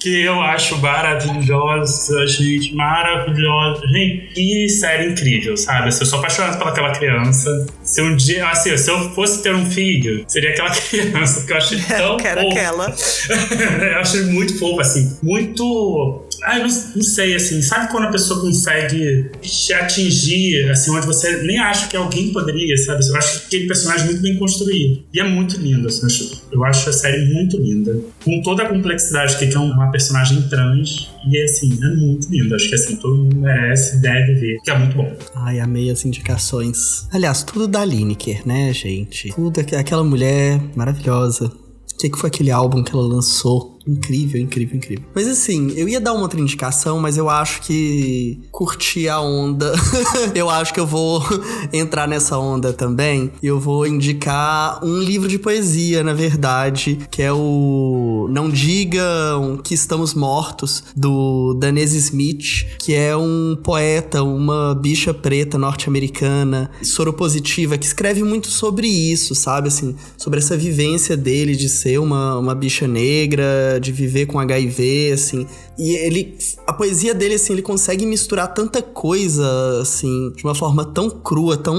que eu acho maravilhosa, gente, maravilhosa. Gente, que série incrível, sabe? Eu sou apaixonado pelaquela criança. Se um dia, assim, se eu fosse ter um filho, seria aquela criança, porque eu achei tão Quero fofa. aquela. Eu achei muito fofa, assim, muito... eu não sei, assim, sabe quando a pessoa consegue te atingir, assim, onde você nem acha que alguém poderia, sabe? Eu acho que aquele personagem é muito bem construído. E é muito lindo, assim, eu acho a série muito linda. Com toda a complexidade que é uma personagem trans. E, assim, é muito lindo. Acho que, assim, todo mundo merece, deve ver, que é muito bom. Ai, amei as indicações. Aliás, tudo da Lineker, né, gente? Tudo aquela mulher maravilhosa. O que foi aquele álbum que ela lançou? Incrível, incrível, incrível. Mas assim, eu ia dar uma outra indicação, mas eu acho que curti a onda. Eu acho que eu vou entrar nessa onda também. E eu vou indicar um livro de poesia, na verdade, que é o Não Digam que Estamos Mortos, do Danese Smith, que é um poeta, uma bicha preta norte-americana, soropositiva, que escreve muito sobre isso, sabe? Assim, sobre essa vivência dele de ser uma bicha negra, de viver com HIV, assim. E a poesia dele, assim, ele consegue misturar tanta coisa, assim, de uma forma tão crua, tão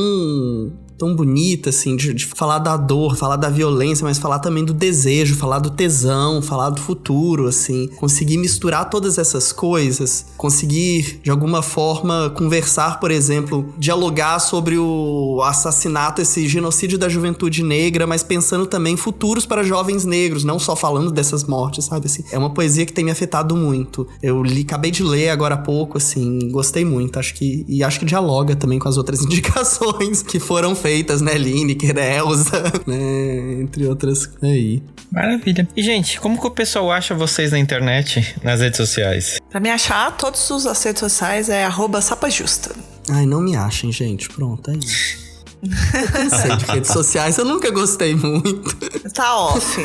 bonita, assim, de falar da dor, falar da violência, mas falar também do desejo, falar do tesão, falar do futuro, assim. Conseguir misturar todas essas coisas, conseguir, de alguma forma, conversar, por exemplo, dialogar sobre o assassinato, esse genocídio da juventude negra, mas pensando também em futuros para jovens negros, não só falando dessas mortes, sabe, assim. É uma poesia que tem me afetado muito. Eu acabei de ler agora há pouco, assim, gostei muito, acho que dialoga também com as outras indicações que foram feitas, né, Lineker, Elza, né, entre outras aí. Maravilha. E, gente, como que o pessoal acha vocês na internet, nas redes sociais? Pra me achar, todas as redes sociais é @sapajusta. Ai, não me achem, gente. Pronto, é isso. Eu cansei de redes sociais, eu nunca gostei muito. Tá off.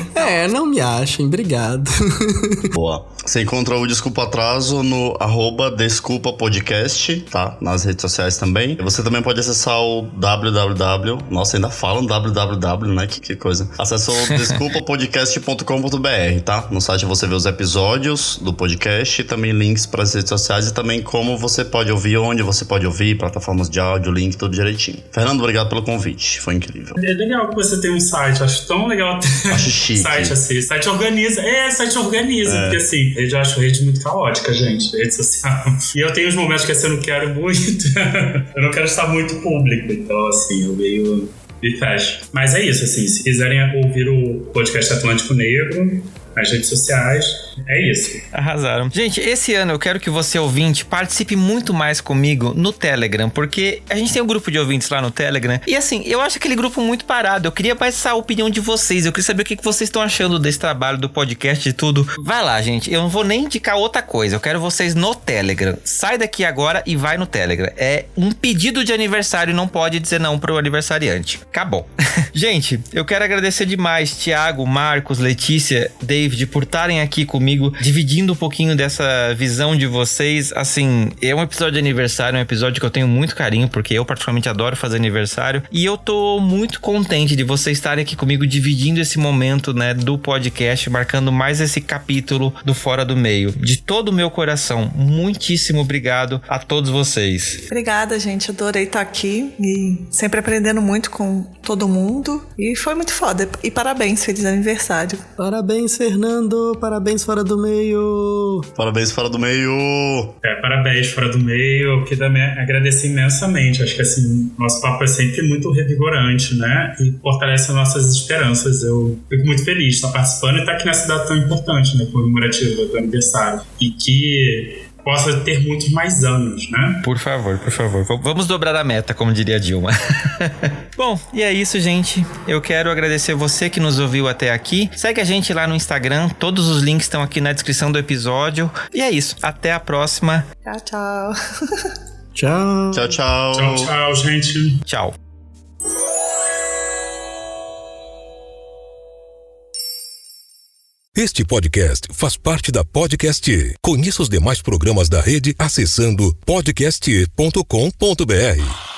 Não me achem, obrigado. Boa. Você encontra o Desculpa Atraso no @DesculpaPodcast, tá? Nas redes sociais também. Você também pode acessar o www. Nossa, ainda falam www, né? Que coisa. Acesse o desculpapodcast.com.br, tá? No site você vê os episódios do podcast, também links para as redes sociais e também como você pode ouvir, onde você pode ouvir, plataformas de áudio, link, tudo direitinho. Fernando, obrigado pelo convite. Foi incrível. É legal que você tem um site. Acho tão legal ter Acho chique. site assim. Site organiza. Site organiza. Porque assim, eu já acho rede muito caótica, gente. Rede social. E eu tenho uns momentos que assim, eu não quero muito. Eu não quero estar muito público. Então, assim, eu meio me fecho. Mas é isso, assim. Se quiserem ouvir o podcast Atlântico Negro nas redes sociais, é isso. Arrasaram. Gente, esse ano eu quero que você, ouvinte, participe muito mais comigo no Telegram, porque a gente tem um grupo de ouvintes lá no Telegram, e assim, eu acho aquele grupo muito parado. Eu queria mais essa opinião de vocês, eu queria saber o que vocês estão achando desse trabalho, do podcast e tudo. Vai lá, gente, eu não vou nem indicar outra coisa, eu quero vocês no Telegram. Sai daqui agora e vai no Telegram. É um pedido de aniversário, não pode dizer não pro aniversariante. Acabou. Gente, eu quero agradecer demais Thiago, Marcos, Letícia, David, por estarem aqui comigo, dividindo um pouquinho dessa visão de vocês. Assim, é um episódio de aniversário, um episódio que eu tenho muito carinho, porque eu particularmente adoro fazer aniversário, e eu tô muito contente de vocês estarem aqui comigo, dividindo esse momento, né, do podcast, marcando mais esse capítulo do Fora do Meio. De todo o meu coração, muitíssimo obrigado a todos vocês. Obrigada, gente, adorei estar aqui e sempre aprendendo muito com todo mundo, e foi muito foda. E parabéns, feliz aniversário. Parabéns, Fernando, parabéns Fora do Meio. Parabéns, Fora do Meio. Parabéns, Fora do Meio. Eu queria também agradecer imensamente. Acho que assim, nosso papo é sempre muito revigorante, né? E fortalece as nossas esperanças. Eu fico muito feliz de estar participando e estar aqui nessa data tão importante, né? Comemorativa do aniversário. E que possa ter muitos mais anos, né? Por favor, por favor. Vamos dobrar a meta, como diria a Dilma. Bom, e é isso, gente. Eu quero agradecer você que nos ouviu até aqui. Segue a gente lá no Instagram. Todos os links estão aqui na descrição do episódio. E é isso. Até a próxima. Tchau, tchau. Tchau. Tchau, tchau. Tchau, tchau, gente. Tchau. Este podcast faz parte da Podcast. Conheça os demais programas da rede acessando podcast.com.br.